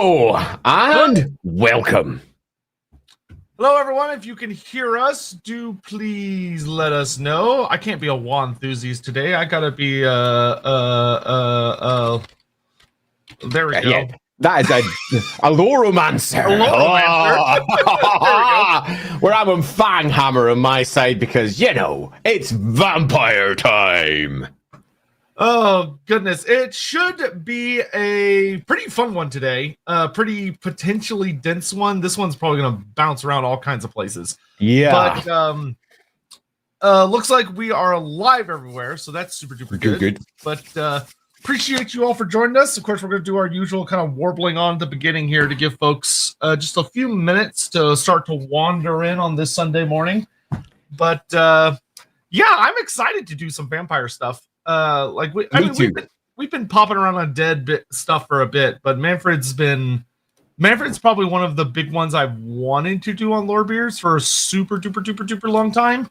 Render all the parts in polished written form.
Hello and welcome. Hello, everyone. If you can hear us, do please let us know. I can't be a WoW enthusiast today. I gotta be there we go. Yeah, that is a Loremancer. A Loremancer. Oh. We're having Fanghammer on my side because, you know, it's vampire time. Oh, goodness. It should be a pretty fun one today. Pretty potentially dense one. This one's probably going to bounce around all kinds of places. Yeah. But looks like we are live everywhere, so that's super duper good. But appreciate you all for joining us. Of course, we're going to do our usual kind of warbling on at the beginning here to give folks just a few minutes to start to wander in on this Sunday morning. But yeah, I'm excited to do some vampire stuff. We've been popping around on dead stuff for a bit, but Mannfred's probably one of the big ones I've wanted to do on Lorebeards for a super duper long time.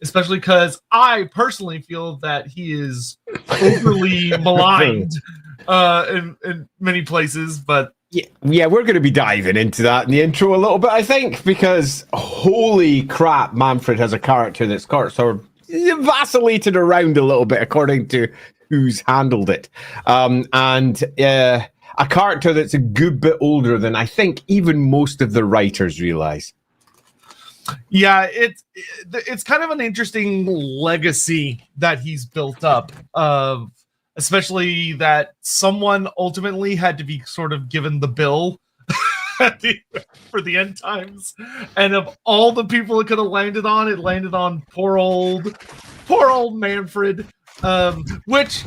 Especially because I personally feel that he is overly maligned in many places, but yeah, we're going to be diving into that in the intro a little bit, I think, because holy crap, Mannfred has a character that's sort of vacillated around a little bit according to who's handled it, and a character that's a good bit older than I think even most of the writers realize. Yeah, it's kind of an interesting legacy that he's built up, especially that someone ultimately had to be sort of given the bill for the end times, and of all the people it could have landed on, it landed on poor old Mannfred. Which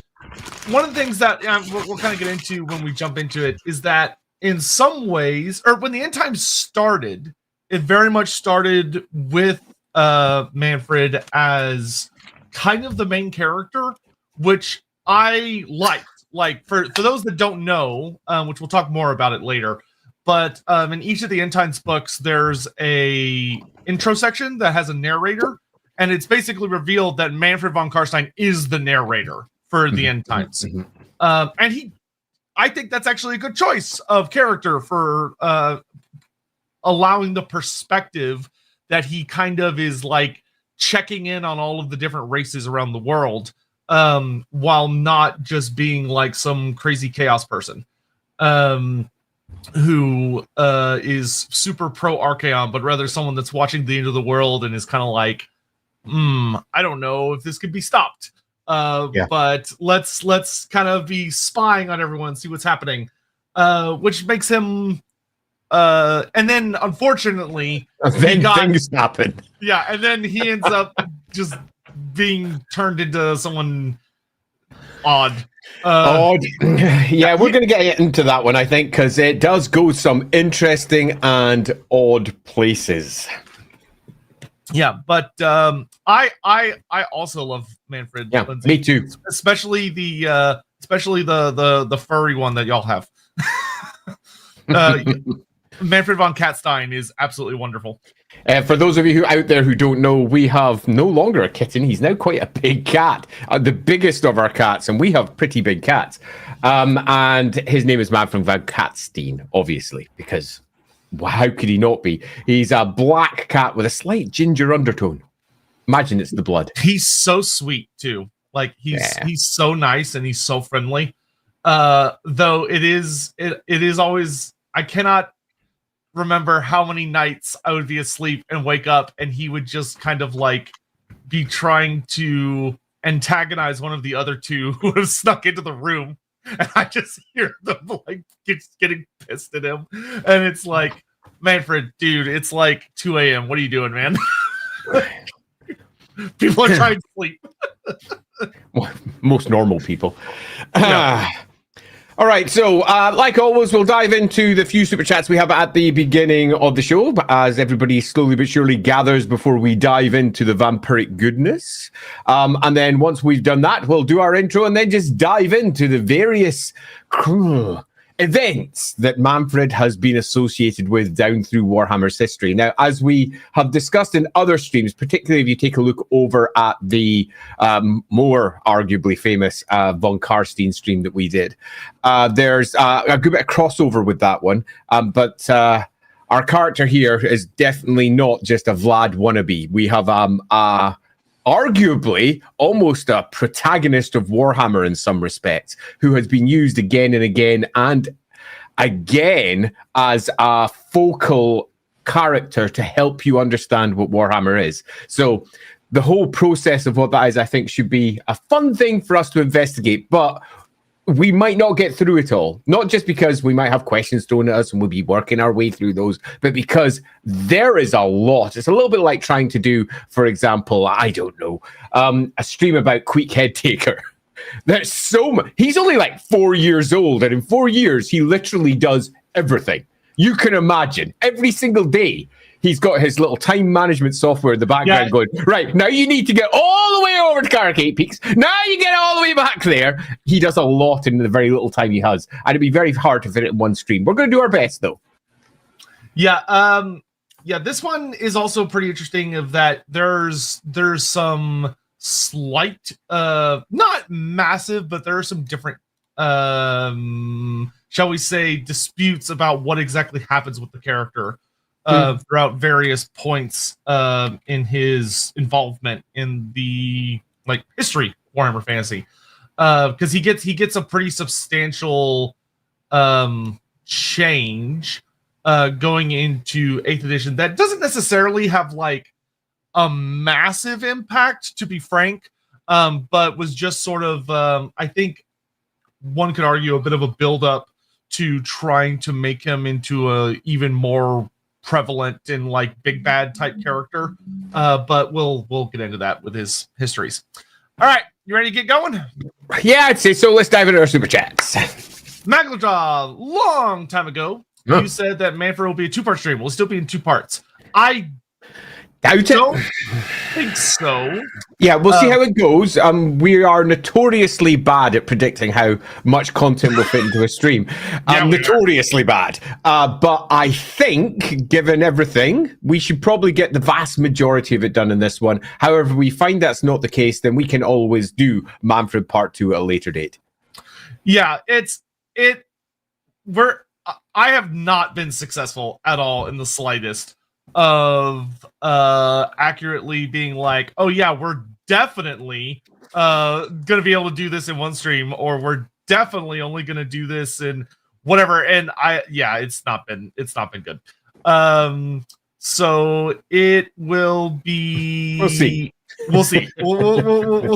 one of the things that we'll kind of get into when we jump into it is that in some ways, or when the end times started, it very much started with Mannfred as kind of the main character, which I liked. Like for those that don't know, which we'll talk more about it later. But in each of the End Times books, there's a intro section that has a narrator, and it's basically revealed that Mannfred von Carstein is the narrator for the End Times. And I think that's actually a good choice of character for allowing the perspective that he kind of is like checking in on all of the different races around the world, while not just being like some crazy chaos person. Who is super pro Archaon, but rather someone that's watching the end of the world and is kind of like, I don't know if this could be stopped. But let's kind of be spying on everyone, see what's happening. Which makes him and then unfortunately things happen. Yeah, and then he ends up just being turned into someone odd. Yeah, we're going to get into that one, I think, because it does go some interesting and odd places. Yeah, but I also love Mannfred. Yeah, Lindsay, me too. Especially the furry one that y'all have. Mannfred von Carstein is absolutely wonderful. For those of you out there who don't know, we have no longer a kitten. He's now quite a big cat, the biggest of our cats, and we have pretty big cats. And his name is Mannfred von Carstein, obviously, because how could he not be? He's a black cat with a slight ginger undertone. Imagine it's the blood. He's so sweet too. Like he's so nice and he's so friendly. Though it is always, I cannot remember how many nights I would be asleep and wake up and he would just kind of like be trying to antagonize one of the other two who have snuck into the room, and I just hear them like getting pissed at him, and it's like, Mannfred, dude, it's like 2 a.m. What are you doing, man? People are trying to sleep. Most normal people. Yeah. All right, so like always, we'll dive into the few super chats we have at the beginning of the show, as everybody slowly but surely gathers before we dive into the vampiric goodness. And then once we've done that, we'll do our intro and then just dive into the various events that Mannfred has been associated with down through Warhammer's history. Now, as we have discussed in other streams, particularly if you take a look over at the more arguably famous von Carstein stream that we did, there's a good bit of crossover with that one. But our character here is definitely not just a Vlad wannabe. We have arguably almost a protagonist of Warhammer in some respects, who has been used again and again as a focal character to help you understand what Warhammer is. So the whole process of what that is, I think, should be a fun thing for us to investigate, but we might not get through it all, not just because we might have questions thrown at us and we'll be working our way through those, but because there is a lot. It's a little bit like trying to do, for example, I don't know, a stream about Queek Headtaker. There's so much. He's only like 4 years old, and in 4 years, he literally does everything. You can imagine every single day. He's got his little time management software in the background going, right, now you need to get all the way over to Carcate Peaks. Now you get all the way back there. He does a lot in the very little time he has. And it'd be very hard to fit it in one stream. We're going to do our best, though. Yeah, this one is also pretty interesting of that there's some slight, not massive, but there are some different, shall we say, disputes about what exactly happens with the character. Throughout various points in his involvement in the history Warhammer Fantasy, because he gets a pretty substantial change going into 8th edition that doesn't necessarily have a massive impact, to be frank, but was just sort of I think one could argue a bit of a build up to trying to make him into a even more prevalent and big bad type character, but we'll get into that with his histories. All right, you ready to get going? Yeah, I'd say so. Let's dive into our super chats. Maglejaw, long time ago, you said that Mannfred will be a 2-part stream. Will still be in 2 parts. I don't think so. Yeah, we'll see how it goes. We are notoriously bad at predicting how much content will fit into a stream. Notoriously bad. But I think, given everything, we should probably get the vast majority of it done in this one. However, if we find that's not the case, then we can always do Mannfred Part 2 at a later date. Yeah, I have not been successful at all in the slightest of accurately being oh yeah, we're definitely gonna be able to do this in one stream, or we're definitely only gonna do this in whatever. And it's not been good. So it will be, we'll see we'll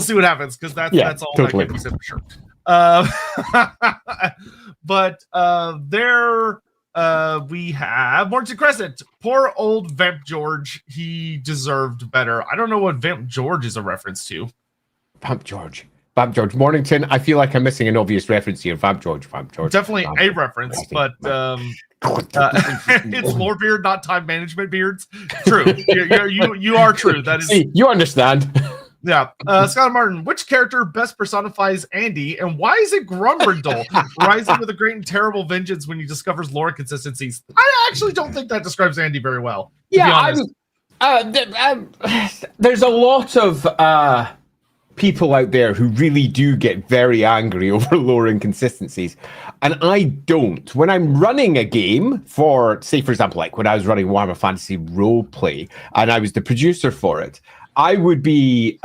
see what happens, because that's all totally. That can be said for sure. But there we have Morton Crescent. Poor old Vamp George. He deserved better. I don't know what Vamp George is a reference to. Vamp George. Mornington. I feel like I'm missing an obvious reference here. Vamp George. Definitely a reference, but it's Lorebeard, not time management beards. True. You are true. That is. See, you understand. Yeah. Scott Martin, which character best personifies Andy, and why is it Grumbrindle rising with a great and terrible vengeance when he discovers lore consistencies? I actually don't think that describes Andy very well. Yeah, there's a lot of people out there who really do get very angry over lore inconsistencies, and I don't. When I'm running a game for, say, for example, like when I was running Warhammer Fantasy Roleplay and I was the producer for it, I would be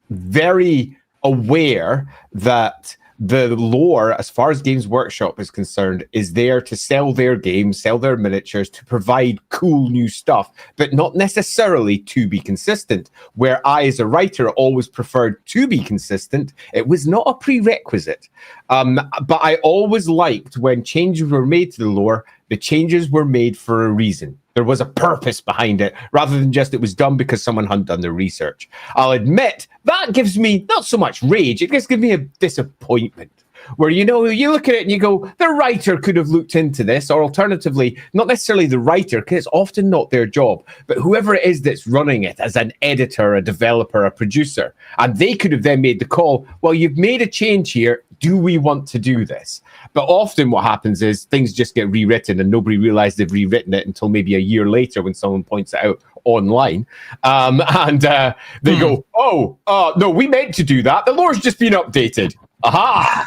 very aware that the lore, as far as Games Workshop is concerned, is there to sell their games, sell their miniatures, to provide cool new stuff, but not necessarily to be consistent. Where I, as a writer, always preferred to be consistent, it was not a prerequisite. But I always liked when changes were made to the lore, the changes were made for a reason. There was a purpose behind it, rather than just it was done because someone hadn't done their research. I'll admit, that gives me not so much rage, it just gives me a disappointment. where, you look at it and you go, the writer could have looked into this, or alternatively, not necessarily the writer, because it's often not their job, but whoever it is that's running it as an editor, a developer, a producer, and they could have then made the call, well, you've made a change here. Do we want to do this? But often what happens is things just get rewritten and nobody realized they've rewritten it until maybe a year later when someone points it out online. They go, no, we meant to do that. The lore's just been updated. Aha!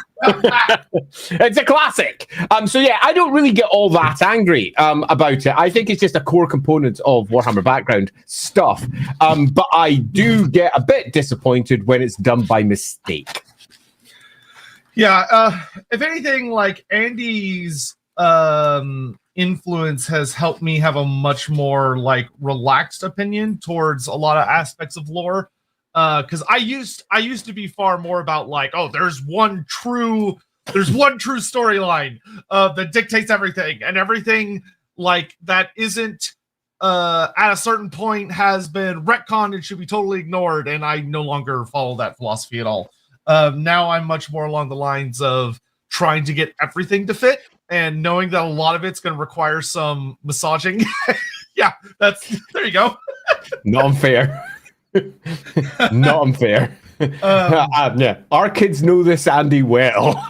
It's a classic. So yeah, I don't really get all that angry about it. I think it's just a core component of Warhammer background stuff. But I do get a bit disappointed when it's done by mistake. Yeah, if anything, like Andy's influence has helped me have a much more like relaxed opinion towards a lot of aspects of lore. Because I used to be far more about like, oh, there's one true storyline that dictates everything, and everything like that isn't at a certain point has been retconned and should be totally ignored. And I no longer follow that philosophy at all. Now I'm much more along the lines of trying to get everything to fit and knowing that a lot of it's going to require some massaging. Yeah, there you go. Not unfair. Not unfair. Yeah, our kids know this, Andy, well.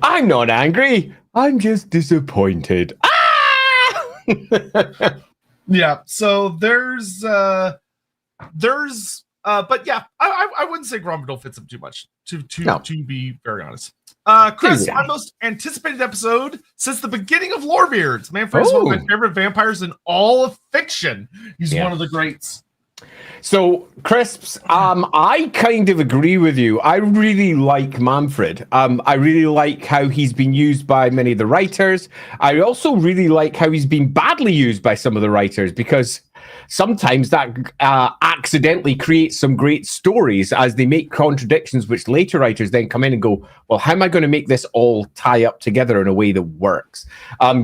I'm not angry. I'm just disappointed. Yeah, so there's but yeah, I wouldn't say Gromdal fits him too much, to be very honest. Chris, my most anticipated episode since the beginning of Lorebeards. Mannfred is one of my favorite vampires in all of fiction. He's one of the greats. So, Crisps, I kind of agree with you. I really like Mannfred. I really like how he's been used by many of the writers. I also really like how he's been badly used by some of the writers, because sometimes that accidentally creates some great stories as they make contradictions, which later writers then come in and go, well, how am I going to make this all tie up together in a way that works?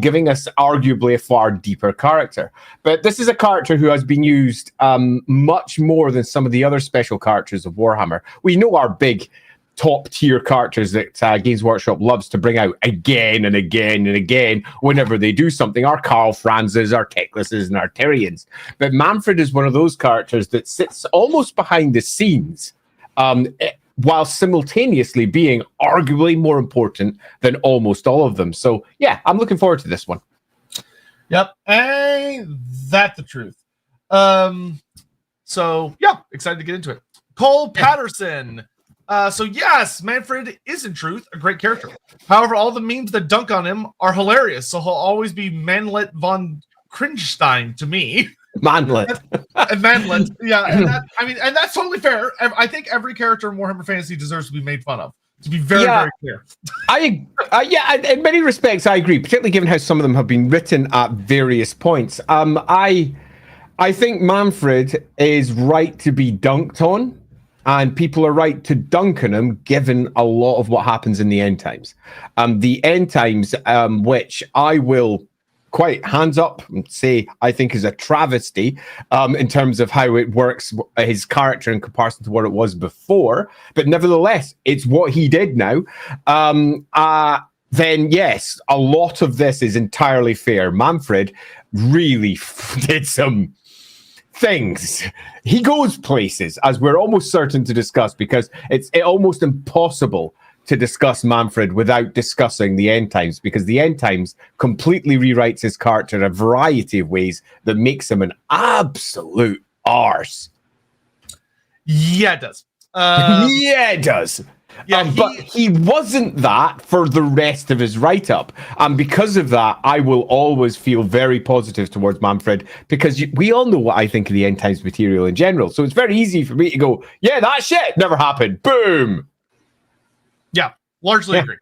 Giving us arguably a far deeper character. But this is a character who has been used much more than some of the other special characters of Warhammer. We know our big top tier characters that Games Workshop loves to bring out again and again and again whenever they do something. Our Karl Franzes, our Teclises, and our Tyrians. But Mannfred is one of those characters that sits almost behind the scenes, while simultaneously being arguably more important than almost all of them. So yeah, I'm looking forward to this one. Yep, ain't that the truth? So yeah, excited to get into it. Cole Patterson. So yes, Mannfred is in truth a great character. However, all the memes that dunk on him are hilarious, so he'll always be Mannfred von Carstein to me. Mannfred. Mannfred, yeah. And that's totally fair. I think every character in Warhammer Fantasy deserves to be made fun of. To be very, very clear. In many respects, I agree, particularly given how some of them have been written at various points. I think Mannfred is right to be dunked on. And people are right to dunk on him, given a lot of what happens in the end times. The end times, which I will quite hands up and say I think is a travesty in terms of how it works, his character in comparison to what it was before. But nevertheless, it's what he did now. Then yes, a lot of this is entirely fair. Mannfred really did some things. He goes places, as we're almost certain to discuss, because it's almost impossible to discuss Mannfred without discussing the end times, because the end times completely rewrites his character in a variety of ways that makes him an absolute arse. Yeah, it does. Yeah, it does. Yeah, but he wasn't that for the rest of his write-up. And because of that, I will always feel very positive towards Mannfred, because we all know what I think of the end times material in general. So it's very easy for me to go, yeah, that shit never happened. Boom. Yeah, largely agree.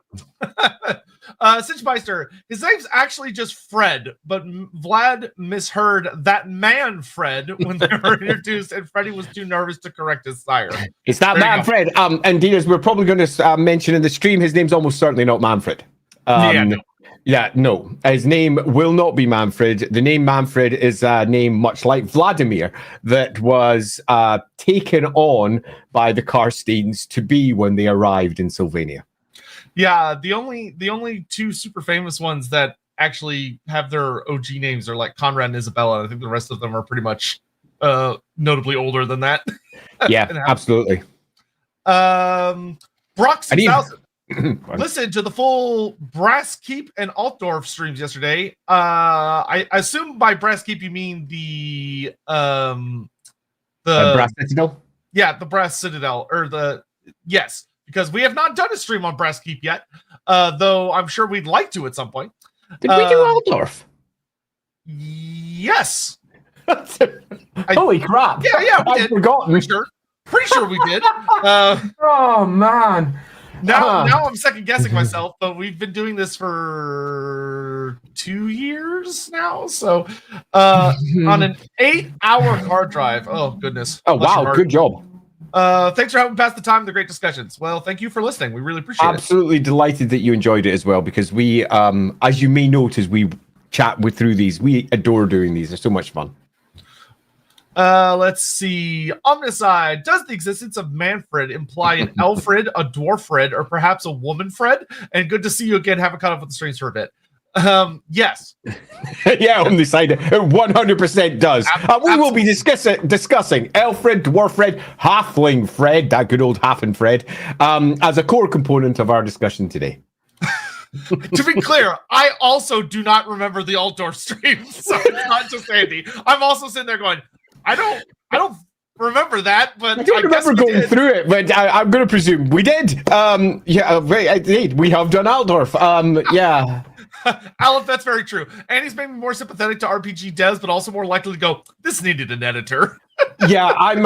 Sitchmeister, his name's actually just Fred, but Vlad misheard that Mannfred when they were introduced, and Freddie was too nervous to correct his sire. It's not Mannfred. And Dinas, we're probably going to mention in the stream, his name's almost certainly not Mannfred. No. His name will not be Mannfred. The name Mannfred is a name much like Vladimir that was taken on by the Carsteins to be when they arrived in Sylvania. Yeah, the only two super famous ones that actually have their OG names are like Conrad and Isabella. And I think the rest of them are pretty much notably older than that. Yeah, absolutely. Brock I need 6000. Listen to the full Brass Keep and Altdorf streams yesterday. I assume by Brass Keep you mean the Brass Citadel? Yeah, the Brass Citadel, or yes, because we have not done a stream on Brass Keep yet, though I'm sure we'd like to at some point. Did we do Altdorf? Yes. Holy crap! Yeah, we I've did. forgotten. Pretty sure we did. Oh man! Now I'm second guessing myself, but we've been doing this for 2 years now. So on an 8-hour hard drive. Oh goodness. Oh wow, good job. Thanks for having passed the time. The great discussions. Well, thank you for listening. We really appreciate it. Absolutely delighted that you enjoyed it as well, because we, as you may note, as we chat through these, we adore doing these. They're so much fun. Let's see. Omnicide. Does the existence of Mannfred imply an Elfred, a Dwarfred, or perhaps a Womanfred? And good to see you again. Haven't caught up with the streams for a bit. Yes. Yeah, Omnicide 100% does. We will be discussing Elfred, Dwarfred, Halfling Fred, that good old Halfling Fred, as a core component of our discussion today. To be clear, I also do not remember the Altdorf stream, so it's not just Andy. I'm also sitting there going, I don't remember that, but I don't remember going through it, but I'm going to presume we did. We have done Altdorf. Yeah. Aleph, that's very true. Andy's made me more sympathetic to RPG devs, but also more likely to go, this needed an editor. Yeah, I'm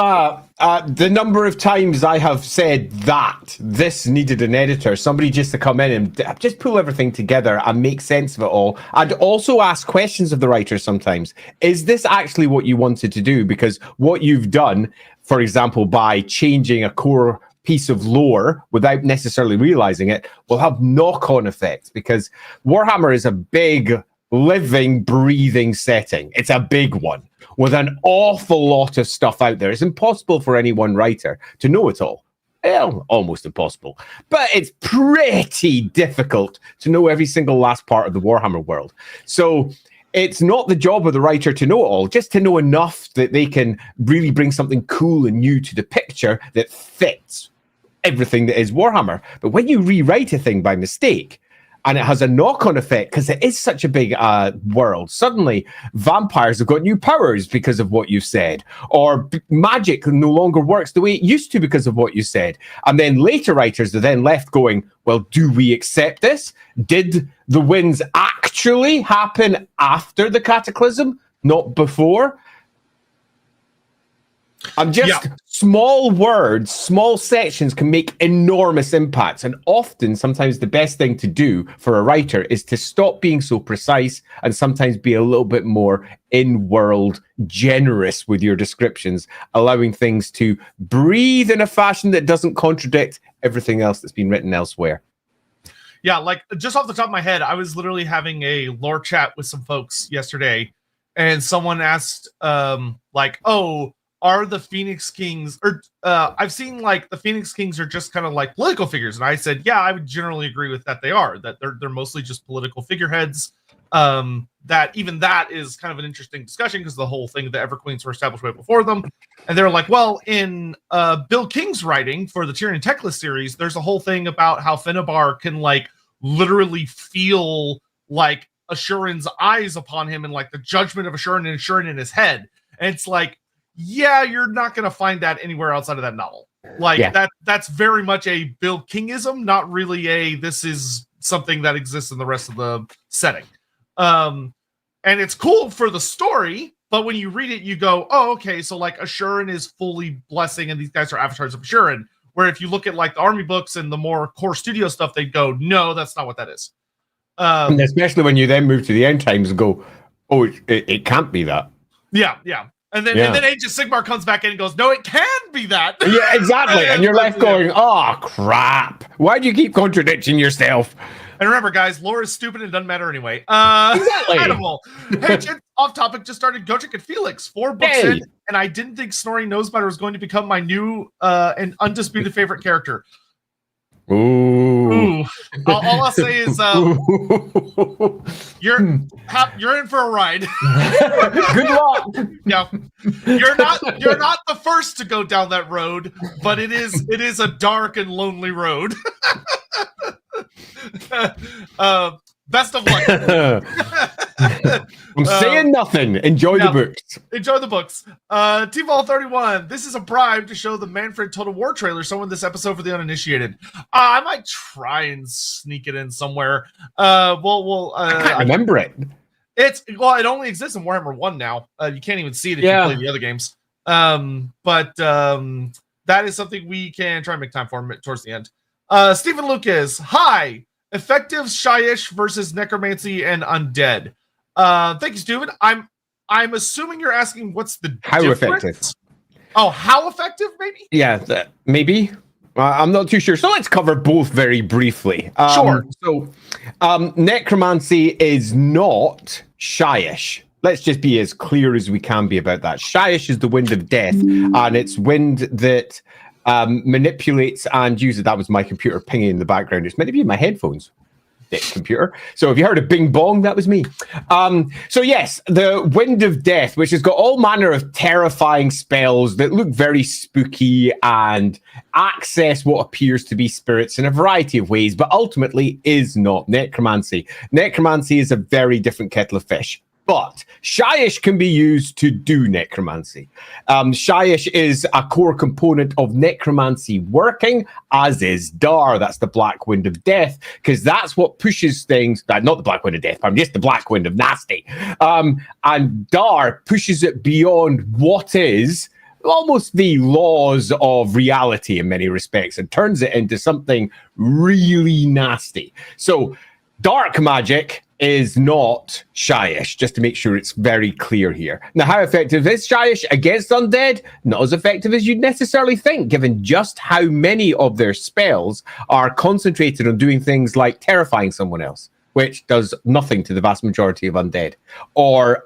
the number of times I have said that this needed an editor, somebody just to come in and just pull everything together and make sense of it all. I'd also ask questions of the writer sometimes. Is this actually what you wanted to do? Because what you've done, for example, by changing a core piece of lore without necessarily realizing it, will have knock-on effects, because Warhammer is a big, living, breathing setting. It's a big one with an awful lot of stuff out there. It's impossible for any one writer to know it all. Well, almost impossible. But it's pretty difficult to know every single last part of the Warhammer world. So it's not the job of the writer to know it all, just to know enough that they can really bring something cool and new to the picture that fits everything that is Warhammer. But when you rewrite a thing by mistake, and it has a knock-on effect because it is such a big world, suddenly vampires have got new powers because of what you said, or magic no longer works the way it used to because of what you said. And then later writers are then left going, well, do we accept this? Did the winds actually happen after the cataclysm, not before? I'm just small words, small sections can make enormous impacts. And often, sometimes the best thing to do for a writer is to stop being so precise and sometimes be a little bit more in-world generous with your descriptions, allowing things to breathe in a fashion that doesn't contradict everything else that's been written elsewhere. Yeah, like just off the top of my head, I was literally having a lore chat with some folks yesterday, and someone asked, are the Phoenix Kings, or I've seen like the Phoenix Kings are just kind of like political figures, and I said, yeah, I would generally agree with that. They're mostly just political figureheads. That is kind of an interesting discussion because the whole thing, the Everqueens were established way before them, and they're like, well, in Bill King's writing for the Tyrion Teclis series, there's a whole thing about how Finnebar can like literally feel like Assuran's eyes upon him and like the judgment of Assuran and Assuran in his head, and it's like, yeah, you're not going to find that anywhere outside of that novel. Like that's very much a Bill Kingism, not really this is something that exists in the rest of the setting. And it's cool for the story, but when you read it, you go, oh, okay, so like Assuran is fully blessing and these guys are avatars of Assuran. Where if you look at like the army books and the more core studio stuff, they go, no, that's not what that is. And especially when you then move to the end times and go, oh, it can't be that. Yeah. And then Age of Sigmar comes back in and goes, no, it can be that. Yeah, exactly. And you're left going, oh, crap. Why do you keep contradicting yourself? And remember, guys, lore is stupid and doesn't matter anyway. Exactly. Animal. Hey, off topic, just started Gotrek and Felix. 4 books in, and I didn't think Snoring Nosebiter was going to become my new and undisputed favorite character. Ooh. All I'll say is you're in for a ride. Good luck. Yeah, you're not the first to go down that road, but it is a dark and lonely road. Best of luck. I'm saying nothing. Enjoy the books. Enjoy the books. T-Ball31. This is a bribe to show the Mannfred Total War trailer somewhere in this episode for the uninitiated. I might try and sneak it in somewhere. I can't remember it. It only exists in Warhammer 1 now. You can't even see it if you play the other games. But that is something we can try and make time for towards the end. Stephen Lucas. Hi. Effective Shyish versus Necromancy and Undead. Thank you, Stephen. I'm assuming you're asking what's the difference? Effective? Oh, how effective? Maybe. Yeah, maybe. I'm not too sure. So let's cover both very briefly. Sure. So, Necromancy is not Shyish. Let's just be as clear as we can be about that. Shyish is the wind of death, and it's wind that manipulates and uses. That was my computer pinging in the background. It's meant to be my headphones. Computer. So if you heard a bing bong, that was me. So yes, the Wind of Death, which has got all manner of terrifying spells that look very spooky and access what appears to be spirits in a variety of ways, but ultimately is not necromancy. Necromancy is a very different kettle of fish. But Shyish can be used to do necromancy. Shyish is a core component of necromancy working, as is Dar. That's the Black Wind of Death, because that's what pushes things. Not the Black Wind of Death, but just the Black Wind of Nasty. And Dar pushes it beyond what is almost the laws of reality in many respects and turns it into something really nasty. So dark magic is not Shyish, just to make sure it's very clear here. Now, how effective is Shyish against undead? Not as effective as you'd necessarily think, given just how many of their spells are concentrated on doing things like terrifying someone else, which does nothing to the vast majority of undead, or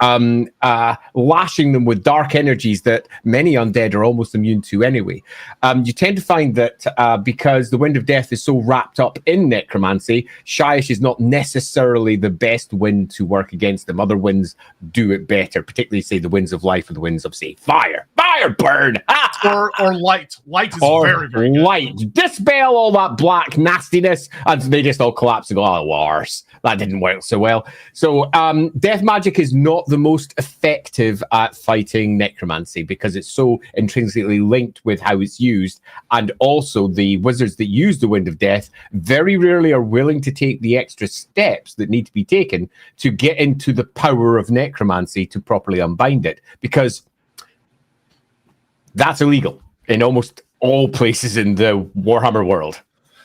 lashing them with dark energies that many undead are almost immune to anyway. You tend to find that because the Wind of Death is so wrapped up in necromancy, Shyish is not necessarily the best wind to work against them. Other winds do it better, particularly, say, the winds of life or the winds of, say, fire. Fire burn! Or light. Light is very, very good. Light. Dispel all that black nastiness, and they just all collapse and go, oh, worse. That didn't work so well. So death magic is not the most effective at fighting necromancy because it's so intrinsically linked with how it's used. And also the wizards that use the Wind of Death very rarely are willing to take the extra steps that need to be taken to get into the power of necromancy to properly unbind it, because that's illegal in almost all places in the Warhammer world.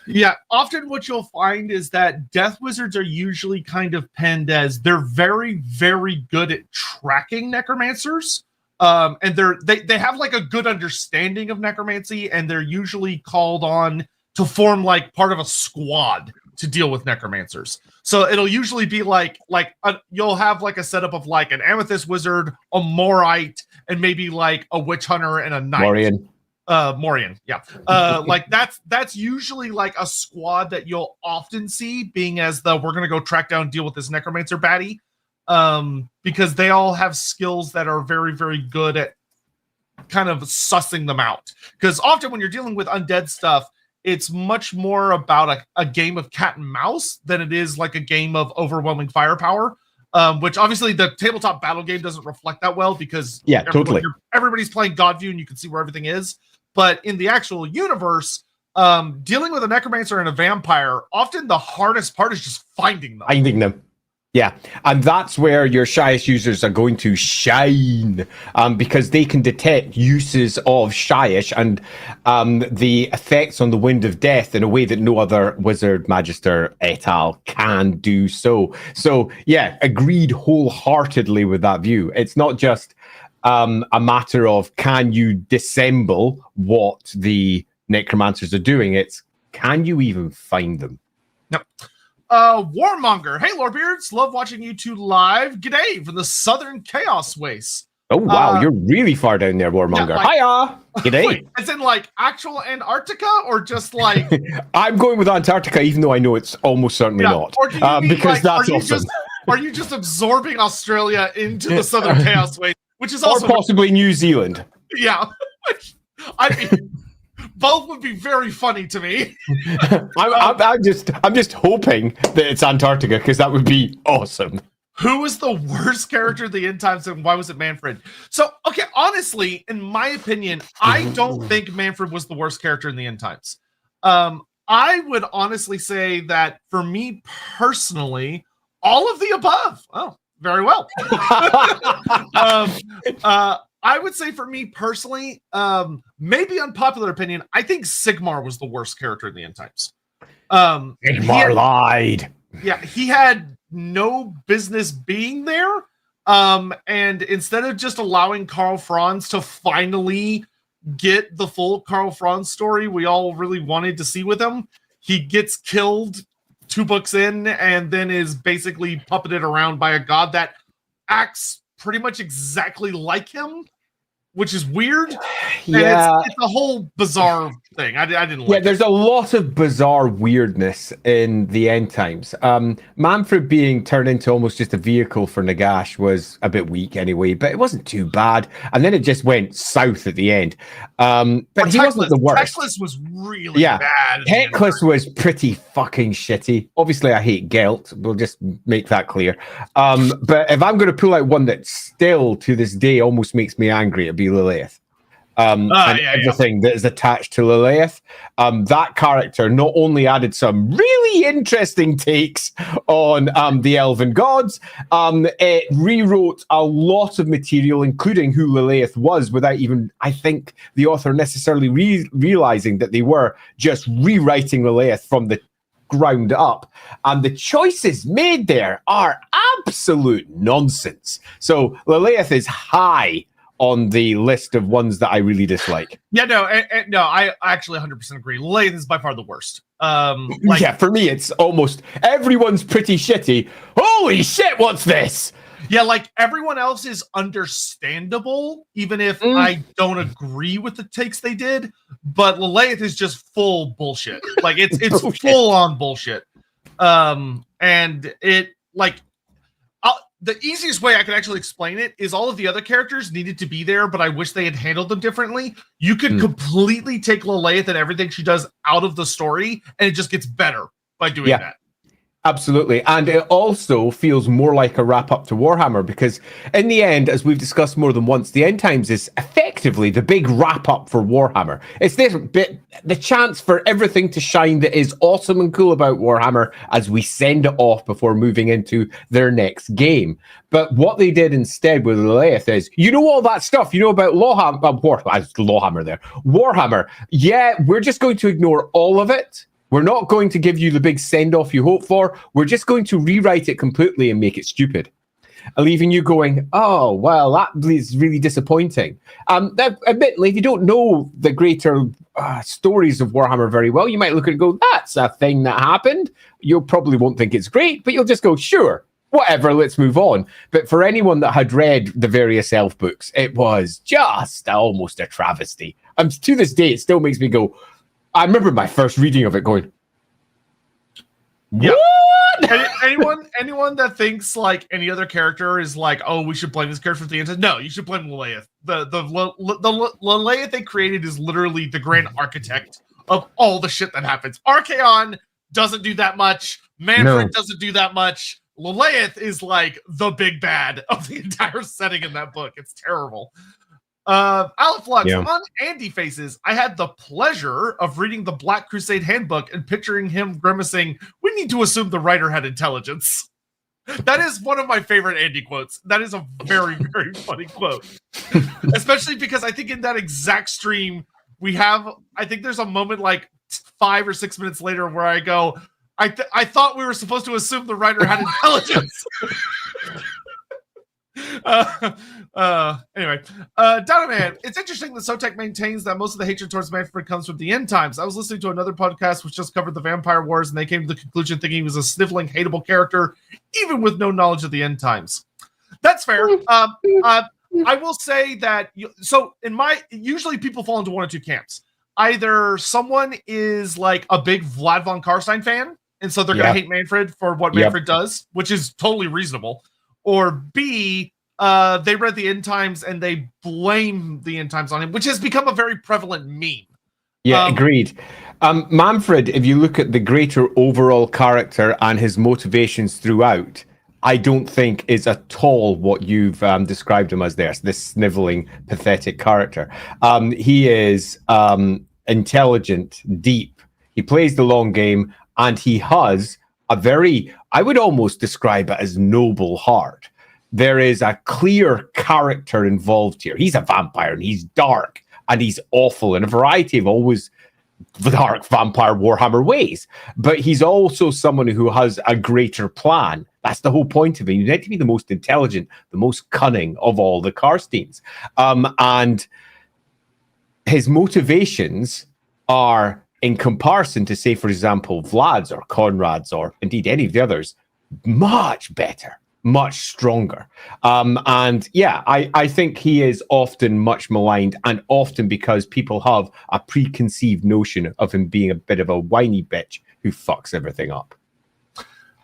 Yeah, often what you'll find is that death wizards are usually kind of penned as they're very, very good at tracking necromancers. And they have like a good understanding of necromancy, and they're usually called on to form like part of a squad to deal with necromancers. So it'll usually be you'll have like a setup of like an amethyst wizard, a Morite, and maybe like a witch hunter and a knight. Morian, yeah. Like that's usually like a squad that you'll often see being as we're gonna go track down, deal with this necromancer baddie. Because they all have skills that are very, very good at kind of sussing them out. Because often when you're dealing with undead stuff, it's much more about a game of cat and mouse than it is like a game of overwhelming firepower. Which obviously the tabletop battle game doesn't reflect that well because everybody's playing Godview and you can see where everything is. But in the actual universe, dealing with a necromancer and a vampire, often the hardest part is just finding them. Yeah, and that's where your Shyish users are going to shine, because they can detect uses of Shyish and the effects on the Wind of Death in a way that no other wizard, magister, et al. Can do so. So, yeah, agreed wholeheartedly with that view. It's not just a matter of can you dissemble what the necromancers are doing. It's can you even find them? No. Warmonger. Hey, Lorebeards. Love watching you two live. G'day from the Southern Chaos Waste. Oh, wow. You're really far down there, Warmonger. Yeah, like, Hiya! G'day. Wait, as in like actual Antarctica or just like... I'm going with Antarctica, even though I know it's almost certainly not. Or do you mean, because like, that's awesome. Are you just absorbing Australia into the Southern Chaos Waste, which is also... Or possibly New Zealand. Yeah. I mean, both would be very funny to me. I'm just hoping that it's Antarctica, because that would be awesome. Who was the worst character of the end times, and why was it Mannfred? So, okay, honestly, in my opinion, I don't think Mannfred was the worst character in the end times. I would honestly say that for me personally, all of the above. Oh, very well. I would say for me personally, maybe unpopular opinion, I think Sigmar was the worst character in the end times. Sigmar lied. Yeah, he had no business being there. And instead of just allowing Karl Franz to finally get the full Karl Franz story we all really wanted to see with him, he gets killed 2 books in and then is basically puppeted around by a god that acts pretty much exactly like him, which is weird. Yeah, it's a whole bizarre thing. I didn't like. Yeah, there's a lot of bizarre weirdness in the end times. Mannfred being turned into almost just a vehicle for Nagash was a bit weak anyway, but it wasn't too bad. And then it just went south at the end. But he wasn't the worst. Teclis was really bad. Teclis was pretty fucking shitty. Obviously, I hate Gelt. We'll just make that clear. But if I'm going to pull out one that still to this day almost makes me angry, it'd be Lilith. Everything that is attached to Lilith. That character not only added some really interesting takes on the elven gods, it rewrote a lot of material, including who Lilith was, without even, I think, the author necessarily realizing that they were just rewriting Lilith from the ground up. And the choices made there are absolute nonsense. So Lilith is high on the list of ones that I really dislike. Yeah, no, I actually 100% agree. Lilith is by far the worst. For me, it's almost everyone's pretty shitty. Holy shit, what's this? Yeah, like everyone else is understandable, even if I don't agree with the takes they did. But Lilith is just full bullshit. Like it's full on bullshit. And it like. The easiest way I can actually explain it is all of the other characters needed to be there, but I wish they had handled them differently. You could completely take Lilith and everything she does out of the story, and it just gets better by doing that. Absolutely. And it also feels more like a wrap up to Warhammer, because in the end, as we've discussed more than once, the end times is effectively the big wrap up for Warhammer. It's this bit, the chance for everything to shine that is awesome and cool about Warhammer as we send it off before moving into their next game. But what they did instead with Lilith is, you know, all that stuff, you know, about Warhammer. Yeah, we're just going to ignore all of it. We're not going to give you the big send-off you hope for. We're just going to rewrite it completely and make it stupid. Leaving you going, oh, well, that is really disappointing. Admittedly, if you don't know the greater stories of Warhammer very well, you might look at it and go, that's a thing that happened. You probably won't think it's great, but you'll just go, sure, whatever, let's move on. But for anyone that had read the various elf books, it was just almost a travesty. To this day, it still makes me go, I remember my first reading of it going, what? Anyone that thinks like any other character is like, oh, we should blame this character for the end. No, you should blame Lilith. The Lilith they created is literally the grand architect of all the shit that happens. Archaon doesn't do that much. Mannfred doesn't do that much. Lilith is like the big bad of the entire setting in that book. It's terrible. Alflux, on Andy Faces, I had the pleasure of reading the Black Crusade Handbook and picturing him grimacing, we need to assume the writer had intelligence. That is one of my favorite Andy quotes. That is a very, very funny quote. Especially because I think in that exact stream, I think there's a moment like 5 or 6 minutes later where I go, I thought we were supposed to assume the writer had intelligence. Anyway, Donovan, it's interesting that Sotek maintains that most of the hatred towards Mannfred comes from the end times. I was listening to another podcast which just covered the Vampire Wars, and they came to the conclusion thinking he was a sniveling, hateable character, even with no knowledge of the end times. That's fair. I will say that usually people fall into one or two camps. Either someone is like a big Vlad von Carstein fan, and so they're going to hate Mannfred for what Mannfred does, which is totally reasonable. Or B, they read the end times and they blame the end times on him, which has become a very prevalent meme. Yeah, agreed. Mannfred, if you look at the greater overall character and his motivations throughout, I don't think is at all what you've described him as there, this sniveling, pathetic character. He is intelligent, deep. He plays the long game, and he has a very, I would almost describe it as noble heart. There is a clear character involved here. He's a vampire, and he's dark, and he's awful in a variety of always dark vampire Warhammer ways. But he's also someone who has a greater plan. That's the whole point of it. You need to be the most intelligent, the most cunning of all the Carsteins. And his motivations are, in comparison to, say, for example, Vlad's or Conrad's or indeed any of the others, much better, much stronger. And yeah, I think he is often much maligned, and often because people have a preconceived notion of him being a bit of a whiny bitch who fucks everything up.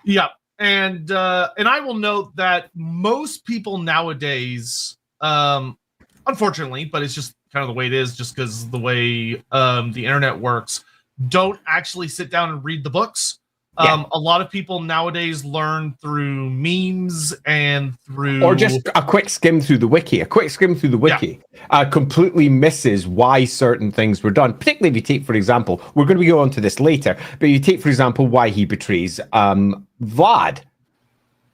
Yeah. And I will note that most people nowadays, unfortunately, but it's just kind of the way it is, just because the way the internet works, don't actually sit down and read the books. A lot of people nowadays learn through memes and through... Or just a quick skim through the wiki. A quick skim through the wiki completely misses why certain things were done. Particularly if you take, for example, we're going to go on to this later, but you take, for example, why he betrays Vlad.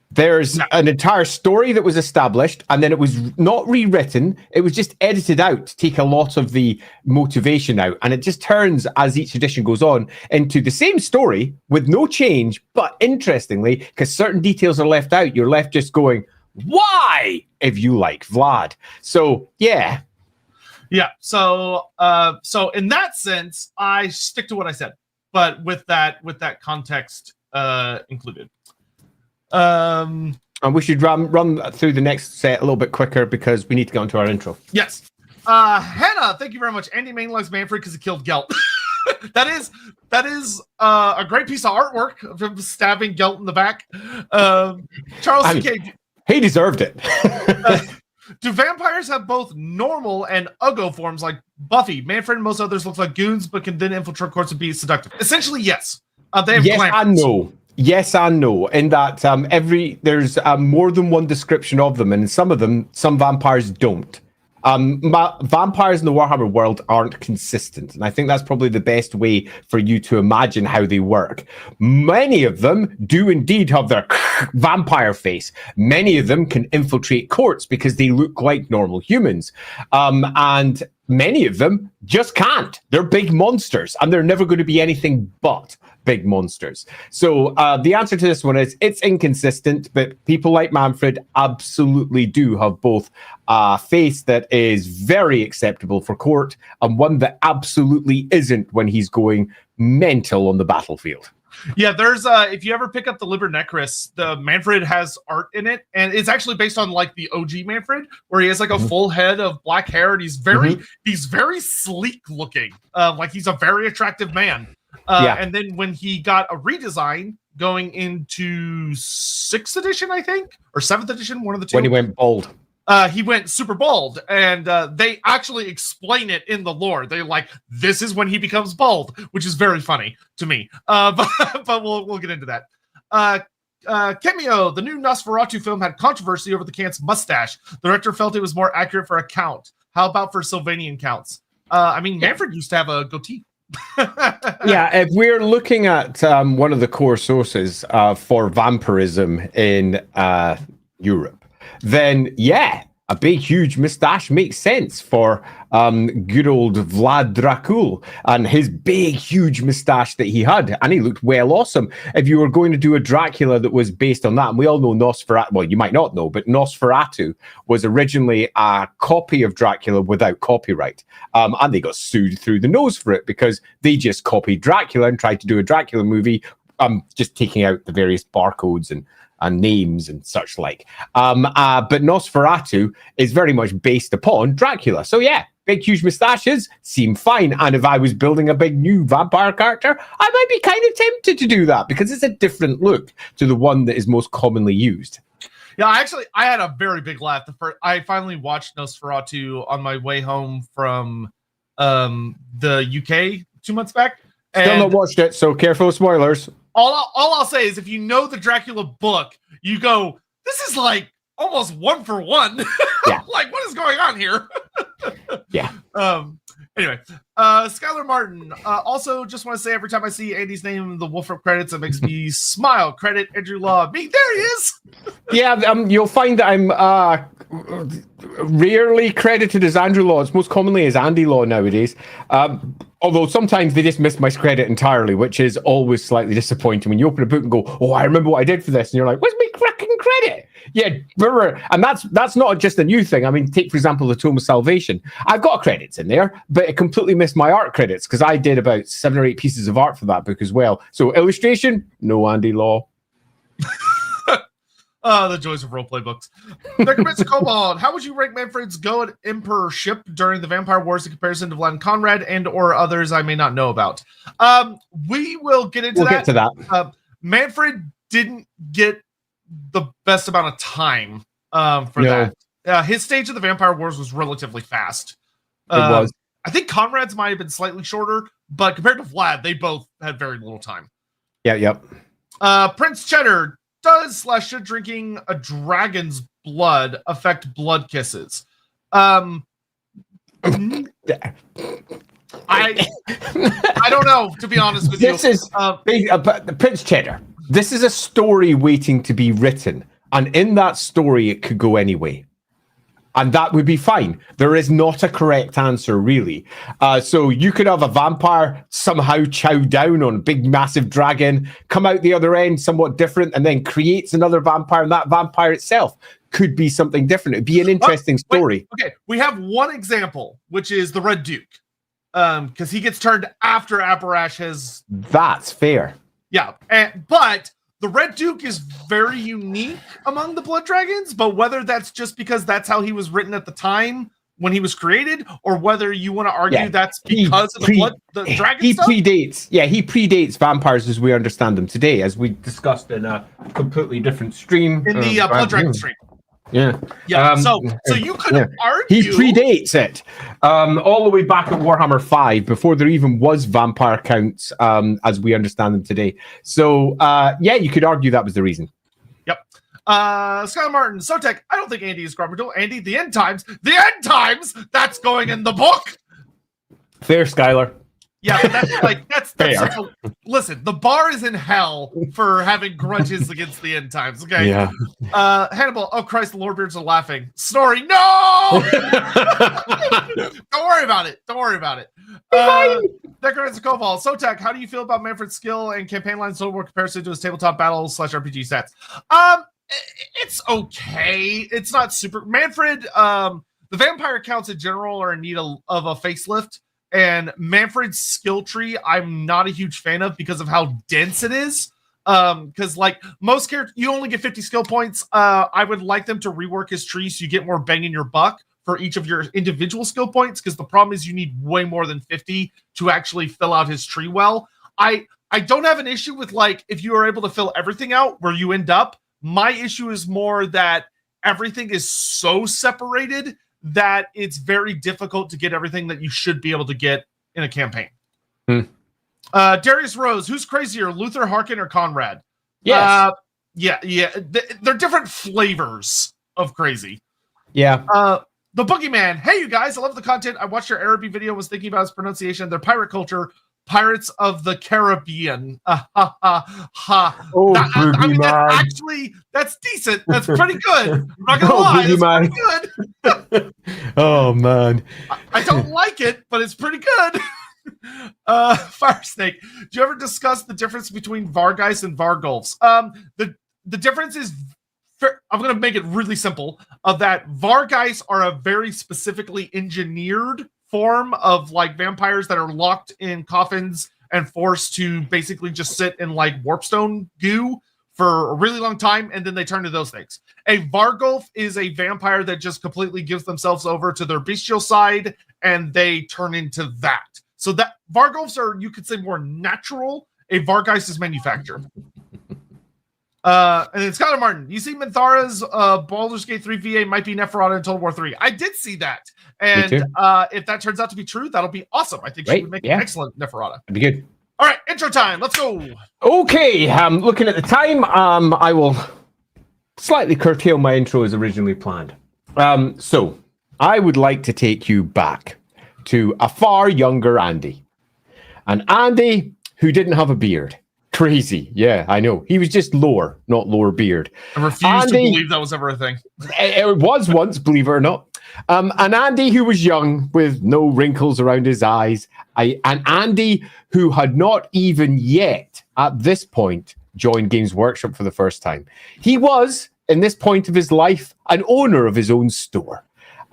There's an entire story that was established, and then it was not rewritten. It was just edited out to take a lot of the motivation out. And it just turns, as each edition goes on, into the same story with no change. But interestingly, because certain details are left out, you're left just going, why? If you like Vlad. So, yeah. Yeah. So in that sense, I stick to what I said, but with that context included. And we should run through the next set a little bit quicker because we need to get onto our intro. Yes. Hannah, thank you very much. Andy main likes Mannfred because he killed Gelt. that is a great piece of artwork of him stabbing Gelt in the back. Charles C.K. He deserved it. Do vampires have both normal and uggo forms like Buffy? Mannfred and most others look like goons, but can then infiltrate courts and be seductive. Essentially, yes. They have yes and no. Yes and no, in that there's more than one description of them, and some vampires don't. Vampires in the Warhammer world aren't consistent, and I think that's probably the best way for you to imagine how they work. Many of them do indeed have their vampire face. Many of them can infiltrate courts because they look like normal humans. And many of them just can't. They're big monsters, and they're never going to be anything but big monsters. So the answer to this one is it's inconsistent, but people like Mannfred absolutely do have both a face that is very acceptable for court and one that absolutely isn't when he's going mental on the battlefield. Yeah, there's if you ever pick up the Liber Necris, the Mannfred has art in it, and it's actually based on like the OG Mannfred, where he has like a full head of black hair, and he's very sleek looking, like he's a very attractive man. And then when he got a redesign going into 6th edition, I think, or 7th edition, one of the two. When he went bald. He went super bald, and they actually explain it in the lore. They're like, this is when he becomes bald, which is very funny to me. But we'll get into that. Cameo, the new Nosferatu film had controversy over the Count's mustache. The director felt it was more accurate for a Count. How about for Sylvanian Counts? Mannfred used to have a goatee. Yeah, if we're looking at one of the core sources for vampirism in Europe, then yeah, a big, huge mustache makes sense for good old Vlad Dracul and his big, huge mustache that he had. And he looked well awesome. If you were going to do a Dracula that was based on that, and we all know Nosferatu, well, you might not know, but Nosferatu was originally a copy of Dracula without copyright. And they got sued through the nose for it because they just copied Dracula and tried to do a Dracula movie I'm just taking out the various barcodes and names and such like. But Nosferatu is very much based upon Dracula. So yeah, big, huge mustaches seem fine. And if I was building a big new vampire character, I might be kind of tempted to do that because it's a different look to the one that is most commonly used. Yeah, I had a very big laugh. I finally watched Nosferatu on my way home from the UK 2 months back. Still not watched it, so careful of spoilers. All I'll say is if you know the Dracula book, you go, this is like almost 1 for 1. Yeah. Like, what is going on here? Yeah. Anyway, Skylar Martin. Also, just want to say every time I see Andy's name in the Wolfram credits, it makes me smile. Credit Andrew Law. There he is. Yeah, you'll find that I'm rarely credited as Andrew Law. It's most commonly as Andy Law nowadays. Although sometimes they just miss my credit entirely, which is always slightly disappointing when you open a book and go, "Oh, I remember what I did for this," and you're like, "Where's my cracking credit?" Yeah, and that's not just a new thing. I mean, take for example the Tome of Salvation. I've got credits in there, but it completely missed my art credits because I did about 7 or 8 pieces of art for that book as well. So illustration, no Andy Law. The joys of roleplay books. Necromancer Cobalt, how would you rank Mannfred's go at emperorship during the Vampire Wars in comparison to Vlad and Conrad and or others I may not know about? We will get into Get to that. Mannfred didn't get the best amount of time for that. His stage of the Vampire Wars was relatively fast. It was. I think Conrad's might have been slightly shorter, but compared to Vlad, they both had very little time. Yeah, yep. Prince Cheddar, should drinking a dragon's blood affect blood kisses? I don't know, to be honest with you. This is Prince Cheddar. This is a story waiting to be written, and in that story, it could go any way. And that would be fine. There is not a correct answer, really. So you could have a vampire somehow chow down on a big, massive dragon, come out the other end somewhat different, and then creates another vampire. And that vampire itself could be something different. It'd be an interesting story. Okay, we have one example, which is the Red Duke. Because he gets turned after Aparash has... That's fair. Yeah, but... The Red Duke is very unique among the Blood Dragons, but whether that's just because that's how he was written at the time when he was created, or whether you want to argue that's because of the dragon he stuff? He predates vampires as we understand them today, as we discussed in a completely different stream. In the Blood Dragon stream. Yeah. So you could argue... He predates it all the way back at Warhammer 5, before there even was vampire counts as we understand them today. So, you could argue that was the reason. Yep. Skylar Martin, Sotek, I don't think Andy is Grumberdool. Andy, the end times, that's going in the book! Fair, Skylar. Yeah, but that's fair. Listen, the bar is in hell for having grudges against the end times. Okay. Yeah. Hannibal. Oh Christ, the Lorebeards are laughing. Snorri. No. Don't worry about it. Necromancer Koval. Sotek, how do you feel about Mannfred's skill and campaign line Total War comparison to his tabletop battle / RPG stats? It's okay. It's not super. Mannfred. The vampire counts in general are in need of a facelift. And Mannfred's skill tree, I'm not a huge fan of because of how dense it is. Because like most characters, you only get 50 skill points. I would like them to rework his tree so you get more bang in your buck for each of your individual skill points. Because the problem is you need way more than 50 to actually fill out his tree well. I don't have an issue with like if you are able to fill everything out where you end up. My issue is more that everything is so separated that it's very difficult to get everything that you should be able to get in a campaign. Darius Rose, who's crazier, Luther, Harkin, or Conrad? Yes. They're different flavors of crazy. Yeah. The Boogeyman. Hey, you guys, I love the content. I watched your Arabic video, was thinking about his pronunciation. Their pirate culture, Pirates of the Caribbean. Oh, I mean, that's decent. That's pretty good. I'm not gonna lie, it's pretty good. Oh man, I don't like it, but it's pretty good. Fire Snake. Do you ever discuss the difference between Vargeist and Vargulfs? The difference is, I'm going to make it really simple. Of that, Vargeists are a very specifically engineered form of like vampires that are locked in coffins and forced to basically just sit in like warpstone goo for a really long time, and then they turn to those things. A Vargulf is a vampire that just completely gives themselves over to their bestial side, and they turn into that. So that Vargulfs are, you could say, more natural. A Vargeist is manufactured. And it's Skylar Martin. You see Minthara's Baldur's Gate 3 VA might be Neferata in Total War 3. I did see that. And if that turns out to be true, that'll be awesome. I think she would make an excellent Neferata. That'd be good. All right, intro time. Let's go. Okay, looking at the time, I will slightly curtail my intro as originally planned. So I would like to take you back to a far younger Andy. An Andy who didn't have a beard. Crazy. Yeah, I know. He was just Lore, not Lorebeard. I refuse to believe that was ever a thing. It was once, believe it or not. An Andy who was young with no wrinkles around his eyes. An Andy who had not even yet, at this point, joined Games Workshop for the first time. He was, in this point of his life, an owner of his own store.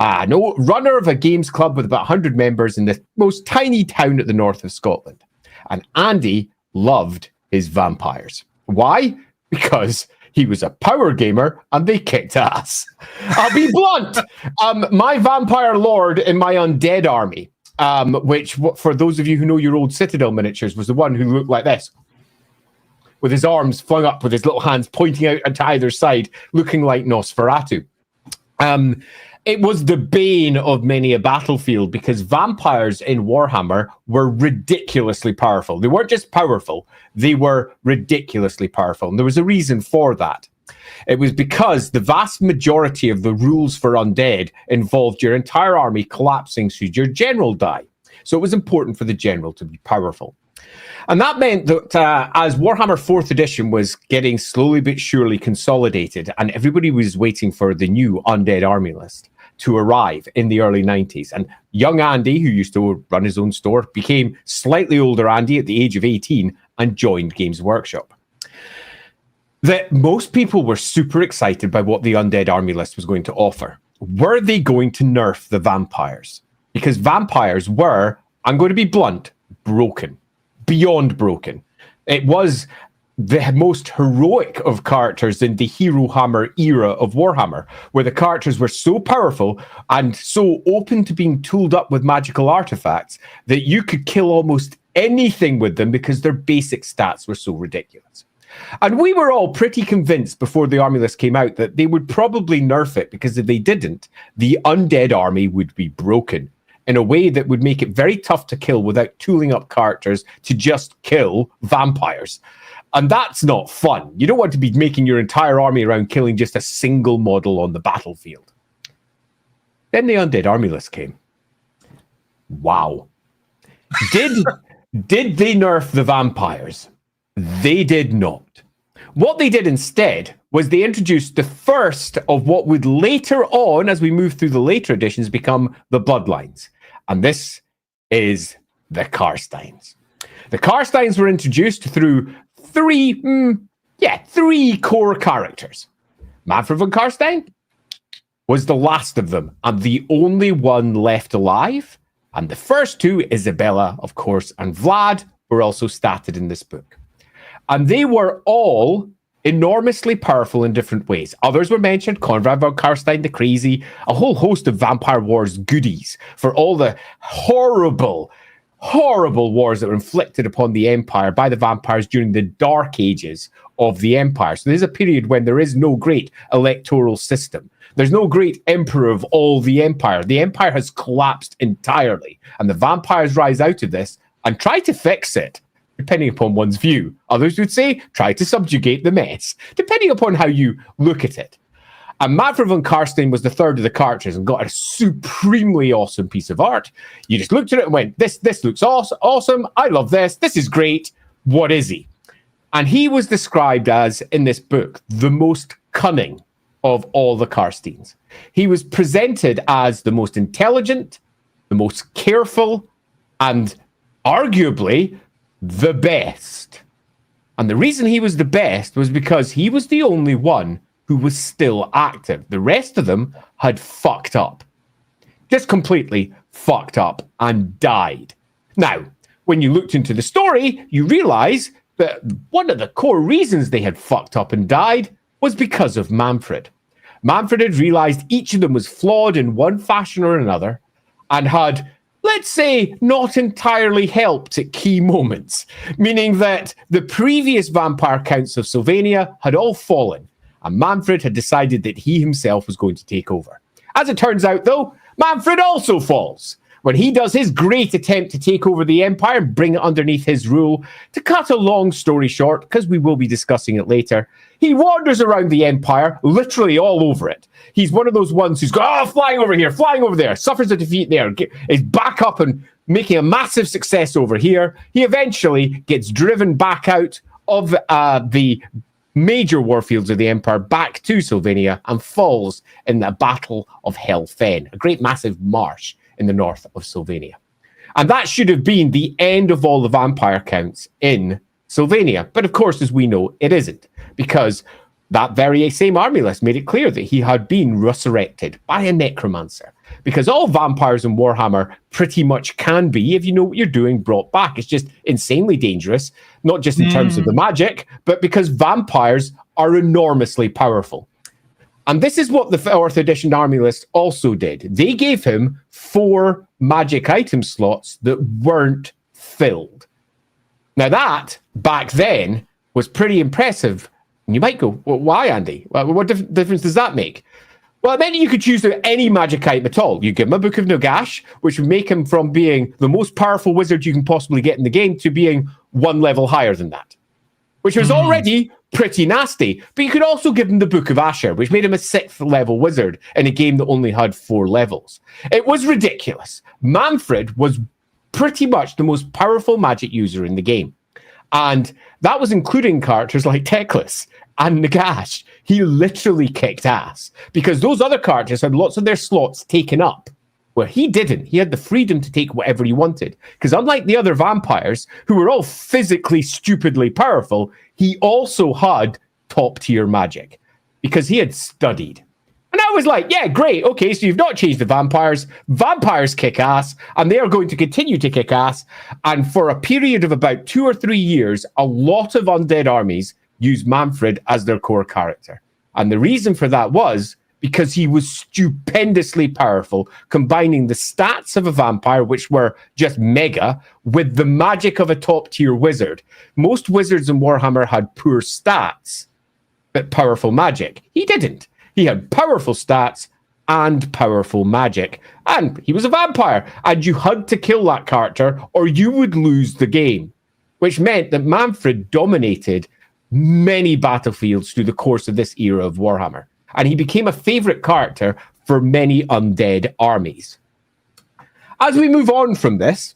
No runner of a games club with about 100 members in the most tiny town at the north of Scotland. And Andy loved his vampires. Why? Because he was a power gamer and they kicked ass. I'll be blunt. My vampire lord in my undead army, which for those of you who know your old Citadel miniatures, was the one who looked like this, with his arms flung up, with his little hands pointing out to either side, looking like Nosferatu. It was the bane of many a battlefield because vampires in Warhammer were ridiculously powerful. They weren't just powerful, they were ridiculously powerful. And there was a reason for that. It was because the vast majority of the rules for undead involved your entire army collapsing should your general die. So it was important for the general to be powerful. And that meant that as Warhammer 4th edition was getting slowly but surely consolidated and everybody was waiting for the new undead army list to arrive in the early 90s. And young Andy, who used to run his own store, became slightly older Andy at the age of 18 and joined Games Workshop. That most people were super excited by what the undead army list was going to offer. Were they going to nerf the vampires? Because vampires were, I'm going to be blunt, broken. Beyond broken. It was the most heroic of characters in the Hero Hammer era of Warhammer, where the characters were so powerful and so open to being tooled up with magical artifacts that you could kill almost anything with them because their basic stats were so ridiculous. And we were all pretty convinced before the army list came out that they would probably nerf it, because if they didn't, the undead army would be broken in a way that would make it very tough to kill without tooling up characters to just kill vampires. And that's not fun. You don't want to be making your entire army around killing just a single model on the battlefield. Then the undead army list came. Wow. Did they nerf the vampires? They did not. What they did instead was they introduced the first of what would later on, as we move through the later editions, become the bloodlines. And this is the Carsteins. The Carsteins were introduced through three core characters. Mannfred von Carstein was the last of them and the only one left alive. And the first two, Isabella, of course, and Vlad, were also statted in this book. And they were all enormously powerful in different ways. Others were mentioned, Conrad von Carstein the Crazy, a whole host of Vampire Wars goodies for all the horrible wars that were inflicted upon the Empire by the vampires during the dark ages of the Empire. So there's a period when there is no great electoral system. There's no great emperor of all the Empire. The Empire has collapsed entirely, and the vampires rise out of this and try to fix it, depending upon one's view. Others would say, try to subjugate the mess, depending upon how you look at it. And Mannfred von Carstein was the third of the characters and got a supremely awesome piece of art. You just looked at it and went, this looks awesome. I love this. This is great. What is he? And he was described as, in this book, the most cunning of all the Carsteins. He was presented as the most intelligent, the most careful, and arguably the best. And the reason he was the best was because he was the only one who was still active. The rest of them had fucked up. Just completely fucked up and died. Now, when you looked into the story, you realize that one of the core reasons they had fucked up and died was because of Mannfred. Mannfred had realized each of them was flawed in one fashion or another and had, let's say, not entirely helped at key moments, meaning that the previous vampire counts of Sylvania had all fallen, and Mannfred had decided that he himself was going to take over. As it turns out, though, Mannfred also falls when he does his great attempt to take over the Empire and bring it underneath his rule. To cut a long story short, because we will be discussing it later, he wanders around the Empire, literally all over it. He's one of those ones who's flying over here, flying over there, suffers a defeat there, is back up and making a massive success over here. He eventually gets driven back out of the major warfields of the Empire back to Sylvania and falls in the Battle of Hel Fenn, a great massive marsh in the north of Sylvania. And that should have been the end of all the vampire counts in Sylvania. But of course, as we know, it isn't, because that very same army list made it clear that he had been resurrected by a necromancer. Because all vampires in Warhammer pretty much can be, if you know what you're doing, brought back. It's just insanely dangerous, not just in terms of the magic, but because vampires are enormously powerful. And this is what the 4th edition army list also did. They gave him 4 magic item slots that weren't filled. Now that, back then, was pretty impressive. And you might go, well, why, Andy? Well, what difference does that make? Well, it meant you could choose any magic item at all. You give him a Book of Nagash, which would make him from being the most powerful wizard you can possibly get in the game to being 1 level higher than that, which was already pretty nasty. But you could also give him the Book of Asher, which made him a 6th level wizard in a game that only had 4 levels. It was ridiculous. Mannfred was pretty much the most powerful magic user in the game. And that was including characters like Teclis and Nagash. He literally kicked ass because those other characters had lots of their slots taken up, where he didn't. He had the freedom to take whatever he wanted. Because unlike the other vampires, who were all physically stupidly powerful, he also had top-tier magic because he had studied. And I was like, yeah, great. Okay, so you've not changed the vampires. Vampires kick ass, and they are going to continue to kick ass. And for a period of about 2 or 3 years, a lot of undead armies used Mannfred as their core character. And the reason for that was because he was stupendously powerful, combining the stats of a vampire, which were just mega, with the magic of a top-tier wizard. Most wizards in Warhammer had poor stats, but powerful magic. He didn't. He had powerful stats and powerful magic. And he was a vampire. And you had to kill that character or you would lose the game. Which meant that Mannfred dominated many battlefields through the course of this era of Warhammer. And he became a favorite character for many undead armies. As we move on from this,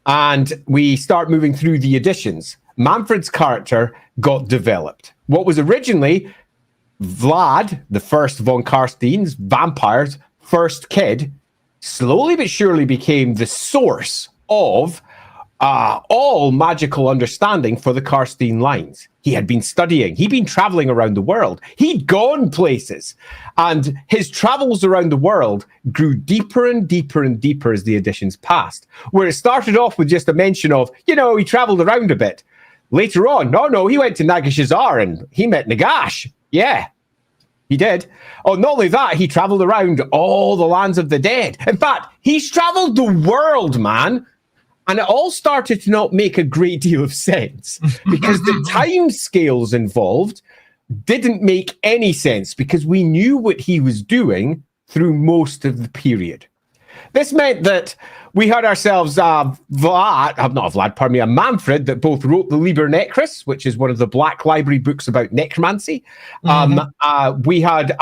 and we start moving through the editions, Mannfred's character got developed. What was originally Vlad, the first von Carstein's vampire's first kid, slowly but surely became the source of all magical understanding for the Carstein lines. He had been studying. He'd been traveling around the world. He'd gone places. And his travels around the world grew deeper and deeper and deeper as the editions passed, where it started off with just a mention of, he traveled around a bit. Later on, no, he went to Nagashazar and he met Nagash. Yeah, he did. Oh, not only that, he traveled around all the lands of the dead. In fact, he's traveled the world, man. And it all started to not make a great deal of sense because the time scales involved didn't make any sense because we knew what he was doing through most of the period. This meant that we had ourselves Mannfred that both wrote the Liber Necris, which is one of the Black Library books about necromancy. We had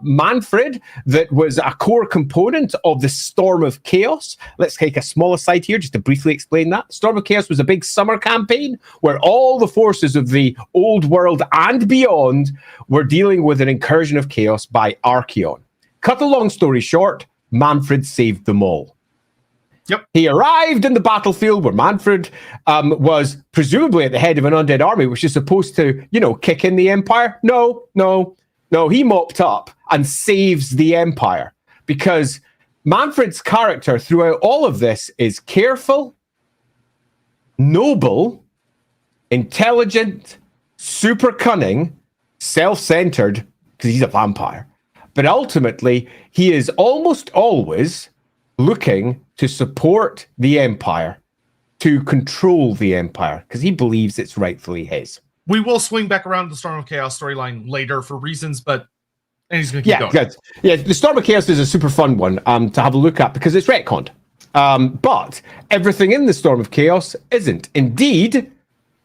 Mannfred that was a core component of the Storm of Chaos. Let's take a small aside here just to briefly explain that. Storm of Chaos was a big summer campaign where all the forces of the old world and beyond were dealing with an incursion of chaos by Archaon. Cut a long story short, Mannfred saved them all. Yep. He arrived in the battlefield where Mannfred was presumably at the head of an undead army, which is supposed to, kick in the Empire. No. He mopped up and saves the Empire because Mannfred's character throughout all of this is careful, noble, intelligent, super cunning, self-centered, because he's a vampire. But ultimately, he is almost always looking to support the Empire, to control the Empire, because he believes it's rightfully his. We will swing back around the Storm of Chaos storyline later for reasons, but Andy's going to keep going. Yeah, the Storm of Chaos is a super fun one to have a look at because it's retconned. But everything in the Storm of Chaos isn't. Indeed,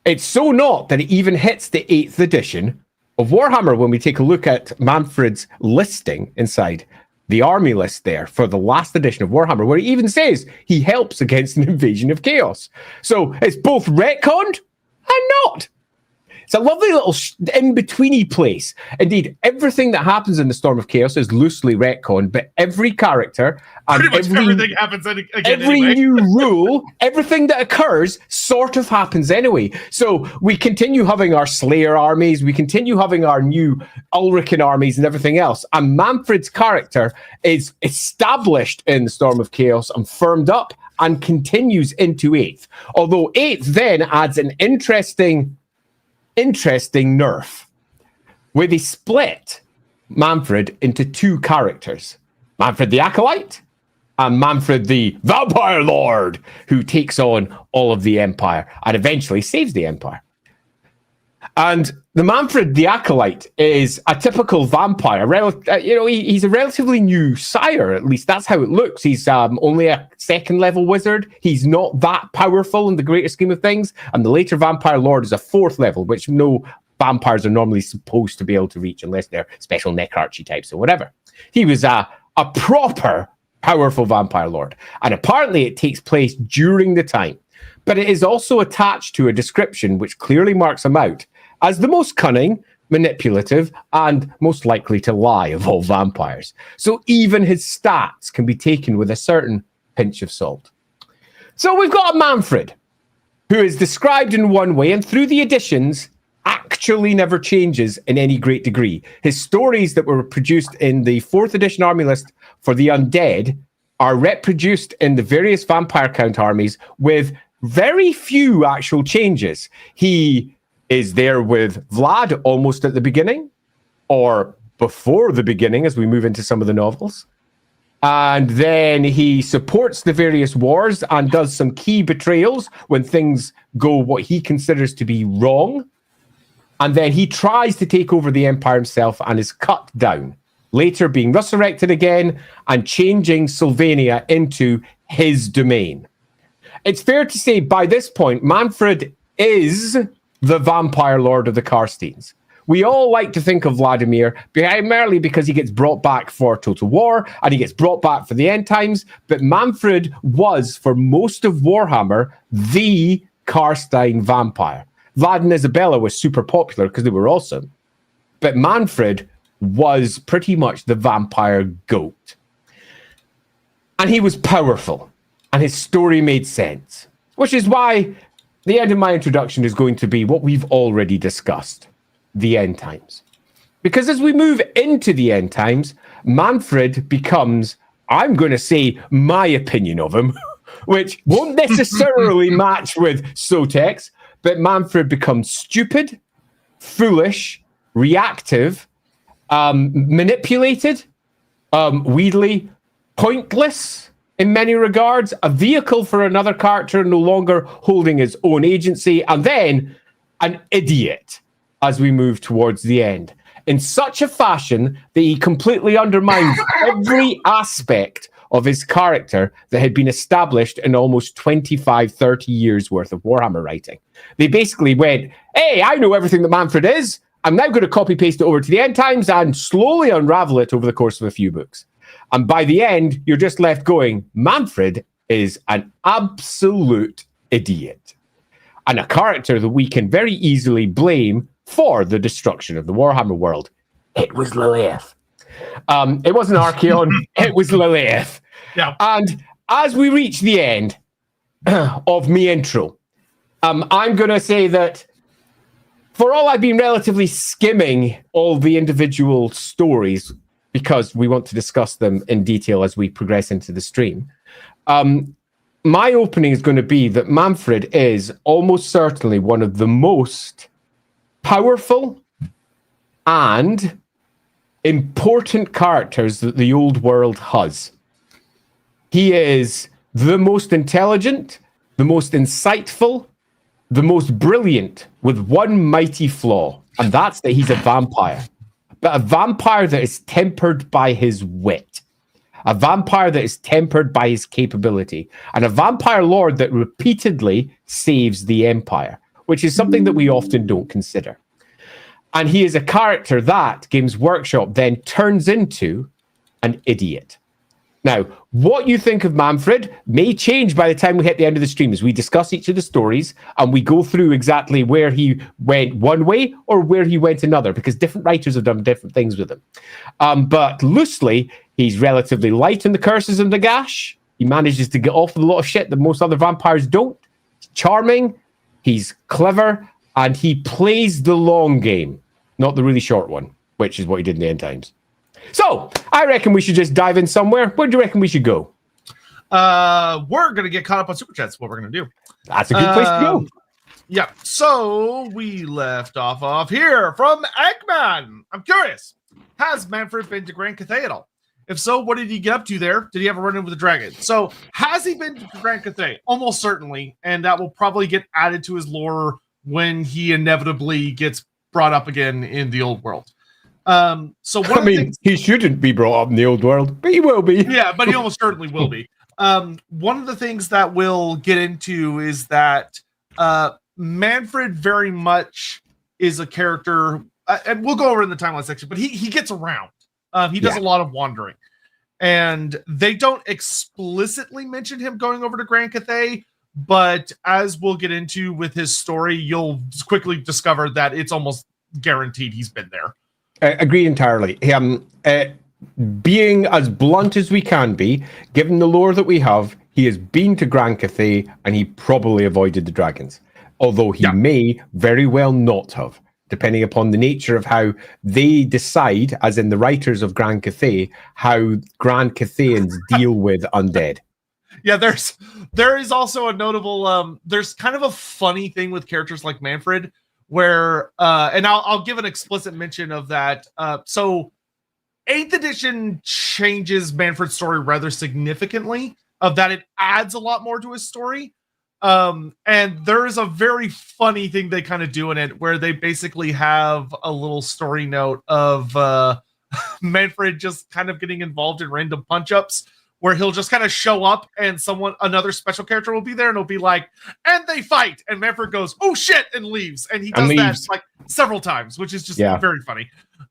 it's so not that it even hits the 8th edition of Warhammer when we take a look at Mannfred's listing inside the army list there for the last edition of Warhammer, where he even says he helps against an invasion of chaos. So it's both retconned and not. It's a lovely little in-betweeny place. Indeed, everything that happens in the Storm of Chaos is loosely retconned, but every character and everything happens again every anyway. new rule, everything that occurs sort of happens anyway. So we continue having our Slayer armies, we continue having our new Ulrican armies and everything else. And Mannfred's character is established in the Storm of Chaos and firmed up and continues into 8th. Although 8th then adds an interesting nerf, where they split Mannfred into 2 characters. Mannfred the Acolyte and Mannfred the Vampire Lord, who takes on all of the Empire and eventually saves the Empire. And the Mannfred the Acolyte is a typical vampire. He's a relatively new sire, at least that's how it looks. He's only a 2nd level wizard. He's not that powerful in the greater scheme of things. And the later Vampire Lord is a 4th level, which no vampires are normally supposed to be able to reach unless they're special necroarchy types or whatever. He was a proper powerful Vampire Lord. And apparently it takes place during the time. But it is also attached to a description which clearly marks him out as the most cunning, manipulative, and most likely to lie of all vampires. So even his stats can be taken with a certain pinch of salt. So we've got a Mannfred, who is described in one way, and through the editions, actually never changes in any great degree. His stories that were produced in the 4th edition army list for the Undead are reproduced in the various vampire count armies with very few actual changes. He is there with Vlad almost at the beginning, or before the beginning as we move into some of the novels. And then he supports the various wars and does some key betrayals when things go what he considers to be wrong. And then he tries to take over the Empire himself and is cut down, later being resurrected again and changing Sylvania into his domain. It's fair to say by this point, Mannfred is the Vampire Lord of the Carsteins. We all like to think of Vladimir primarily because he gets brought back for Total War and he gets brought back for the End Times, but Mannfred was, for most of Warhammer, the Carstein vampire. Vlad and Isabella was super popular because they were awesome, but Mannfred was pretty much the vampire goat. And he was powerful, and his story made sense, which is why the end of my introduction is going to be what we've already discussed, the End Times. Because as we move into the End Times, Mannfred becomes, I'm going to say my opinion of him, which won't necessarily match with Sotek's, but Mannfred becomes stupid, foolish, reactive, manipulated, weirdly pointless in many regards, a vehicle for another character no longer holding his own agency, and then an idiot as we move towards the end, in such a fashion that he completely undermines every aspect of his character that had been established in almost 25, 30 years worth of Warhammer writing. They basically went, hey, I know everything that Mannfred is. I'm now going to copy paste it over to the End Times and slowly unravel it over the course of a few books. And by the end, you're just left going, Mannfred is an absolute idiot. And a character that we can very easily blame for the destruction of the Warhammer world. It was Lilith. It wasn't Archaon, it was Lilith. Yeah. And as we reach the end of my intro, I'm going to say that for all I've been relatively skimming all the individual stories, because we want to discuss them in detail as we progress into the stream, my opening is going to be that Mannfred is almost certainly one of the most powerful and important characters that the old world has. He is the most intelligent, the most insightful, the most brilliant, with one mighty flaw, and that's that he's a vampire. But a vampire that is tempered by his wit. A vampire that is tempered by his capability. And a vampire lord that repeatedly saves the Empire, which is something that we often don't consider. And he is a character that Games Workshop then turns into an idiot. Now, what you think of Mannfred may change by the time we hit the end of the stream as we discuss each of the stories and we go through exactly where he went one way or where he went another, because different writers have done different things with him. But loosely, he's relatively light in the curses and the gash. He manages to get off with a lot of shit that most other vampires don't. He's charming, he's clever, and he plays the long game, not the really short one, which is what he did in the end times. So, I reckon we should just dive in somewhere. Where do you reckon we should go? We're going to get caught up on Super Chats, what we're going to do. That's a good place to go. Yeah, so we left off here from Eggman. I'm curious, has Mannfred been to Grand Cathay at all? If so, what did he get up to there? Did he have a run-in with the dragon? So, has he been to Grand Cathay? Almost certainly, and that will probably get added to his lore when he inevitably gets brought up again in the old world. So one of the things, he shouldn't be brought up in the old world, but he will be. Yeah, but he almost certainly will be. One of the things that we'll get into is that Mannfred very much is a character, and we'll go over in the timeline section, but he gets around. He does a lot of wandering, and they don't explicitly mention him going over to Grand Cathay, but as we'll get into with his story, you'll quickly discover that it's almost guaranteed he's been there. Agree entirely. Being as blunt as we can be, given the lore that we have, he has been to Grand Cathay and he probably avoided the dragons. Although he may very well not have, depending upon the nature of how they decide, as in the writers of Grand Cathay, how Grand Cathayans deal with undead. Yeah, there is also a notable, there's kind of a funny thing with characters like Mannfred, where and I'll give an explicit mention of that. So 8th edition changes Mannfred's story rather significantly, of that it adds a lot more to his story. And there is a very funny thing they kind of do in it where they basically have a little story note of Mannfred just kind of getting involved in random punch-ups, where he'll just kind of show up and another special character will be there and it'll be like, and they fight. And Mannfred goes, oh shit, and leaves. And he does that like several times, which is just very funny.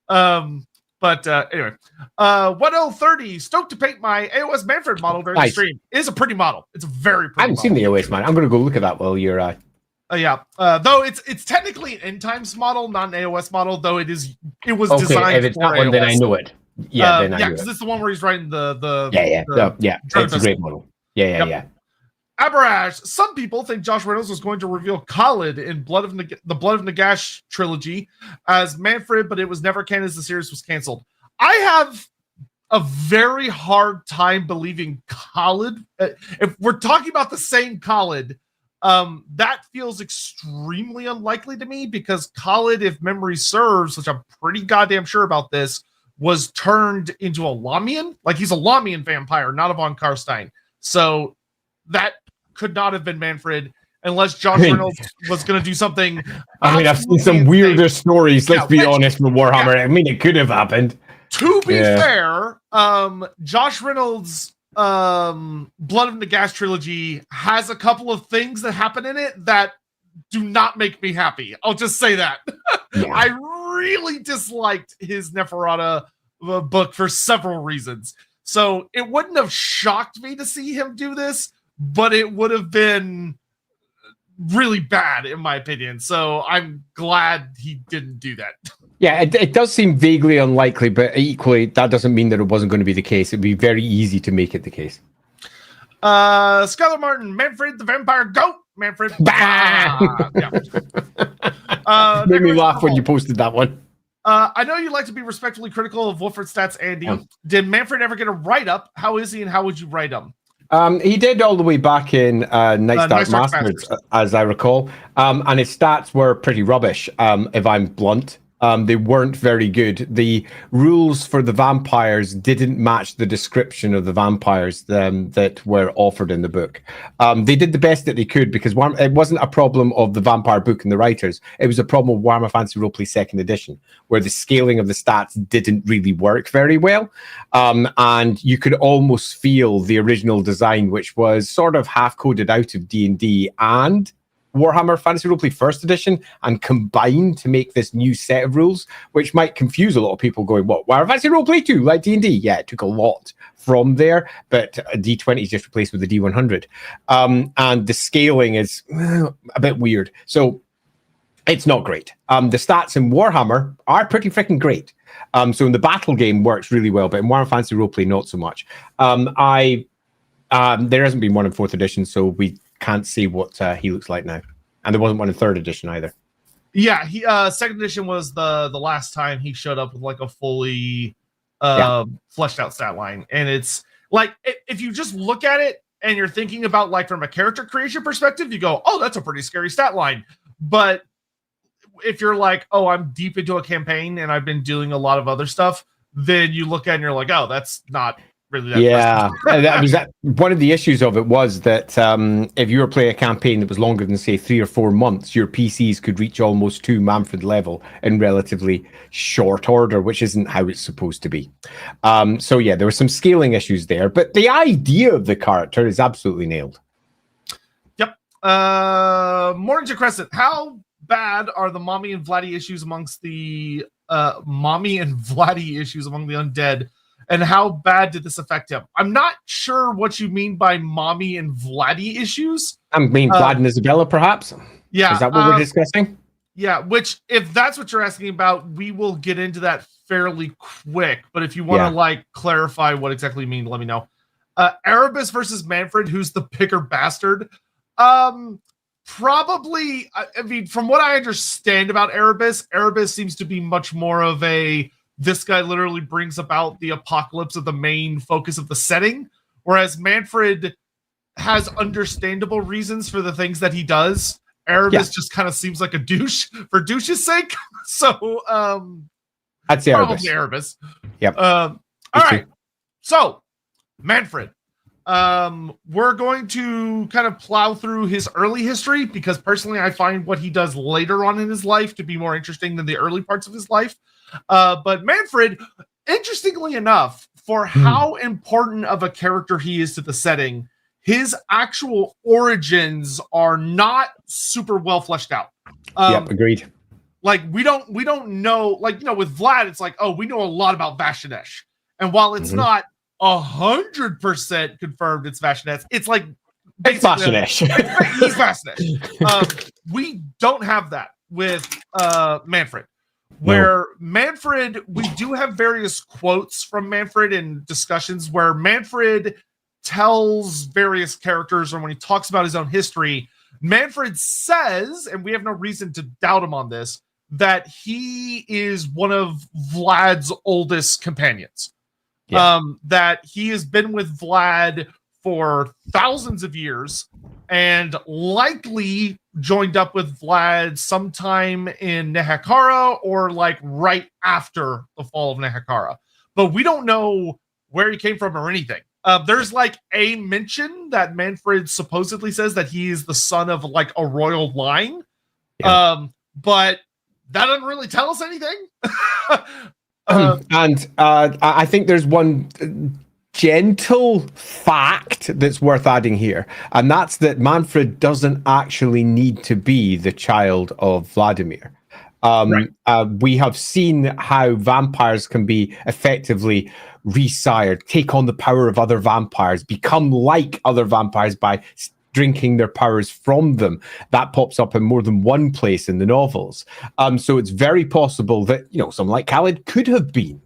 But anyway, 1030, stoked to paint my AOS Mannfred model during the stream. It is a pretty model. It's a very pretty I haven't seen the AOS, man. I'm going to go look at that while you're... though it's technically an end times model, not an AOS model, though it was designed if it's for not one, AOS. then I know it. Yeah, because it's the one where he's writing the it's a great model. Yeah. Abarash, some people think Josh Reynolds was going to reveal Khalid in the Blood of Nagash trilogy as Mannfred, but it was never canon as the series was canceled. I have a very hard time believing Khalid. If we're talking about the same Khalid, that feels extremely unlikely to me, because Khalid, if memory serves, which I'm pretty goddamn sure about this, was turned into a Lamian. Like, he's a Lamian vampire, not a von Carstein. So that could not have been Mannfred unless Josh Reynolds was going to do something. I mean, I've seen some weirder stories, let's be honest, with Warhammer. I mean, it could have happened. To be fair, Josh Reynolds' Blood of Nagash trilogy has a couple of things that happen in it that do not make me happy. I'll just say that. I really disliked his Neferata book for several reasons. So it wouldn't have shocked me to see him do this, but it would have been really bad, in my opinion. So I'm glad he didn't do that. Yeah, it does seem vaguely unlikely, but equally, that doesn't mean that it wasn't going to be the case. It'd be very easy to make it the case. Skylar Martin, Mannfred the Vampire Goat. Mannfred. Made me laugh when you posted that one. I know you like to be respectfully critical of Wolford stats, Andy. Did Mannfred ever get a write-up? How is he, and how would you write him? He did all the way back in Night's Dark Night's Dark Masters, Masters. as I recall. And his stats were pretty rubbish, if I'm blunt. They weren't very good. The rules for the vampires didn't match the description of the vampires that were offered in the book. They did the best that they could because it wasn't a problem of the vampire book and the writers. It was a problem of Warhammer Fantasy Roleplay 2nd edition, where the scaling of the stats didn't really work very well. And you could almost feel the original design, which was sort of half-coded out of D&D and Warhammer Fantasy Roleplay 1st edition and combined to make this new set of rules, which might confuse a lot of people going, what, Warhammer Fantasy Roleplay 2, like D&D? Yeah, it took a lot from there, but D20 is just replaced with the D100. And the scaling is a bit weird. So it's not great. The stats in Warhammer are pretty freaking great. So in the battle game works really well, but in Warhammer Fantasy Roleplay, not so much. There hasn't been one in 4th edition, so we can't see what he looks like now, and there wasn't one in 3rd edition either. Yeah, he 2nd edition was the last time he showed up with like a fully fleshed out stat line, and it's like if you just look at it and you're thinking about like from a character creation perspective, you go, oh, that's a pretty scary stat line. But if you're like, oh, I'm deep into a campaign and I've been doing a lot of other stuff, then you look at it and you're like, oh, that's not really that. Yeah, one of the issues of it was that if you were playing a campaign that was longer than say 3 or 4 months, your PCs could reach almost to Mannfred level in relatively short order, which isn't how it's supposed to be. So yeah, there were some scaling issues there, but the idea of the character is absolutely nailed. Yep. Morning Crescent, how bad are the mommy and Vladdy issues amongst the undead? And how bad did this affect him? I'm not sure what you mean by mommy and Vladdy issues. I mean, Vlad and Isabella, perhaps? Yeah. Is that what we're discussing? Yeah, which, if that's what you're asking about, we will get into that fairly quick. But if you want to, like, clarify what exactly you mean, let me know. Erebus versus Mannfred, who's the bigger bastard? Probably, I mean, from what I understand about Erebus seems to be much more of a... This guy literally brings about the apocalypse of the main focus of the setting, whereas Mannfred has understandable reasons for the things that he does. Erebus just kind of seems like a douche for douche's sake. So, I'd say Erebus. Erebus. Yep. All right. So, Mannfred. We're going to kind of plow through his early history because personally I find what he does later on in his life to be more interesting than the early parts of his life. But Mannfred, interestingly enough, for how important of a character he is to the setting, his actual origins are not super well fleshed out. Agreed. Like we don't know, like, you know, with Vlad, it's like, oh, we know a lot about Vashanesh. And while it's not 100% confirmed it's Vashanesh, it's like it's Vashanesh. He's Vashanesh. We don't have that with Mannfred. Where Mannfred, we do have various quotes from Mannfred in discussions where Mannfred tells various characters, or when he talks about his own history, Mannfred says, and we have no reason to doubt him on this, that he is one of Vlad's oldest companions. That he has been with Vlad for thousands of years and likely joined up with Vlad sometime in Nehekara or like right after the fall of Nehekara. But we don't know where he came from or anything. There's like a mention that Mannfred supposedly says that he is the son of like a royal line. But that doesn't really tell us anything. And I think there's one gentle fact that's worth adding here, and that's that Mannfred doesn't actually need to be the child of Vladimir. We have seen how vampires can be effectively resired, take on the power of other vampires, become like other vampires by drinking their powers from them. That pops up in more than one place in the novels. So it's very possible that, you know, someone like Khaled could have been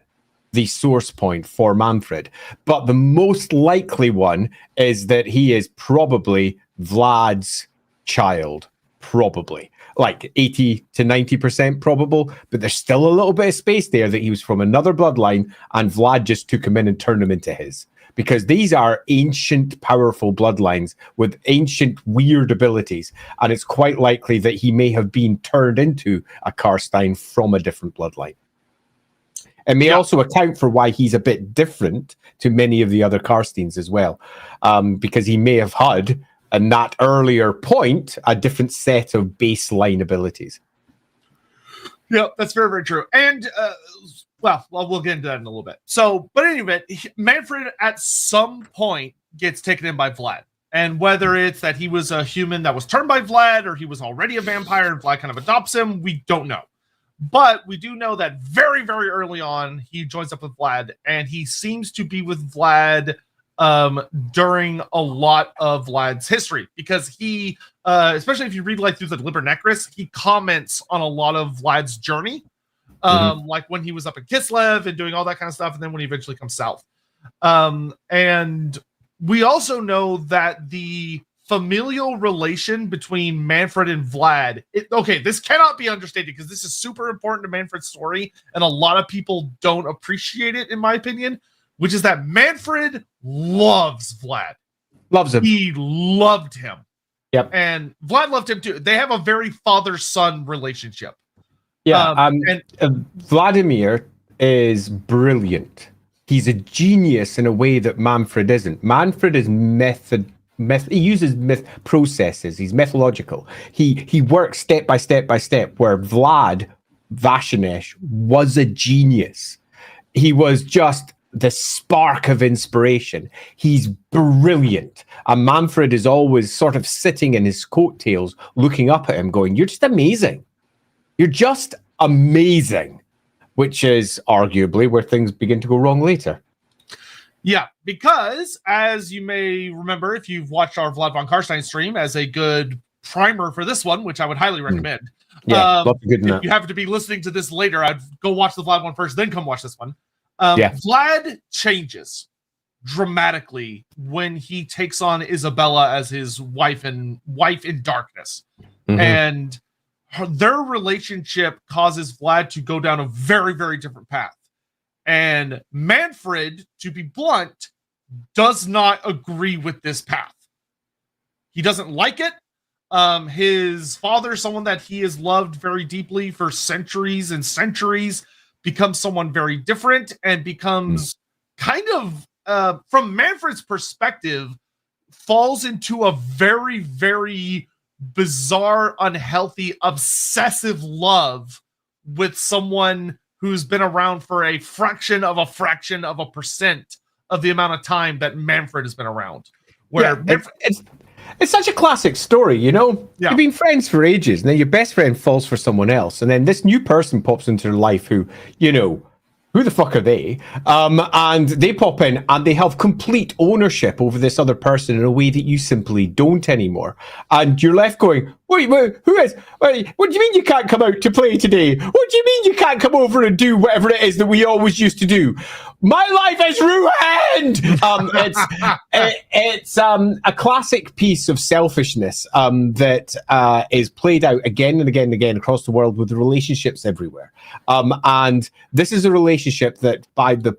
the source point for Mannfred. But the most likely one is that he is probably Vlad's child. probably. Like 80 to 90% probable, but there's still a little bit of space there that he was from another bloodline, and Vlad just took him in and turned him into his. Because these are ancient, powerful bloodlines with ancient, weird abilities, and it's quite likely that he may have been turned into a Carstein from a different bloodline. It may also account for why he's a bit different to many of the other Carsteins as well, because he may have had, at that earlier point, a different set of baseline abilities. Yeah, that's very, very true. And, well, we'll get into that in a little bit. So, but anyway, Mannfred at some point gets taken in by Vlad. And whether it's that he was a human that was turned by Vlad, or he was already a vampire and Vlad kind of adopts him, we don't know. But we do know that very, very early on, he joins up with Vlad, and he seems to be with Vlad during a lot of Vlad's history, because he, especially if you read like through the Liber Necris, he comments on a lot of Vlad's journey, like when he was up in Kislev and doing all that kind of stuff, and then when he eventually comes south. And we also know that the familial relation between Mannfred and Vlad, this cannot be understated, because this is super important to Mannfred's story, and a lot of people don't appreciate it, in my opinion, which is that Mannfred loves Vlad. Loves him. He loved him. Yep. And Vlad loved him too. They have a very father-son relationship. Yeah. Vladimir is brilliant. He's a genius in a way that Mannfred isn't. Mannfred is he uses processes. He's methodological. He works step by step by step, where Vlad Vashanesh was a genius. He was just the spark of inspiration. He's brilliant. And Mannfred is always sort of sitting in his coattails, looking up at him, going, "You're just amazing. You're just amazing," which is arguably where things begin to go wrong later. Yeah, because as you may remember, if you've watched our Vlad von Carstein stream, as a good primer for this one, which I would highly recommend. Yeah, if you happen to be listening to this later, I'd go watch the Vlad one first, then come watch this one. Vlad changes dramatically when he takes on Isabella as his wife in darkness. And their relationship causes Vlad to go down a very, very different path. And Mannfred, to be blunt, does not agree with this path. He doesn't like it. His father, someone that he has loved very deeply for centuries and centuries, becomes someone very different, and becomes kind of, from Mannfred's perspective, falls into a very, very bizarre, unhealthy, obsessive love with someone who's been around for a fraction of a percent of the amount of time that Mannfred has been around. Where it's such a classic story, you know? Yeah. You've been friends for ages, and then your best friend falls for someone else, and then this new person pops into their life who, you know, who the fuck are they? And they pop in and they have complete ownership over this other person in a way that you simply don't anymore. And you're left going, wait, who is? Wait, what do you mean you can't come out to play today? What do you mean you can't come over and do whatever it is that we always used to do? My life is ruined! It's a classic piece of selfishness that is played out again and again and again across the world with relationships everywhere. And this is a relationship that by the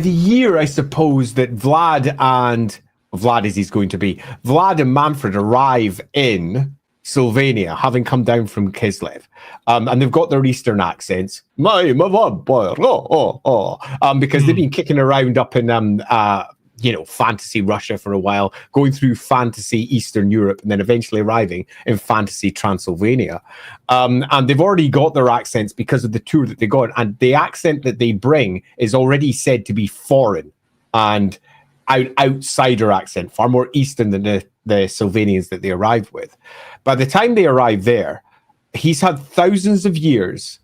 year, I suppose, that Vlad and Mannfred arrive in Sylvania, having come down from Kislev, and they've got their Eastern accents. Because they've been kicking around up in fantasy Russia for a while, going through fantasy Eastern Europe, and then eventually arriving in fantasy Transylvania. And they've already got their accents because of the tour that they got, and the accent that they bring is already said to be foreign and outsider accent, far more Eastern than the Sylvanians that they arrived with. By the time they arrive there, he's had thousands of years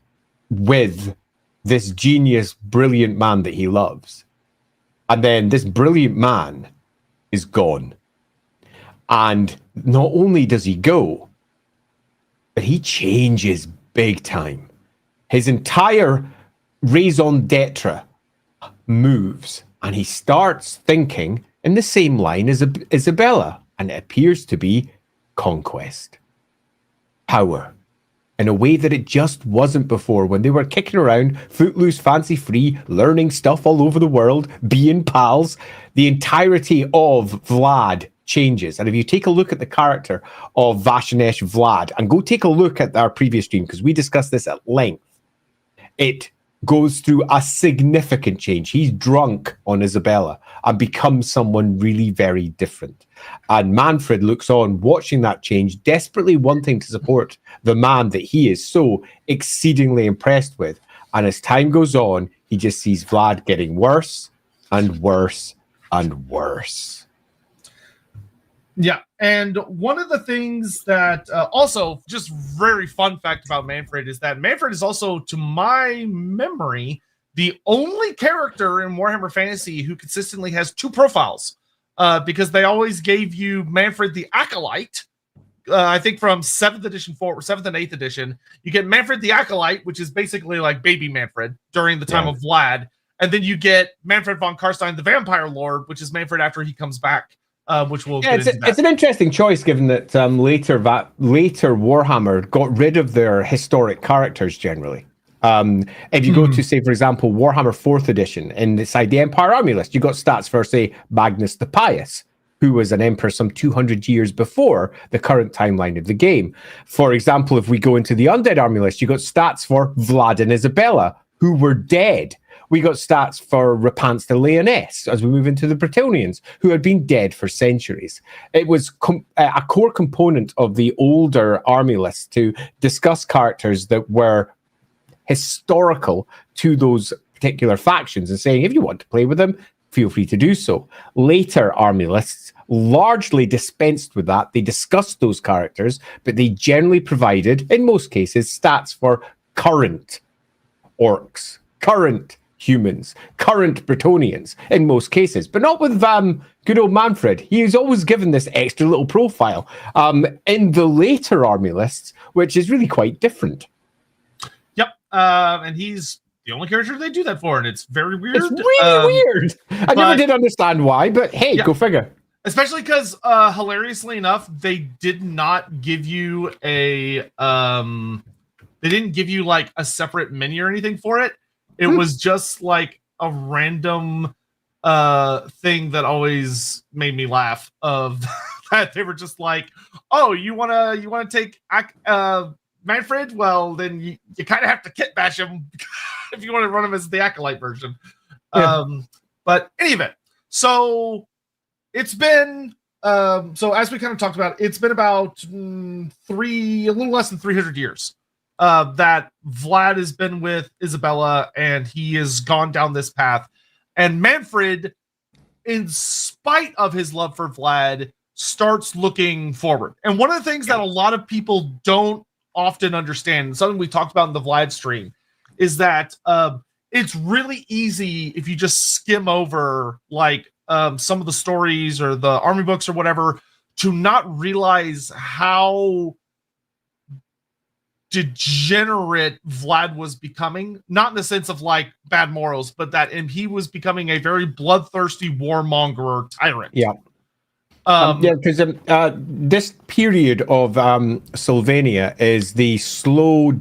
with this genius, brilliant man that he loves. And then this brilliant man is gone. And not only does he go, but he changes big time. His entire raison d'etre moves, and he starts thinking in the same line as Isabella, and it appears to be conquest. Power. In a way that it just wasn't before, when they were kicking around, footloose, fancy-free, learning stuff all over the world, being pals. The entirety of Vlad changes. And if you take a look at the character of Vashanesh Vlad, and go take a look at our previous stream, because we discussed this at length, it goes through a significant change. He's drunk on Isabella and becomes someone really very different. And Mannfred looks on, watching that change, desperately wanting to support the man that he is so exceedingly impressed with. And as time goes on, he just sees Vlad getting worse and worse and worse. Yeah, and one of the things that also, just very fun fact about Mannfred is that Mannfred is also, to my memory, the only character in Warhammer Fantasy who consistently has two profiles, because they always gave you Mannfred the Acolyte. I think from 7th edition forward, 7th and 8th edition, you get Mannfred the Acolyte, which is basically like baby Mannfred during the time of Vlad, and then you get Mannfred von Carstein, the Vampire Lord, which is Mannfred after he comes back. Which will get into that. It's an interesting choice, given that later Warhammer got rid of their historic characters generally. If you go to, say, for example, Warhammer 4th edition, inside the Empire Army list, you got stats for, say, Magnus the Pious, who was an emperor some 200 years before the current timeline of the game. For example, if we go into the Undead Army list, you got stats for Vlad and Isabella, who were dead. We got stats for Rapance the Leoness as we move into the Bretonnians, who had been dead for centuries. It was a core component of the older army lists to discuss characters that were historical to those particular factions and saying, if you want to play with them, feel free to do so. Later army lists largely dispensed with that. They discussed those characters, but they generally provided, in most cases, stats for current orcs, current humans, current Bretonnians in most cases, but not with good old Mannfred. He is always given this extra little profile in the later army lists, which is really quite different. Yep, and he's the only character they do that for, and it's very weird. It's really weird. I never did understand why, but hey, go figure. Especially because, hilariously enough, they did not give you a they didn't give you like a separate menu or anything for it. It was just like a random thing that always made me laugh. Of that they were just like, "Oh, you wanna take Mannfred? Well, then you kind of have to kit bash him if you want to run him as the Acolyte version." Yeah. But anyway, so it's been so as we kind of talked about, it's been about a little less than 300 years. That Vlad has been with Isabella, and he has gone down this path. And Mannfred, in spite of his love for Vlad, starts looking forward. And one of the things that a lot of people don't often understand, and something we talked about in the Vlad stream, is that it's really easy if you just skim over like some of the stories or the army books or whatever, to not realize how degenerate Vlad was becoming, not in the sense of like bad morals, but that he was becoming a very bloodthirsty warmonger tyrant. Because this period of Sylvania is the slow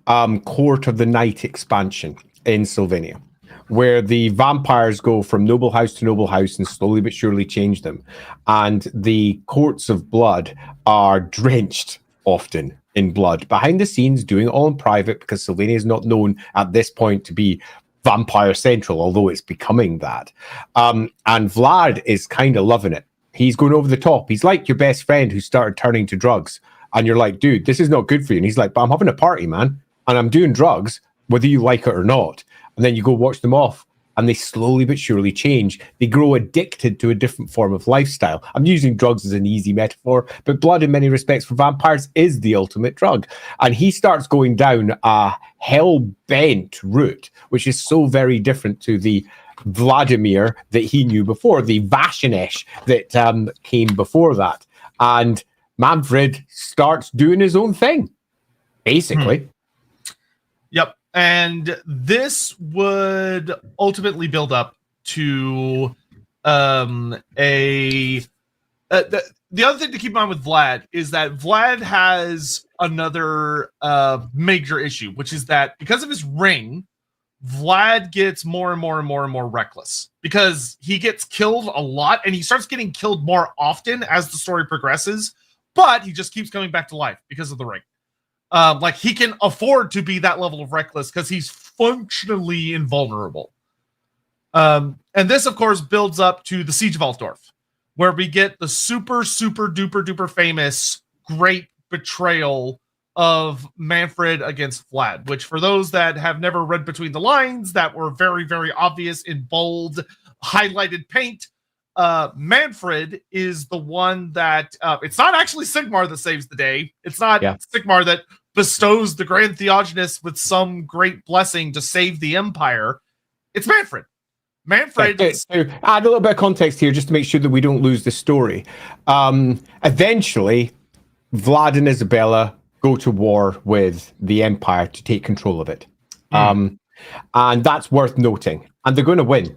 Court of the Night expansion in Sylvania, where the vampires go from noble house to noble house and slowly but surely change them. And the courts of blood are drenched often in blood, behind the scenes, doing it all in private, because Sylvania is not known at this point to be vampire central, although it's becoming that. And Vlad is kind of loving it. He's going over the top. He's like your best friend who started turning to drugs. And you're like, dude, this is not good for you. And he's like, but I'm having a party, man. And I'm doing drugs, whether you like it or not. And then you go watch them off. And they slowly but surely change. They grow addicted to a different form of lifestyle. I'm using drugs as an easy metaphor, but blood in many respects for vampires is the ultimate drug. And he starts going down a hell-bent route, which is so very different to the Vladimir that he knew before, the Vashanesh that came before that. And Mannfred starts doing his own thing, basically. Yep. And this would ultimately build up to The other thing to keep in mind with Vlad is that Vlad has another major issue, which is that because of his ring, Vlad gets more and more and more and more reckless because he gets killed a lot and he starts getting killed more often as the story progresses, but he just keeps coming back to life because of the ring. Like he can afford to be that level of reckless because he's functionally invulnerable. And this, of course, builds up to the Siege of Altdorf, where we get the super, super duper duper famous great betrayal of Mannfred against Vlad, which for those that have never read between the lines that were very, very obvious in bold, highlighted paint, Mannfred is the one that it's not actually Sigmar that saves the day. It's not Sigmar that bestows the Grand Theogenes with some great blessing to save the Empire. It's Mannfred. Mannfred. To add a little bit of context here, just to make sure that we don't lose the story. Eventually, Vlad and Isabella go to war with the Empire to take control of it. And that's worth noting. And they're going to win.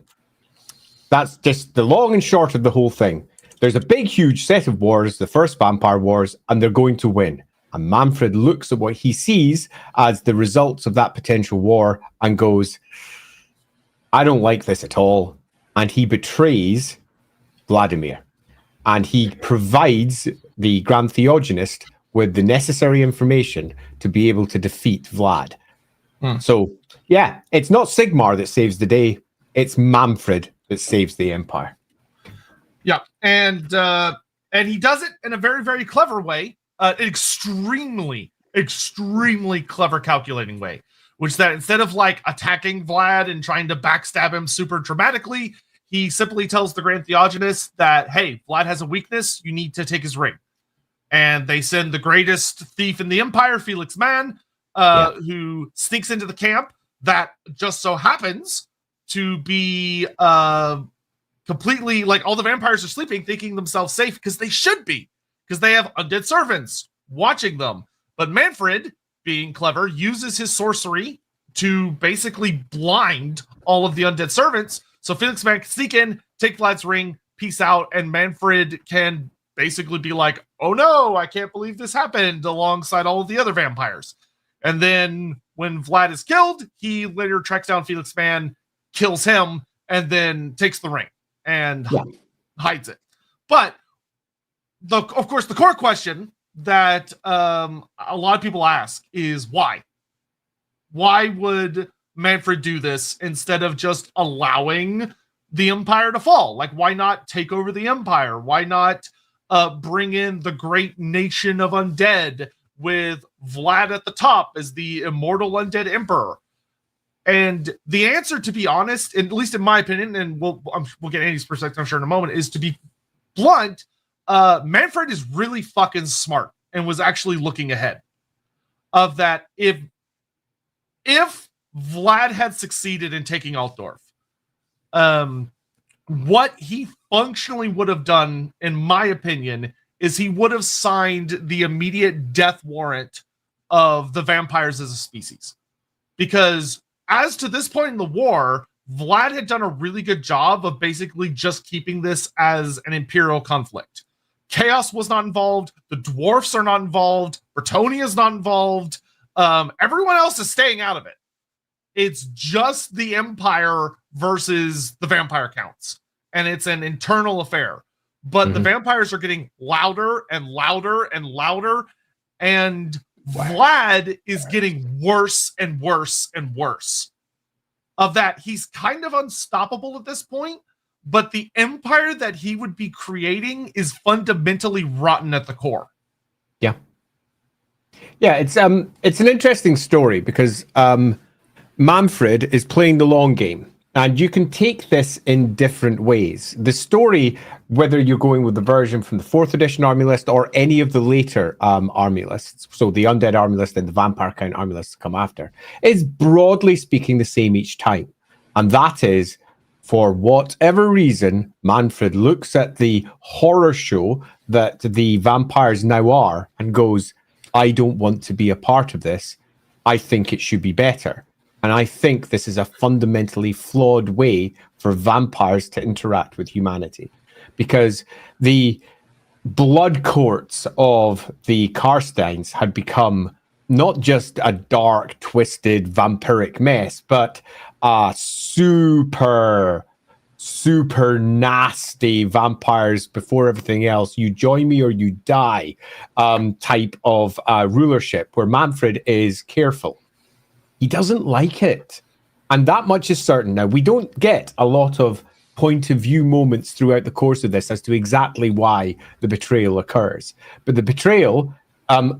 That's just the long and short of the whole thing. There's a big, huge set of wars, the first Vampire Wars, and they're going to win. And Mannfred looks at what he sees as the results of that potential war and goes, I don't like this at all. And he betrays Vladimir. And he provides the Grand Theogenist with the necessary information to be able to defeat Vlad. So, yeah, it's not Sigmar that saves the day. It's Mannfred that saves the Empire. Yeah, and he does it in a very, very clever way. An extremely, extremely clever calculating way. Which that instead of like attacking Vlad and trying to backstab him super dramatically, he simply tells the Grand Theogenes that, hey, Vlad has a weakness, you need to take his ring. And they send the greatest thief in the Empire, Felix Mann, who sneaks into the camp that just so happens to be completely, like, all the vampires are sleeping, thinking themselves safe, because they should be, because they have undead servants watching them. But Mannfred, being clever, uses his sorcery to basically blind all of the undead servants. So Felix Mann can sneak in, take Vlad's ring, peace out, and Mannfred can basically be like, oh no, I can't believe this happened, alongside all of the other vampires. And then when Vlad is killed, he later tracks down Felix Mann, kills him, and then takes the ring and hides it. But of course, the core question that a lot of people ask is why? Why would Mannfred do this instead of just allowing the Empire to fall? Like, why not take over the Empire? Why not bring in the great nation of undead with Vlad at the top as the immortal undead emperor? And the answer, to be honest, at least in my opinion, and we'll get Andy's perspective, I'm sure, in a moment, is to be blunt. Mannfred is really fucking smart and was actually looking ahead of that. If Vlad had succeeded in taking Altdorf, what he functionally would have done, in my opinion, is he would have signed the immediate death warrant of the vampires as a species. Because as to this point in the war, Vlad had done a really good job of basically just keeping this as an imperial conflict. Chaos was not involved. The dwarfs are not involved. Bretonnia is not involved. Everyone else is staying out of it. It's just the Empire versus the vampire counts. And it's an internal affair. But the vampires are getting louder and louder and louder. And Vlad is getting worse and worse and worse. Of that, he's kind of unstoppable at this point. But the empire that he would be creating is fundamentally rotten at the core. Yeah, it's an interesting story because Mannfred is playing the long game, and you can take this in different ways. The story, whether you're going with the version from the 4th edition army list or any of the later army lists, so the Undead army list and the Vampire Count army lists come after, is broadly speaking the same each time, and that is, for whatever reason, Mannfred looks at the horror show that the vampires now are and goes, I don't want to be a part of this. I think it should be better. And I think this is a fundamentally flawed way for vampires to interact with humanity, because the blood courts of the Carsteins had become not just a dark, twisted, vampiric mess, but a super nasty vampires before everything else, you join me or you die type of rulership, where Mannfred is careful. He doesn't like it. And that much is certain. Now, we don't get a lot of point of view moments throughout the course of this as to exactly why the betrayal occurs. But the betrayal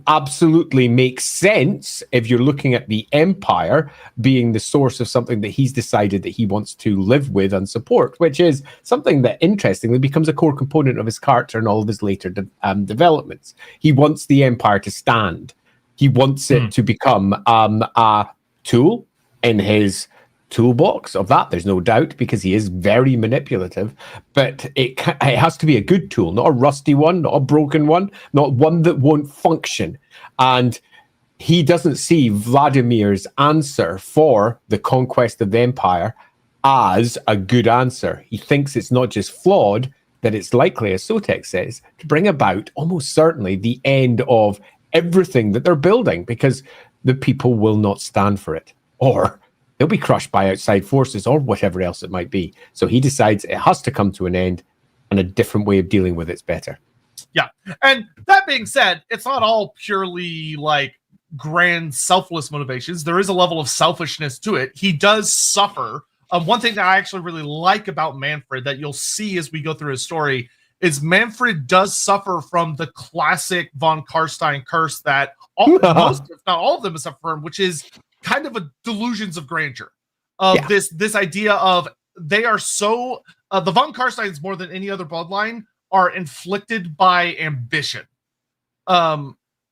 absolutely makes sense if you're looking at the Empire being the source of something that he's decided that he wants to live with and support, which is something that interestingly becomes a core component of his character and all of his later developments. He wants the Empire to stand. He wants it to become a tool in his toolbox. Of that there's no doubt, because he is very manipulative, but it has to be a good tool, not a rusty one, not a broken one, not one that won't function. And he doesn't see Vladimir's answer for the conquest of the Empire as a good answer. He thinks it's not just flawed, that it's likely, as Sotek says, to bring about almost certainly the end of everything that they're building, because the people will not stand for it, or they'll be crushed by outside forces or whatever else it might be. So he decides it has to come to an end, and a different way of dealing with it's better. Yeah. And that being said, it's not all purely like grand selfless motivations. There is a level of selfishness to it. He does suffer. One thing that I actually really like about Mannfred that you'll see as we go through his story is Mannfred does suffer from the classic von Carstein curse that most, if not all of them, suffer from, which is kind of a delusions of grandeur of this idea of they are so the von Carsteins, more than any other bloodline, are inflicted by ambition,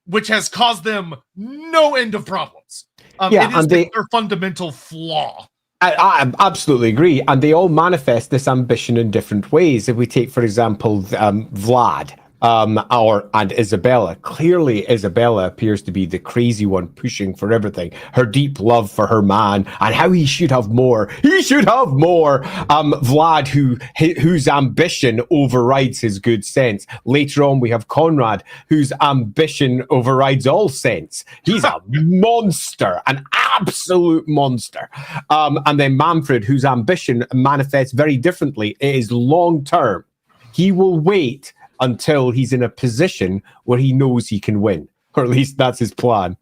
which has caused them no end of problems. It is their fundamental flaw. I absolutely agree. And they all manifest this ambition in different ways. If we take, for example, Vlad and Isabella. Clearly, Isabella appears to be the crazy one pushing for everything. Her deep love for her man and how he should have more. He should have more. Vlad, whose ambition overrides his good sense. Later on, we have Conrad, whose ambition overrides all sense. He's a monster, an absolute monster. And then Mannfred, whose ambition manifests very differently. It is long term. He will wait until he's in a position where he knows he can win, or at least that's his plan.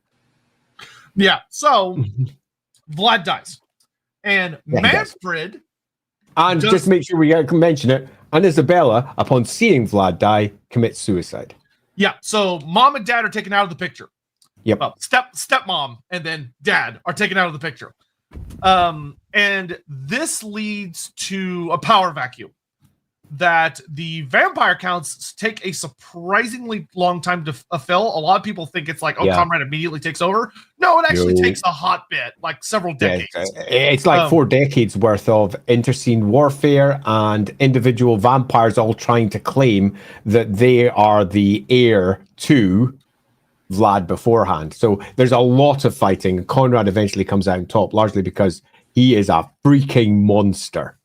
Yeah. So Vlad dies, and Mannfred, and just make sure we mention it. And Isabella, upon seeing Vlad die, commits suicide. Yeah. So mom and dad are taken out of the picture. Yep. Well, stepmom and then dad are taken out of the picture. And this leads to a power vacuum that the vampire counts take a surprisingly long time to fill. A lot of people think it's like, Conrad immediately takes over. No, it actually takes a hot bit, like several decades. It's like 4 decades worth of interscene warfare and individual vampires all trying to claim that they are the heir to Vlad beforehand. So there's a lot of fighting. Conrad eventually comes out on top, largely because he is a freaking monster.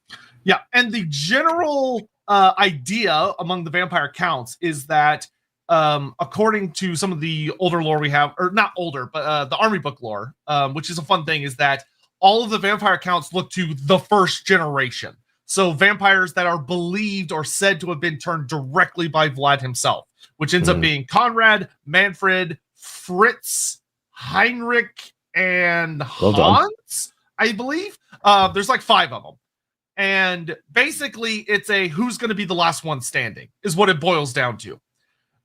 Yeah, and the general idea among the vampire counts is that, according to some of the older lore we have, or not older, but the army book lore, which is a fun thing, is that all of the vampire counts look to the first generation. So vampires that are believed or said to have been turned directly by Vlad himself, which ends up being Conrad, Mannfred, Fritz, Heinrich, and Hans, I believe. There's like 5 of them. And basically, it's a who's going to be the last one standing is what it boils down to.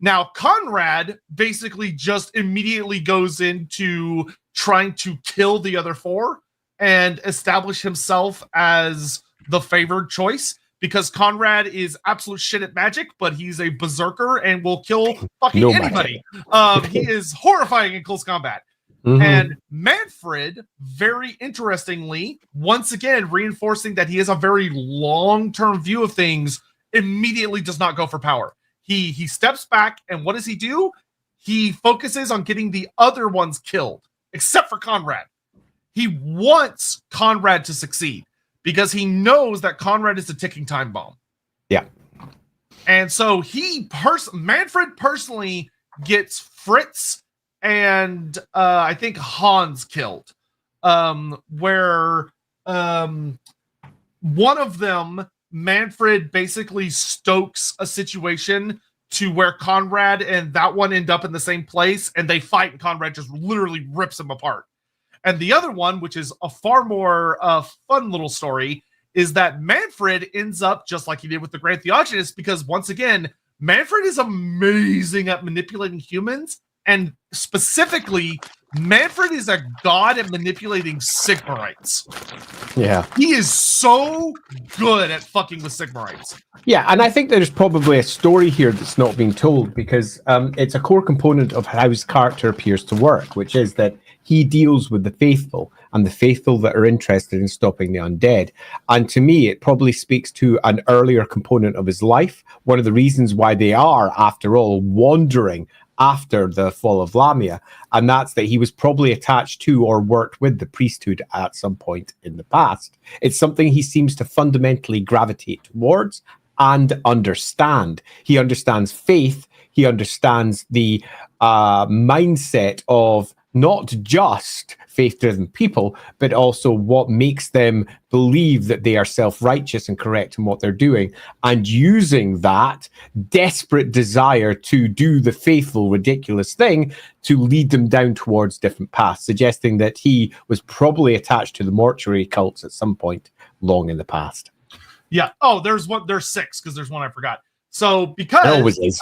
Now, Conrad basically just immediately goes into trying to kill the other 4 and establish himself as the favored choice, because Conrad is absolute shit at magic, but he's a berserker and will kill fucking anybody. He is horrifying in close combat. And Mannfred, very interestingly, once again reinforcing that he has a very long-term view of things, immediately does not go for power. He steps back, and what does he do? He focuses on getting the other ones killed, except for Conrad. he wants Conrad to succeed because he knows that Conrad is a ticking time bomb. Yeah. And so Mannfred personally gets Fritz and I think Hans killed. Where one of them, Mannfred basically stokes a situation to where Conrad and that one end up in the same place, and they fight, and Conrad just literally rips them apart. And the other one, which is a far more fun little story, is that Mannfred ends up just like he did with the Grand Theognis, because once again, Mannfred is amazing at manipulating humans, and specifically, Mannfred is a god at manipulating Sigmarites. Yeah. He is so good at fucking with Sigmarites. Yeah, and I think there's probably a story here that's not being told, because it's a core component of how his character appears to work, which is that he deals with the faithful, and the faithful that are interested in stopping the undead. And to me, it probably speaks to an earlier component of his life. One of the reasons why they are, after all, wandering after the fall of Lamia, and that's that he was probably attached to or worked with the priesthood at some point in the past. It's something he seems to fundamentally gravitate towards and understand. He understands faith. He understands the mindset of not just faith-driven people, but also what makes them believe that they are self-righteous and correct in what they're doing, and using that desperate desire to do the faithful, ridiculous thing to lead them down towards different paths, suggesting that he was probably attached to the mortuary cults at some point long in the past. Yeah. Oh, there's 6, because there's one I forgot. So because it always is.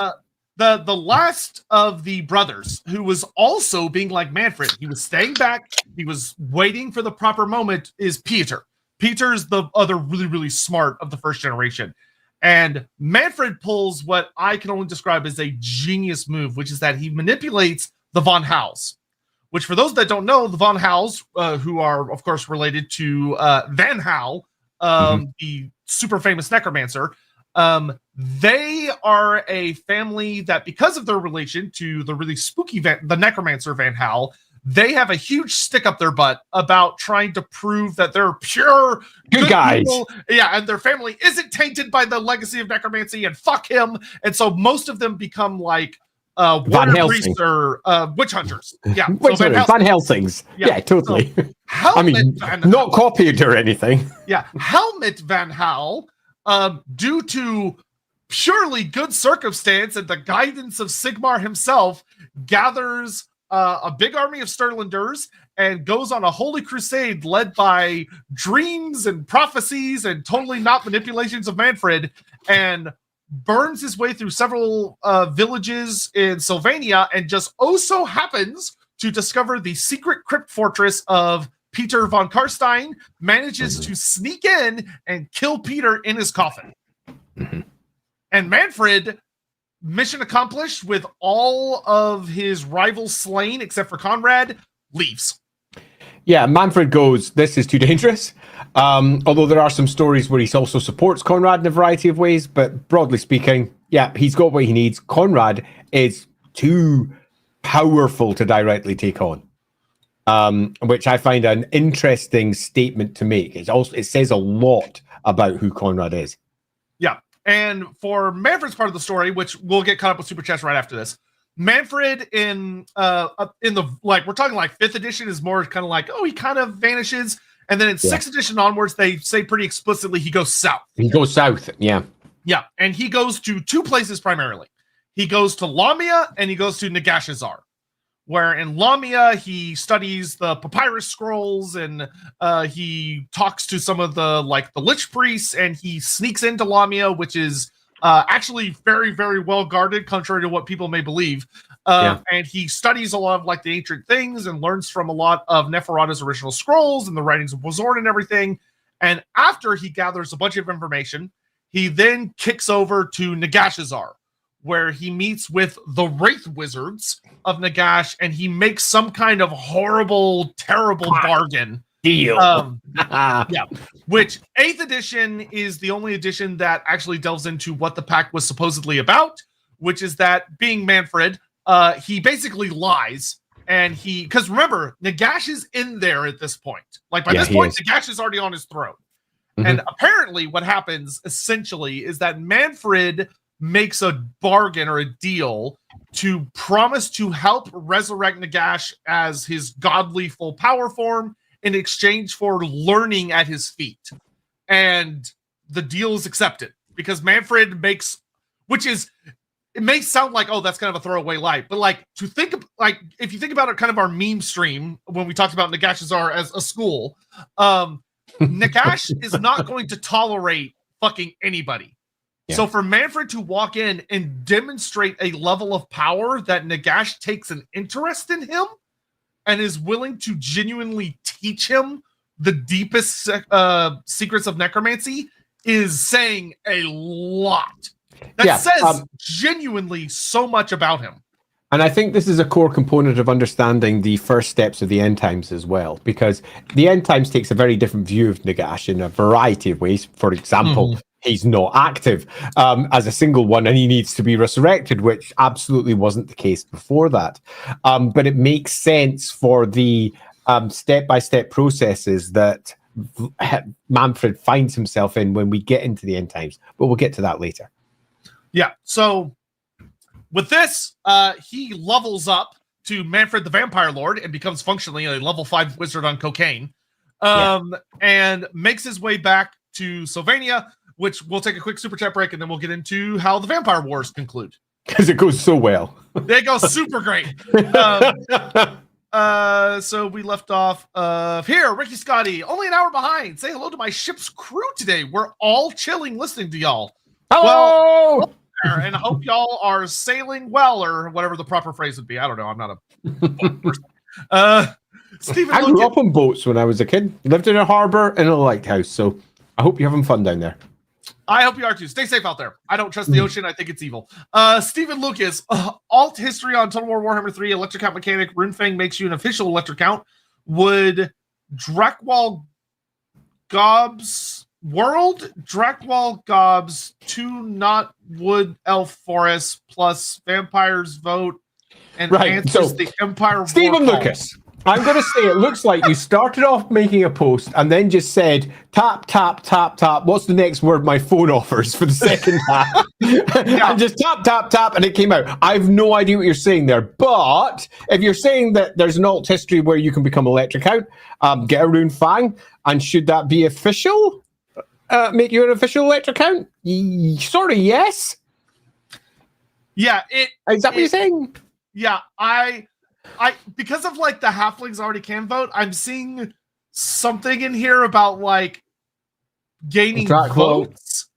The last of the brothers, who was also being like Mannfred, he was staying back, he was waiting for the proper moment, is Peter. Peter's the other really, really smart of the first generation. And Mannfred pulls what I can only describe as a genius move, which is that he manipulates the Von Hals. Which, for those that don't know, the Von Hals, who are, of course, related to Van Hal, the super famous necromancer, they are a family that, because of their relation to the really spooky the necromancer Van Hal, they have a huge stick up their butt about trying to prove that they're pure good guys. People. Yeah, and their family isn't tainted by the legacy of necromancy, and fuck him. And so most of them become like Van Helsing or witch hunters. Yeah, Van Helsings. Yeah, totally. So I mean, not copied or anything. Yeah, Helmut Van Hal, due to purely good circumstance and the guidance of Sigmar himself, gathers a big army of Stirlanders and goes on a holy crusade led by dreams and prophecies and totally not manipulations of Mannfred, and burns his way through several villages in Sylvania, and just so happens to discover the secret crypt fortress of Peter von Carstein, manages to sneak in and kill Peter in his coffin. And Mannfred, mission accomplished with all of his rivals slain except for Conrad, leaves. Yeah, Mannfred goes, this is too dangerous. Although there are some stories where he also supports Conrad in a variety of ways, but broadly speaking, yeah, he's got what he needs. Conrad is too powerful to directly take on. Which I find an interesting statement to make. It says a lot about who Conrad is. Yeah, and for Mannfred's part of the story, which we'll get caught up with Super Chats right after this, Mannfred in the, like, we're talking like 5th edition, is more kind of like, oh, he kind of vanishes, and then in 6th edition onwards, they say pretty explicitly he goes south. He goes south, yeah. Yeah, and he goes to 2 places primarily. He goes to Lamia and he goes to Nagashazar, where in Lamia he studies the papyrus scrolls and he talks to some of the lich priests, and he sneaks into Lamia, which is actually very, very well guarded, contrary to what people may believe. And he studies a lot of like the ancient things and learns from a lot of Neferata's original scrolls and the writings of Wazorn and everything. And after he gathers a bunch of information, he then kicks over to Nagashazar, where he meets with the Wraith Wizards of Nagash, and he makes some kind of horrible, terrible bargain. Deal. Yeah. Which 8th edition is the only edition that actually delves into what the pact was supposedly about, which is that, being Mannfred, he basically lies and because remember, Nagash is in there at this point. Like by this point, Nagash is already on his throne. And apparently what happens essentially is that Mannfred makes a bargain or a deal to promise to help resurrect Nagash as his godly full power form in exchange for learning at his feet. And the deal is accepted because Mannfred makes, it may sound like, oh, that's kind of a throwaway line, but like if you think about it, kind of our meme stream when we talked about Nagashazar as a school, Nagash is not going to tolerate fucking anybody. Yeah. So for Mannfred to walk in and demonstrate a level of power that Nagash takes an interest in him and is willing to genuinely teach him the deepest secrets of necromancy is saying a lot. That says genuinely so much about him. And I think this is a core component of understanding the first steps of the end times as well, because the end times takes a very different view of Nagash in a variety of ways. For example, he's not active as a single one and he needs to be resurrected, which absolutely wasn't the case before that. But it makes sense for the step-by-step processes that Mannfred finds himself in when we get into the end times. But we'll get to that later. Yeah, so with this, he levels up to Mannfred the Vampire Lord and becomes functionally a level 5 wizard on cocaine, and makes his way back to Sylvania, which we'll take a quick super chat break and then we'll get into how the Vampire Wars conclude. Because it goes so well. They go super great. So we left off here, Ricky Scotty, only an hour behind. Say hello to my ship's crew today. We're all chilling listening to y'all. Hello! Well, and I hope y'all are sailing well, or whatever the proper phrase would be. I don't know. I'm not a boat person. Stephen, I grew up on boats when I was a kid. Lived in a harbor and a lighthouse, so I hope you're having fun down there. I hope you are too. Stay safe out there. I don't trust the ocean. I think it's evil. Stephen Lucas, alt history on Total War Warhammer 3, Electric Count mechanic. Runefang makes you an official Electric Count. Would Drakewall Gobs World Drakewall Gobs 2 not Wood Elf Forest plus Vampires vote and answers the Empire Stephen War Lucas. I'm going to say it looks like you started off making a post and then just said, tap, tap, tap, tap. What's the next word my phone offers for the second half? And just tap, tap, tap, and it came out. I have no idea what you're saying there. But if you're saying that there's an alt history where you can become Electric Count, get a Rune Fang, and should that be official? Make you an official Electric Count? Sort of, yes. Yeah. Is that what you're saying? Yeah, I because of like the halflings already can vote, I'm seeing something in here about like gaining votes.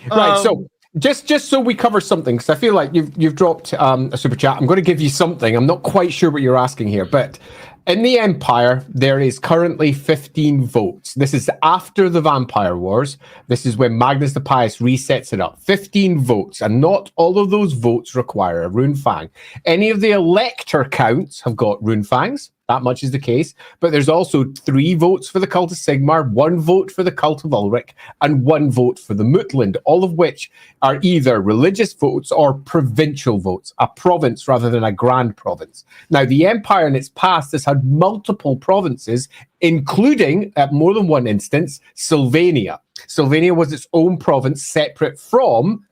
Right. So just so we cover something, because I feel like you've dropped a super chat. I'm going to give you something. I'm not quite sure what you're asking here, but in the Empire, there is currently 15 votes. This is after the Vampire Wars. This is when Magnus the Pious resets it up. 15 votes, and not all of those votes require a Rune Fang. Any of the Elector counts have got Rune Fangs. That much is the case. But there's also 3 votes for the Cult of Sigmar, 1 vote for the Cult of Ulrich, and 1 vote for the Mutland, all of which are either religious votes or provincial votes, a province rather than a grand province. Now, the Empire in its past has had multiple provinces, including, at more than one instance, Sylvania. Sylvania was its own province separate from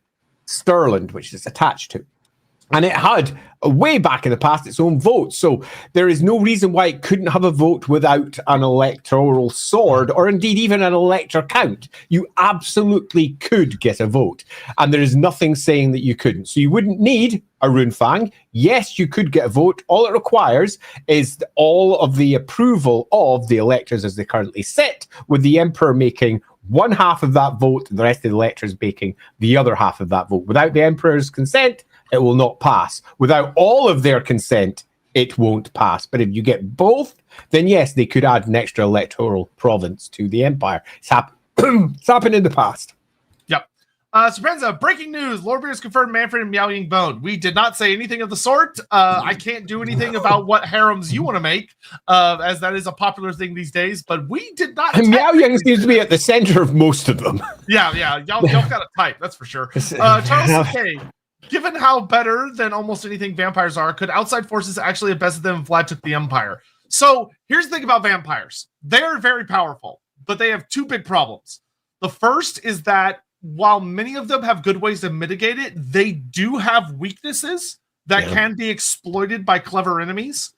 Stirland, which it's attached to. And it had, way back in the past, its own vote. So there is no reason why it couldn't have a vote without an electoral sword, or indeed even an elector count. You absolutely could get a vote. And there is nothing saying that you couldn't. So you wouldn't need a Rune Fang. Yes, you could get a vote. All it requires is all of the approval of the electors as they currently sit, with the Emperor making one half of that vote, and the rest of the electors making the other half of that vote. Without the Emperor's consent, it will not pass. Without all of their consent, it won't pass. But if you get both, then yes, they could add an extra electoral province to the Empire. It's happened in the past. Yep. Suprenza, breaking news. Lorebeards confirmed Mannfred and Miao Ying boned. We did not say anything of the sort. I can't do anything about what harems you want to make, as that is a popular thing these days, but we did not. Miao Ying seems to be at the center of most of them. Yeah. Y'all got a type, that's for sure. Charles K. given how better than almost anything vampires are, could outside forces actually have bested them if Vlad took the Empire? So here's the thing about vampires. They're very powerful, but they have two big problems. The first is that while many of them have good ways to mitigate it, they do have weaknesses that can be exploited by clever enemies.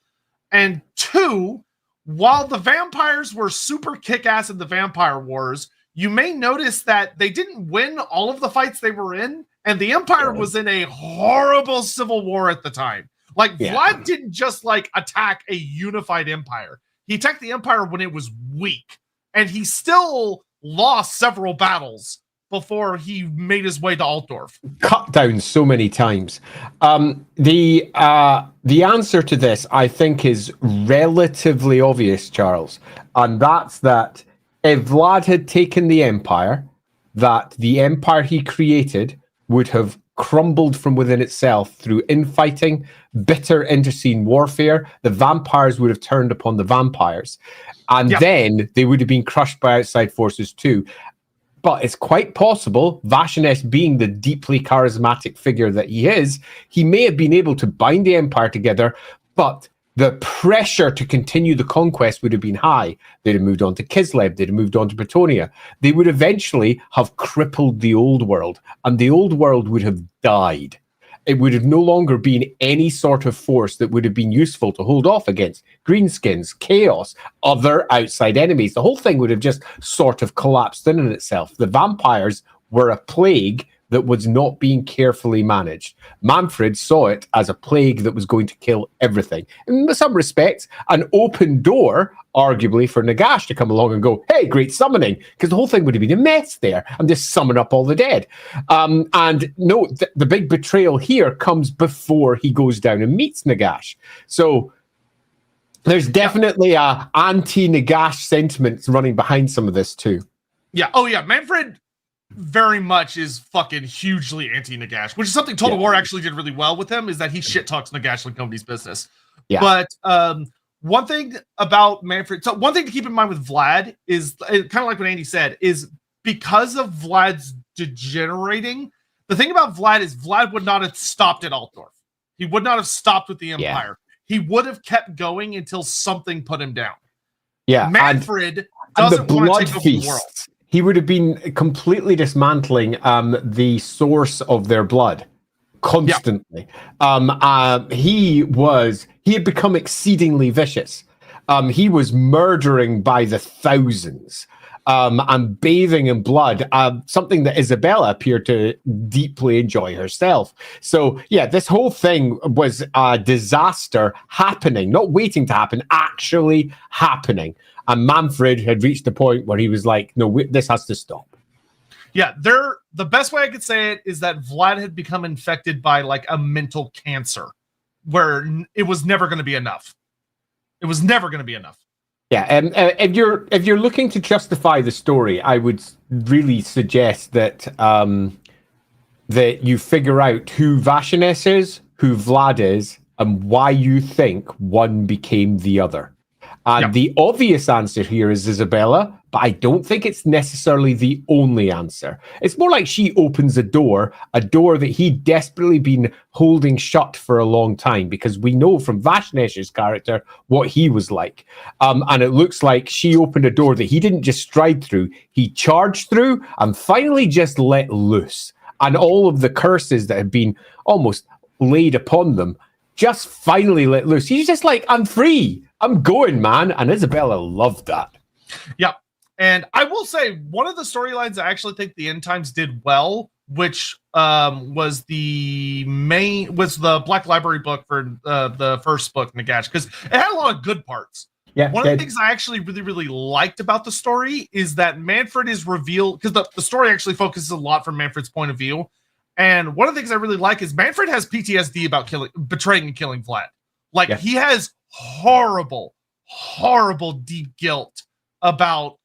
And two, while the vampires were super kick-ass in the Vampire Wars, you may notice that they didn't win all of the fights they were in, and the Empire was in a horrible civil war at the time. Like, Vlad didn't just, like, attack a unified empire. He attacked the Empire when it was weak, and he still lost several battles before he made his way to Altdorf. Cut down so many times. The answer to this, I think, is relatively obvious, Charles, and that's that if Vlad had taken the Empire, that the Empire he created would have crumbled from within itself through infighting, bitter interscene warfare. The vampires would have turned upon the vampires, and then they would have been crushed by outside forces too. But it's quite possible, Vashness being the deeply charismatic figure that he is, he may have been able to bind the Empire together, but the pressure to continue the conquest would have been high. They'd have moved on to Kislev, they'd have moved on to Bretonnia. They would eventually have crippled the old world, and the old world would have died. It would have no longer been any sort of force that would have been useful to hold off against greenskins, chaos, other outside enemies. The whole thing would have just sort of collapsed in itself. The vampires were a plague that was not being carefully managed. Mannfred saw it as a plague that was going to kill everything. In some respects, an open door, arguably, for Nagash to come along and go, hey, great summoning, because the whole thing would have been a mess there, and just summon up all the dead. And no, the big betrayal here comes before he goes down and meets Nagash. So there's definitely a anti-Nagash sentiment running behind some of this too. Yeah. Oh yeah, Mannfred very much is fucking hugely anti-Nagash, which is something Total War actually did really well with him, is that he shit talks Nagash like nobody's business. Yeah. But one thing about Mannfred, so one thing to keep in mind with Vlad is kind of like what Andy said, is because of Vlad's degenerating, the thing about Vlad is Vlad would not have stopped at Altdorf. He would not have stopped with the Empire. He would have kept going until something put him down. Yeah. Mannfred doesn't want to take over the world. He would have been completely dismantling the source of their blood constantly. He had become exceedingly vicious. He was murdering by the thousands and bathing in blood, something that Isabella appeared to deeply enjoy herself. So, yeah, this whole thing was a disaster happening, not waiting to happen, actually happening. And Mannfred had reached the point where he was like, no, this has to stop. Yeah, the best way I could say it is that Vlad had become infected by like a mental cancer where it was never going to be enough. It was never going to be enough. Yeah, if you're looking to justify the story, I would really suggest that that you figure out who Vashness is, who Vlad is, and why you think one became the other. And the obvious answer here is Isabella, but I don't think it's necessarily the only answer. It's more like she opens a door that he'd desperately been holding shut for a long time, because we know from Vashness's character what he was like. And it looks like she opened a door that he didn't just stride through, he charged through and finally just let loose. And all of the curses that had been almost laid upon them just finally let loose. He's just like, I'm free. I'm going, man. And Isabella loved that. Yeah. And I will say, one of the storylines I actually think the End Times did well, which was the Black Library book for the first book, Nagash, because it had a lot of good parts. Yeah. One of the things I actually really, really liked about the story is that Mannfred is revealed, because the story actually focuses a lot from Mannfred's point of view. And one of the things I really like is Mannfred has PTSD about betraying and killing Vlad. Like, he has horrible, horrible, deep guilt about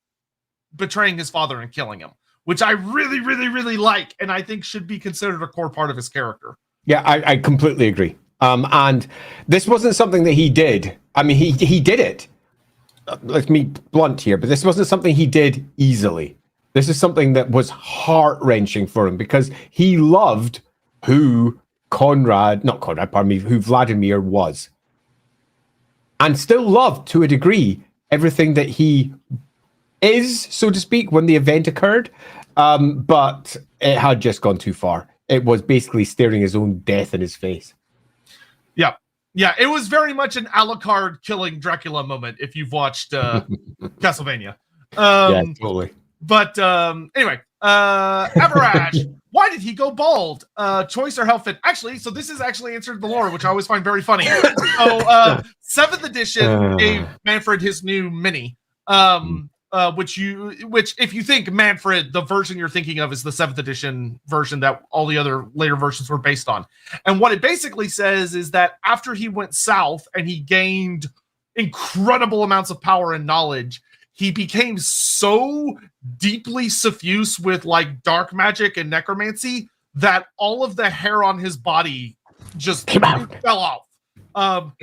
betraying his father and killing him, which I really, really, really like, and I think should be considered a core part of his character. Yeah, I completely agree. And this wasn't something that he did. I mean, he did it. Let me be blunt here, but this wasn't something he did easily. This is something that was heart-wrenching for him, because he loved who who Vladimir was. And still loved, to a degree, everything that he is, so to speak, when the event occurred. But it had just gone too far. It was basically staring his own death in his face. Yeah. Yeah, it was very much an Alucard killing Dracula moment, if you've watched Castlevania. Yeah, totally. But anyway, Avarash, why did he go bald? Choice or Hel Fenn? Actually, so this is actually answered the lore, which I always find very funny. So 7th edition gave Mannfred his new mini. Which if you think Mannfred, the version you're thinking of is the 7th edition version that all the other later versions were based on. And what it basically says is that after he went south and he gained incredible amounts of power and knowledge, he became so deeply suffused with like dark magic and necromancy that all of the hair on his body just fell off.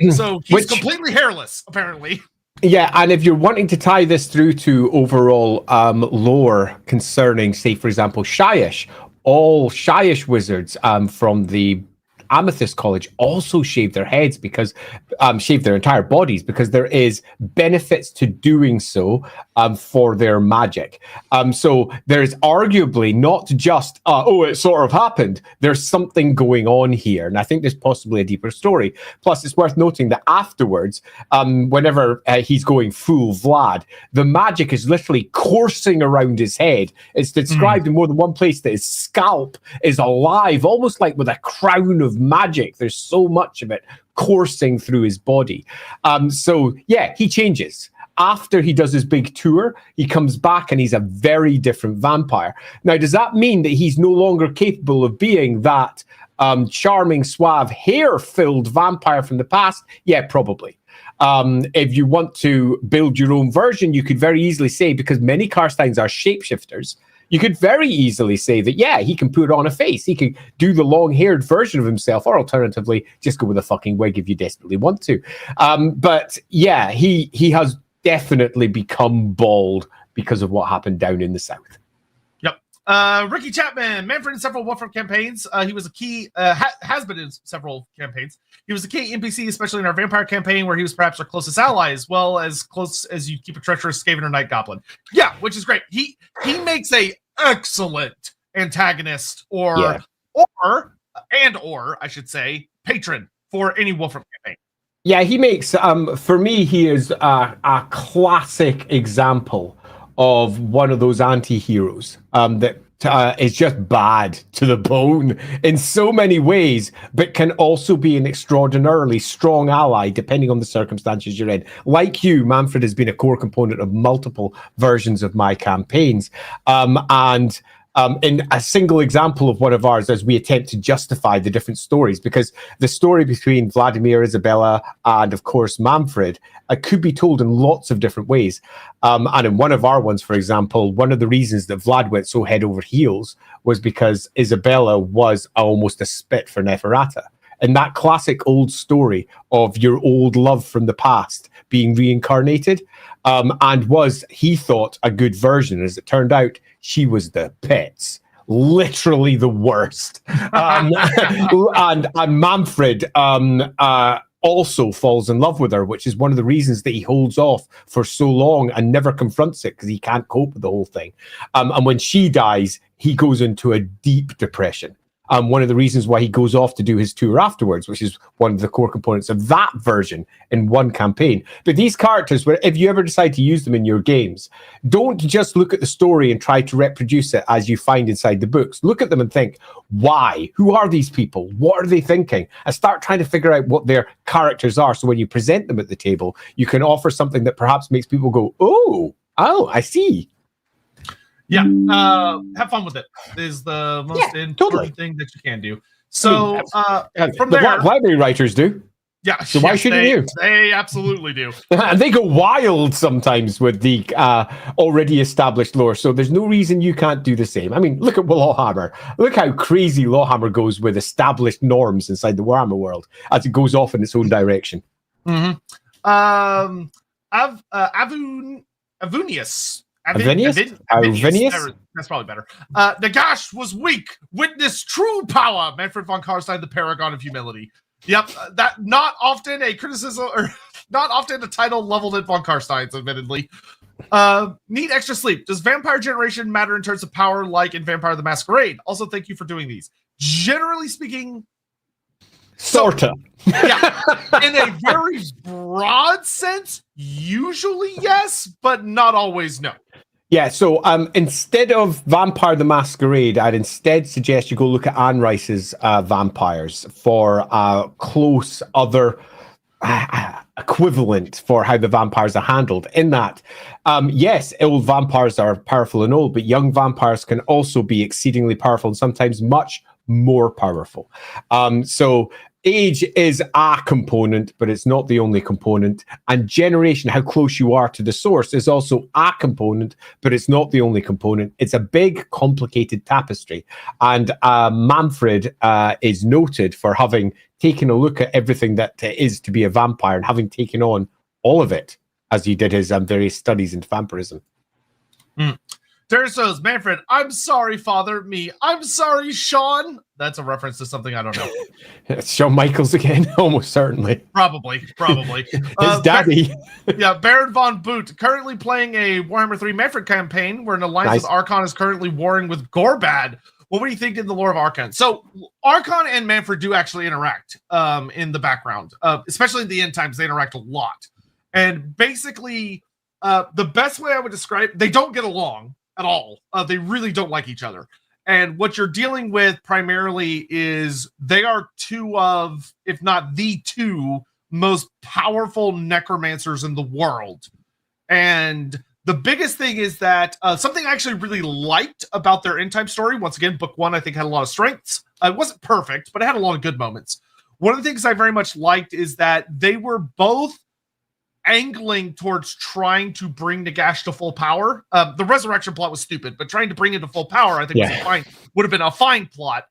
So he's completely hairless, apparently. Yeah, and if you're wanting to tie this through to overall lore concerning, say, for example, Shyish, all Shyish wizards from the Amethyst College also shave their heads because shave their entire bodies because there is benefits to doing so for their magic. So there's arguably not just it sort of happened. There's something going on here, and I think there's possibly a deeper story. Plus, it's worth noting that afterwards, whenever he's going full Vlad, the magic is literally coursing around his head. It's described in more than one place that his scalp is alive, almost like with a crown of magic. There's so much of it coursing through his body. So yeah, he changes. After he does his big tour, he comes back and he's a very different vampire. Now, does that mean that he's no longer capable of being that charming, suave, hair-filled vampire from the past? Yeah, probably. If you want to build your own version, you could very easily say, because many Carsteins are shapeshifters, you could very easily say that, yeah, he can put on a face. He can do the long-haired version of himself, or alternatively, just go with a fucking wig if you desperately want to. But yeah, he has definitely become bald because of what happened down in the south. Yep. Ricky Chapman, Mannfred in several Warhammer campaigns. He was a key, has been in several campaigns. He was a key NPC, especially in our vampire campaign, where he was perhaps our closest ally, as well as close as you keep a treacherous Skaven or Night Goblin. Yeah, which is great. He makes a excellent antagonist or I should say patron for any Warhammer campaign. Yeah, he makes for me he is a classic example of one of those anti-heroes that is just bad to the bone in so many ways, but can also be an extraordinarily strong ally depending on the circumstances you're in. Like you, Mannfred has been a core component of multiple versions of my campaigns, and in a single example of one of ours, as we attempt to justify the different stories, because the story between Vladimir, Isabella, and of course Mannfred could be told in lots of different ways. And in one of our ones, for example, one of the reasons that Vlad went so head over heels was because Isabella was almost a spit for Neferata. And that classic old story of your old love from the past being reincarnated, and was, he thought, a good version. As it turned out, she was the pits. Literally the worst. And Mannfred also falls in love with her, which is one of the reasons that he holds off for so long and never confronts it, because he can't cope with the whole thing. And when she dies, he goes into a deep depression. One of the reasons why he goes off to do his tour afterwards, which is one of the core components of that version in one campaign. But these characters, if you ever decide to use them in your games, don't just look at the story and try to reproduce it as you find inside the books. Look at them and think, why? Who are these people? What are they thinking? And start trying to figure out what their characters are. So when you present them at the table, you can offer something that perhaps makes people go, oh, I see. Yeah, have fun with it is the most important thing that you can do. So from the there, library writers do. Yeah, so why shouldn't you? They absolutely do. And they go wild sometimes with the already established lore. So there's no reason you can't do the same. I mean, look at LAWhammer. Look how crazy LAWhammer goes with established norms inside the Warhammer world as it goes off in its own direction. Mm-hmm. Avunius Avinius? That's probably better. Nagash was weak. Witness true power. Mannfred von Carstein, the paragon of humility. Yep, that not often a criticism or not often a title leveled at von Carstein's, admittedly. Need extra sleep. Does vampire generation matter in terms of power, like in Vampire the Masquerade? Also, thank you for doing these. Generally speaking, sorta. Yeah, in a very broad sense, usually yes, but not always no. Yeah, so instead of Vampire the Masquerade, I'd instead suggest you go look at Anne Rice's Vampires for close other equivalent for how the vampires are handled. In that, yes, old vampires are powerful and old, but young vampires can also be exceedingly powerful and sometimes much more powerful. So age is a component, but it's not the only component. And generation, how close you are to the source, is also a component, but it's not the only component. It's a big, complicated tapestry. And Mannfred is noted for having taken a look at everything that it is to be a vampire and having taken on all of it as he did his various studies into vampirism. Terrence says, Mannfred, I'm sorry, father. Me, I'm sorry, Sean. That's a reference to something I don't know. It's Shawn Michaels again, almost certainly. Probably. His daddy. Baron von Boot, currently playing a Warhammer 3 Mannfred campaign where an alliance with Archon is currently warring with Gorbad. What would you think in the lore of Archon? So Archon and Mannfred do actually interact in the background, especially in the end times. They interact a lot. And basically, the best way I would describe, they don't get along at all. They really don't like each other. And what you're dealing with primarily is they are two of, if not the two, most powerful necromancers in the world. And the biggest thing is that something I actually really liked about their end time story, once again, book one, I think had a lot of strengths. It wasn't perfect, but it had a lot of good moments. One of the things I very much liked is that they were both angling towards trying to bring Nagash to full power. The resurrection plot was stupid, but trying to bring it to full power, I think would have been a fine plot.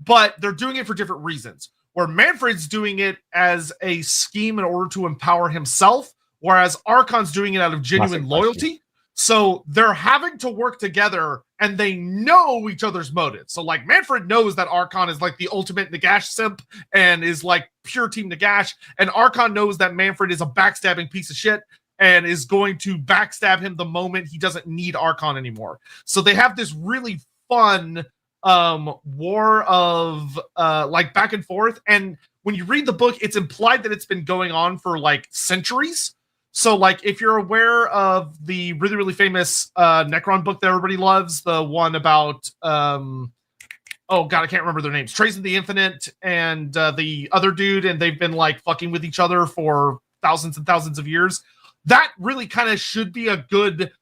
But they're doing it for different reasons. Where Mannfred's doing it as a scheme in order to empower himself, whereas Archon's doing it out of genuine loyalty. So they're having to work together, and they know each other's motives. So like Mannfred knows that Archon is like the ultimate Nagash simp and is like pure team Nagash, and Archon knows that Mannfred is a backstabbing piece of shit and is going to backstab him the moment he doesn't need Archon anymore. So they have this really fun war of like back and forth. And when you read the book, it's implied that it's been going on for like centuries. So, like, if you're aware of the really, really famous Necron book that everybody loves, the one about, oh, God, I can't remember their names, Trace of the Infinite and the other dude, and they've been, like, fucking with each other for thousands and thousands of years. That really kind of should be a good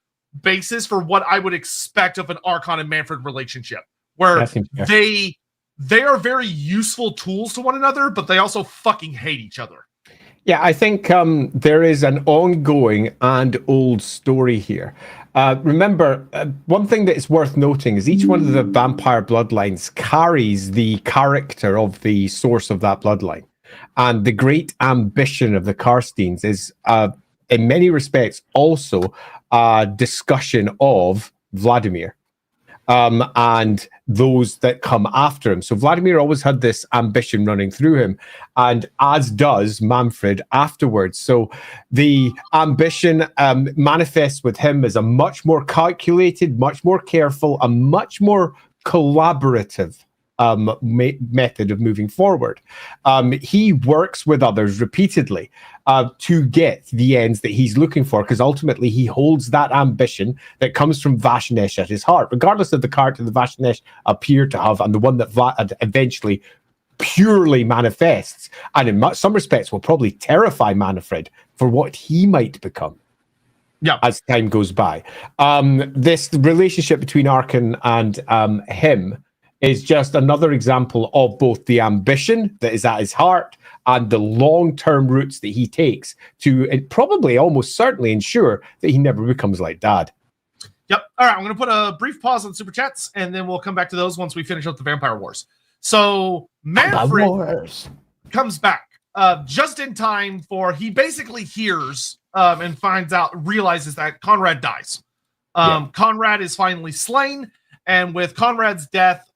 basis for what I would expect of an Archon and Mannfred relationship, where they are very useful tools to one another, but they also fucking hate each other. Yeah, I think there is an ongoing and old story here. Remember, one thing that is worth noting is each one of the vampire bloodlines carries the character of the source of that bloodline. And the great ambition of the Carsteins is, in many respects, also a discussion of Vladimir. And those that come after him. So Vladimir always had this ambition running through him, and as does Mannfred afterwards. So the ambition manifests with him as a much more calculated, much more careful, a much more collaborative method of moving forward. He works with others repeatedly to get the ends that he's looking for, because ultimately he holds that ambition that comes from Vashnesh at his heart, regardless of the character that Vashnesh appear to have, and the one that Vlad eventually purely manifests, and in some respects will probably terrify Mannfred for what he might become. Yeah, as time goes by. This relationship between Archon and him is just another example of both the ambition that is at his heart and the long-term routes that he takes to probably almost certainly ensure that he never becomes like Dad. Yep. All right, I'm going to put a brief pause on Super Chats, and then we'll come back to those once we finish up the Vampire Wars. So Mannfred comes back just in time for, he basically hears and realizes that Conrad dies. Conrad is finally slain, and with Conrad's death,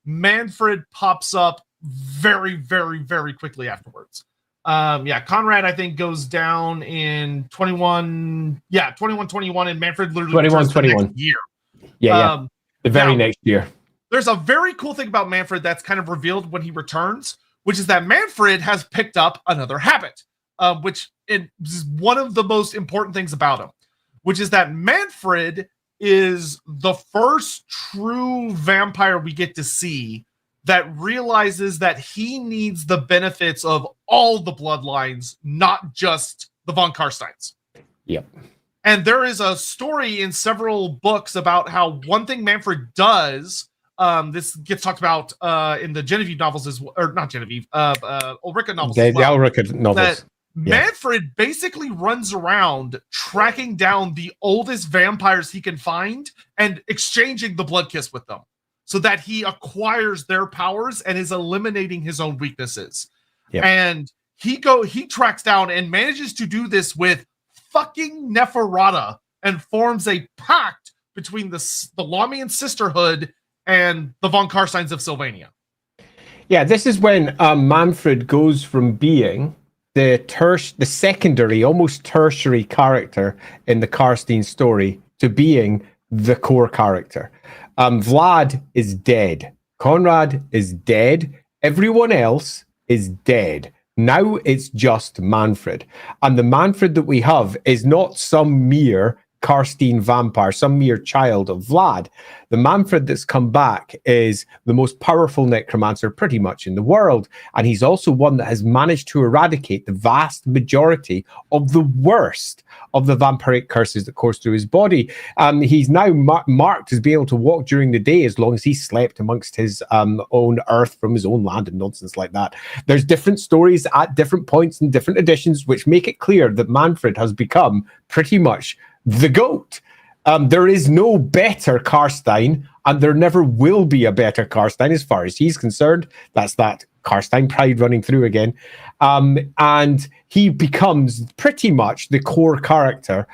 Mannfred pops up very, very, very quickly afterwards. Conrad, I think, goes down in 21, and Mannfred literally 21. next year. The very next year. There's a very cool thing about Mannfred that's kind of revealed when he returns, which is that Mannfred has picked up another habit, which is one of the most important things about him, which is that Mannfred is the first true vampire we get to see that realizes that he needs the benefits of all the bloodlines, not just the von Carsteins. Yep. And there is a story in several books about how one thing Mannfred does, this gets talked about in the Genevieve novels, or not Genevieve, Ulrika novels. The Ulrika novels. Mannfred basically runs around tracking down the oldest vampires he can find and exchanging the blood kiss with them so that he acquires their powers and is eliminating his own weaknesses. Yep. And he tracks down and manages to do this with fucking Neferata and forms a pact between the Lamian Sisterhood and the von Carsteins of Sylvania. Yeah, this is when Mannfred goes from being the secondary, almost tertiary character in the Carstein story to being the core character. Vlad is dead. Conrad is dead. Everyone else is dead. Now it's just Mannfred. And the Mannfred that we have is not some mere Carstein vampire, some mere child of Vlad. The Mannfred that's come back is the most powerful necromancer pretty much in the world. And he's also one that has managed to eradicate the vast majority of the worst of the vampiric curses that course through his body. He's now marked as being able to walk during the day as long as he slept amongst his own earth from his own land and nonsense like that. There's different stories at different points in different editions which make it clear that Mannfred has become pretty much the GOAT. There is no better Carstein, and there never will be a better Carstein as far as he's concerned. That's that Carstein pride running through again. And he becomes pretty much the core character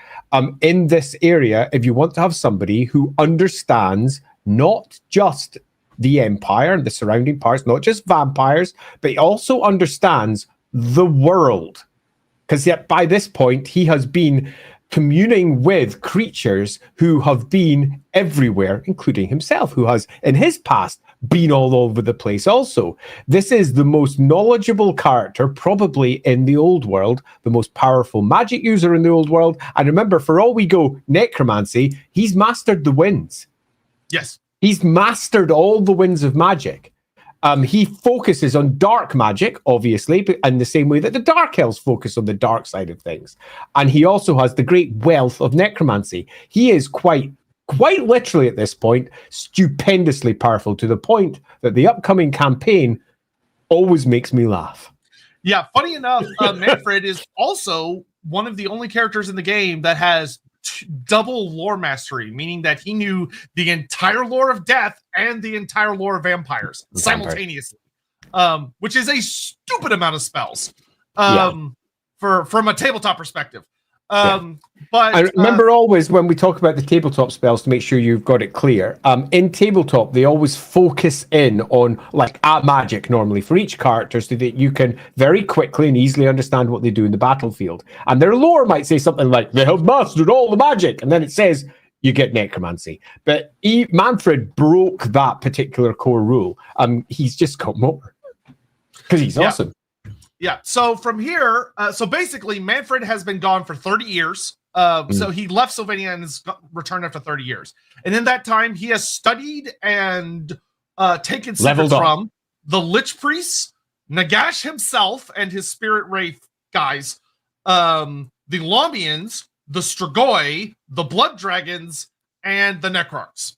in this area if you want to have somebody who understands not just the Empire and the surrounding parts, not just vampires, but he also understands the world. Because yet by this point, he has been communing with creatures who have been everywhere, including himself, who has, in his past, been all over the place also. This is the most knowledgeable character, probably in the old world, the most powerful magic user in the old world. And remember, for all we go necromancy, he's mastered the winds. Yes. He's mastered all the winds of magic. He focuses on dark magic, obviously, but in the same way that the Dark Elves focus on the dark side of things. And he also has the great wealth of necromancy. He is quite literally at this point, stupendously powerful to the point that the upcoming campaign always makes me laugh. Yeah, funny enough, Mannfred is also one of the only characters in the game that has double lore mastery, meaning that he knew the entire lore of death and the entire lore of vampires simultaneously, which is a stupid amount of spells from a tabletop perspective. But I remember always when we talk about the tabletop spells to make sure you've got it clear. In tabletop, they always focus in on like magic normally for each character so that you can very quickly and easily understand what they do in the battlefield. And their lore might say something like, they have mastered all the magic. And then it says, you get necromancy. But Mannfred broke that particular core rule. He's just got more because he's awesome. Yeah, so from here, so basically Mannfred has been gone for 30 years. So he left Sylvania and has returned after 30 years. And in that time, he has studied and taken secrets from the Lich Priests, Nagash himself and his Spirit Wraith guys, the Lamians, the Strigoi, the Blood Dragons, and the Necrarchs.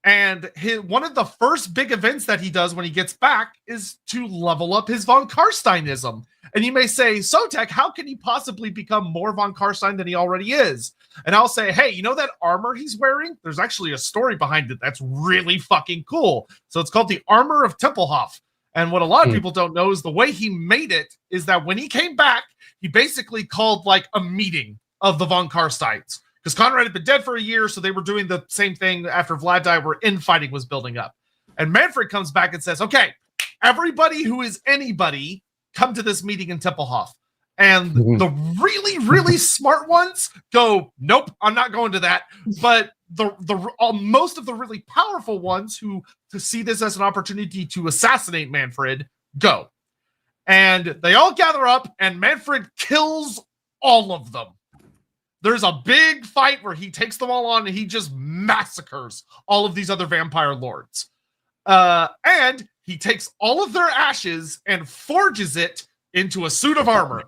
And one of the first big events that he does when he gets back is to level up his von Carsteinism. And you may say, Sotek, how can he possibly become more von Carstein than he already is? And I'll say, hey, you know that armor he's wearing? There's actually a story behind it that's really fucking cool. So it's called the Armor of Tempelhof. And what a lot of people don't know is the way he made it is that when he came back, he basically called like a meeting of the von Carsteins, because Conrad had been dead for a year, so they were doing the same thing after Vlad died, where infighting was building up. And Mannfred comes back and says, okay, everybody who is anybody, come to this meeting in Tempelhof. And the really, really smart ones go, nope, I'm not going to that. But most of the really powerful ones who to see this as an opportunity to assassinate Mannfred go. And they all gather up, and Mannfred kills all of them. There's a big fight where he takes them all on, and he just massacres all of these other vampire lords. And he takes all of their ashes and forges it into a suit of armor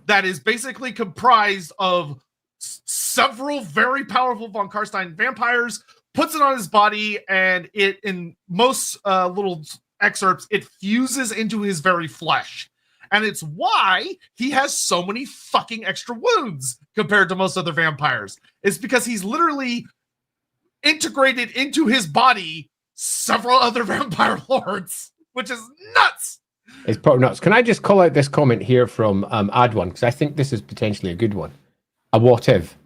that is basically comprised of several very powerful von Carstein vampires, puts it on his body, and it, in most little excerpts, it fuses into his very flesh. And it's why he has so many fucking extra wounds compared to most other vampires. It's because he's literally integrated into his body several other vampire lords, which is nuts. It's probably nuts. Can I just call out this comment here from Ad1? Because I think this is potentially a good one. A what if?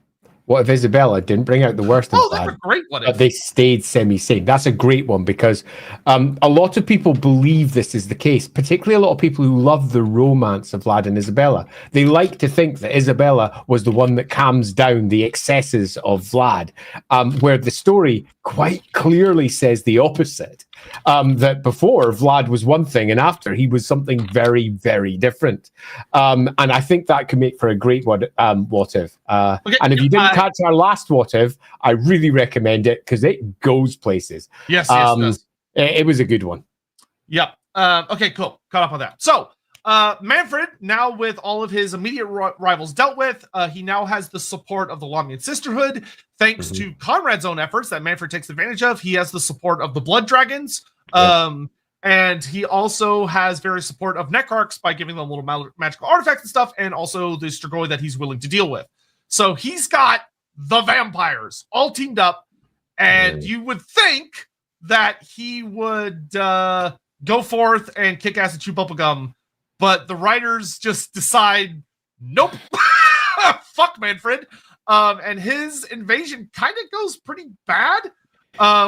What if Isabella didn't bring out the worst in that's a great one. but they stayed semi-sane? That's a great one, because a lot of people believe this is the case, particularly a lot of people who love the romance of Vlad and Isabella. They like to think that Isabella was the one that calms down the excesses of Vlad, where the story quite clearly says the opposite. That before Vlad was one thing, and after he was something very, very different. And I think that could make for a great one, what if. Okay, and if you didn't catch our last what if, I really recommend it because it goes places. Yes, it does. It was a good one. Yep. Okay, cool. Caught up on that. So, Mannfred, now with all of his immediate rivals dealt with, he now has the support of the Lawmian Sisterhood. Thanks to Conrad's own efforts that Mannfred takes advantage of, he has the support of the Blood Dragons. And he also has various support of Necrarchs by giving them little magical artifacts and stuff, and also the Strigoi that he's willing to deal with. So he's got the vampires all teamed up, and you would think that he would go forth and kick ass and chew bubblegum, but the writers just decide, nope, fuck Mannfred. And his invasion kind of goes pretty bad.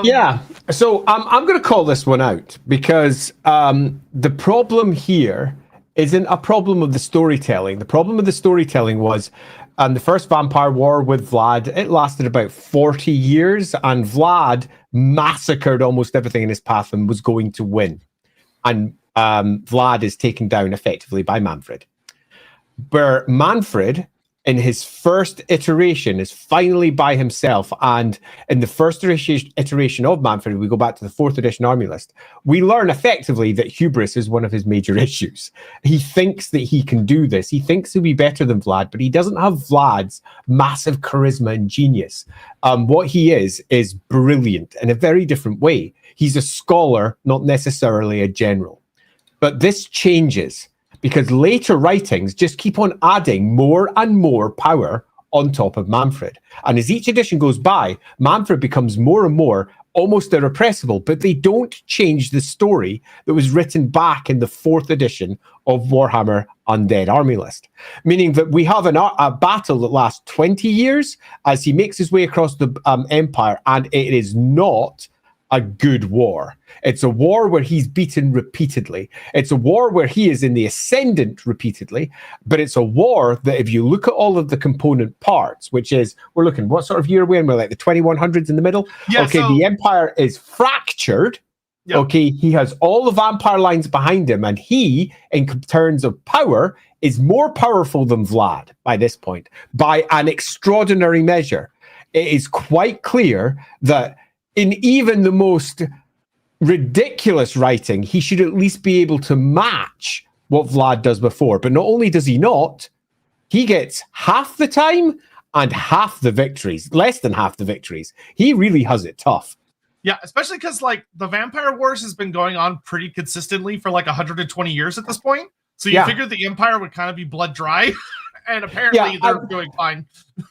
Yeah, so I'm going to call this one out, because the problem here isn't a problem of the storytelling. The problem of the storytelling was the first vampire war with Vlad, it lasted about 40 years, and Vlad massacred almost everything in his path and was going to win. And Vlad is taken down effectively by Mannfred. Where Mannfred, in his first iteration, is finally by himself. And in the first iteration of Mannfred, we go back to the 4th edition army list, we learn effectively that hubris is one of his major issues. He thinks that he can do this. He thinks he'll be better than Vlad, but he doesn't have Vlad's massive charisma and genius. What he is brilliant in a very different way. He's a scholar, not necessarily a general. But this changes, because later writings just keep on adding more and more power on top of Mannfred. And as each edition goes by, Mannfred becomes more and more almost irrepressible, but they don't change the story that was written back in the 4th edition of Warhammer Undead Army List. Meaning that we have a battle that lasts 20 years as he makes his way across the Empire, and it is not a good war. It's a war where he's beaten repeatedly. It's a war where he is in the ascendant repeatedly, but it's a war that, if you look at all of the component parts, which is, we're looking, what sort of year are we in? We're like the 2100s in the middle? Yeah, okay, so the Empire is fractured. Yep. Okay, he has all the vampire lines behind him, and he, in terms of power, is more powerful than Vlad by this point, by an extraordinary measure. It is quite clear that in even the most ridiculous writing, he should at least be able to match what Vlad does before. But not only does he not, he gets half the time and half the victories, less than half the victories. He really has it tough. Yeah, especially because like the Vampire Wars has been going on pretty consistently for like 120 years at this point. So you figured the Empire would kind of be blood dry. And apparently they're doing fine.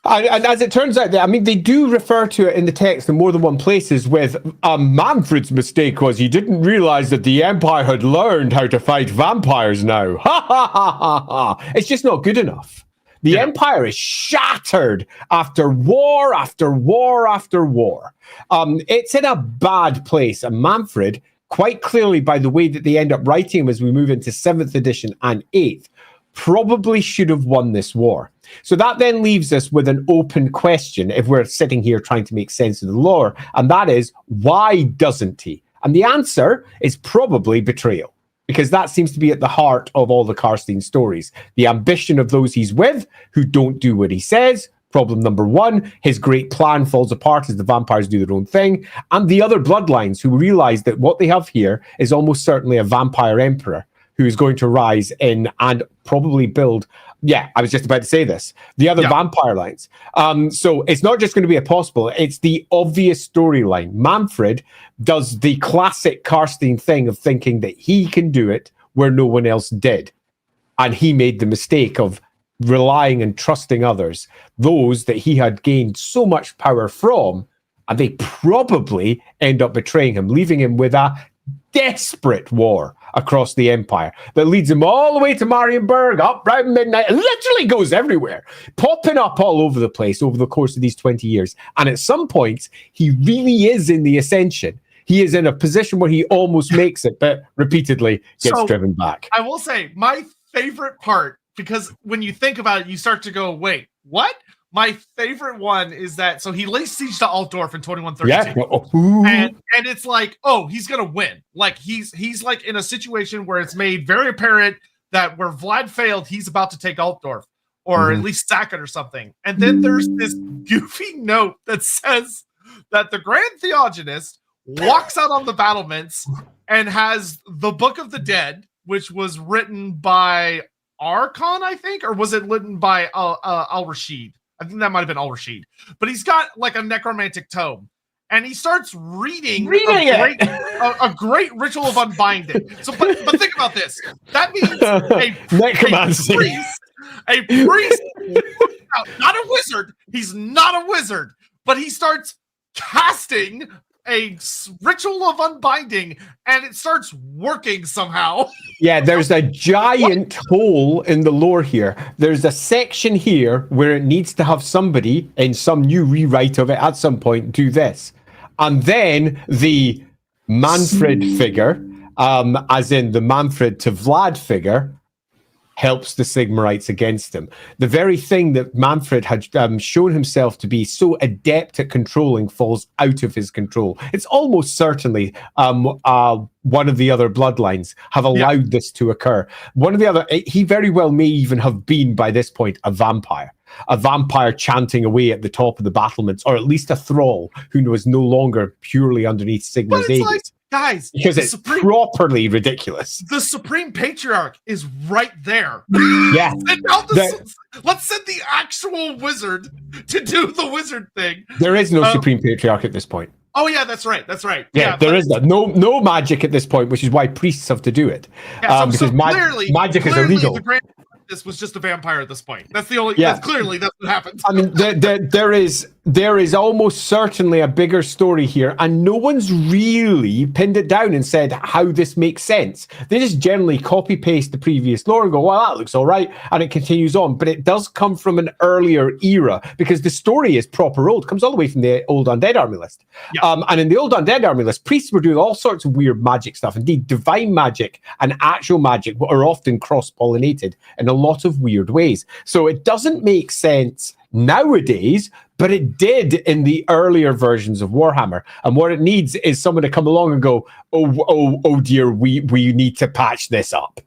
And as it turns out, I mean, they do refer to it in the text in more than one places with Mannfred's mistake was he didn't realize that the Empire had learned how to fight vampires now. Ha ha ha ha ha. It's just not good enough. The Empire is shattered after war after war after war. It's in a bad place. And Mannfred, quite clearly by the way that they end up writing him as we move into 7th edition and 8th, probably should have won this war. So that then leaves us with an open question if we're sitting here trying to make sense of the lore, and that is, why doesn't he? And the answer is probably betrayal, because that seems to be at the heart of all the Carstein stories. The ambition of those he's with who don't do what he says. Problem number one, his great plan falls apart as the vampires do their own thing. And the other bloodlines who realize that what they have here is almost certainly a vampire emperor who is going to rise in and probably build, I was just about to say this, the other vampire lines. So it's not just going to be a possible, it's the obvious storyline. Mannfred does the classic Carstein thing of thinking that he can do it where no one else did. And he made the mistake of relying and trusting others, those that he had gained so much power from, and they probably end up betraying him, leaving him with a desperate war across the Empire that leads him all the way to Marienburg, up round midnight, and literally goes everywhere, popping up all over the place over the course of these 20 years. And at some points, he really is in the ascension. He is in a position where he almost makes it, but repeatedly gets driven back. I will say, my favorite part, because when you think about it, you start to go, wait, what? My favorite one is that, so he lays siege to Altdorf in 2132. And it's like, oh, he's going to win. Like, he's like in a situation where it's made very apparent that where Vlad failed, he's about to take Altdorf, or at least sack it or something. And then there's this goofy note that says that the Grand Theogonist walks out on the battlements and has the Book of the Dead, which was written by Archon, I think, or was it written by Al-Rashid? I think that might have been Al-Rashid. But he's got like a necromantic tome. And he starts reading a great ritual of unbinding. So, but think about this. That means a priest, not a wizard. He's not a wizard. But he starts casting a ritual of unbinding, and it starts working somehow. Yeah, there's a giant hole in the lore here. There's a section here where it needs to have somebody in some new rewrite of it at some point do this. And then the Mannfred figure, as in the Mannfred to Vlad figure, helps the Sigmarites against him. The very thing that Mannfred had shown himself to be so adept at controlling falls out of his control. It's almost certainly one of the other bloodlines have allowed this to occur. One of the other, he very well may even have been, by this point, a vampire chanting away at the top of the battlements, or at least a thrall who was no longer purely underneath Sigmar's aegis. Guys, because it's properly ridiculous. The Supreme Patriarch is right there. Yeah. Let's send the actual wizard to do the wizard thing. There is no Supreme Patriarch at this point. Oh yeah, that's right. Yeah, there is no magic at this point, which is why priests have to do it. Yeah, because magic is illegal. This was just a vampire at this point. That's the only. Yeah. Clearly, that's what happens. I mean, there is almost certainly a bigger story here, and no one's really pinned it down and said how this makes sense. They just generally copy paste the previous lore and go, "Well, that looks all right," and it continues on. But it does come from an earlier era because the story is proper old. It comes all the way from the old Undead Army list. Yeah. And in the old Undead Army list, priests were doing all sorts of weird magic stuff. Indeed, divine magic and actual magic are often cross-pollinated in a lot of weird ways. So it doesn't make sense nowadays, but it did in the earlier versions of Warhammer. And what it needs is someone to come along and go, oh dear, we need to patch this up.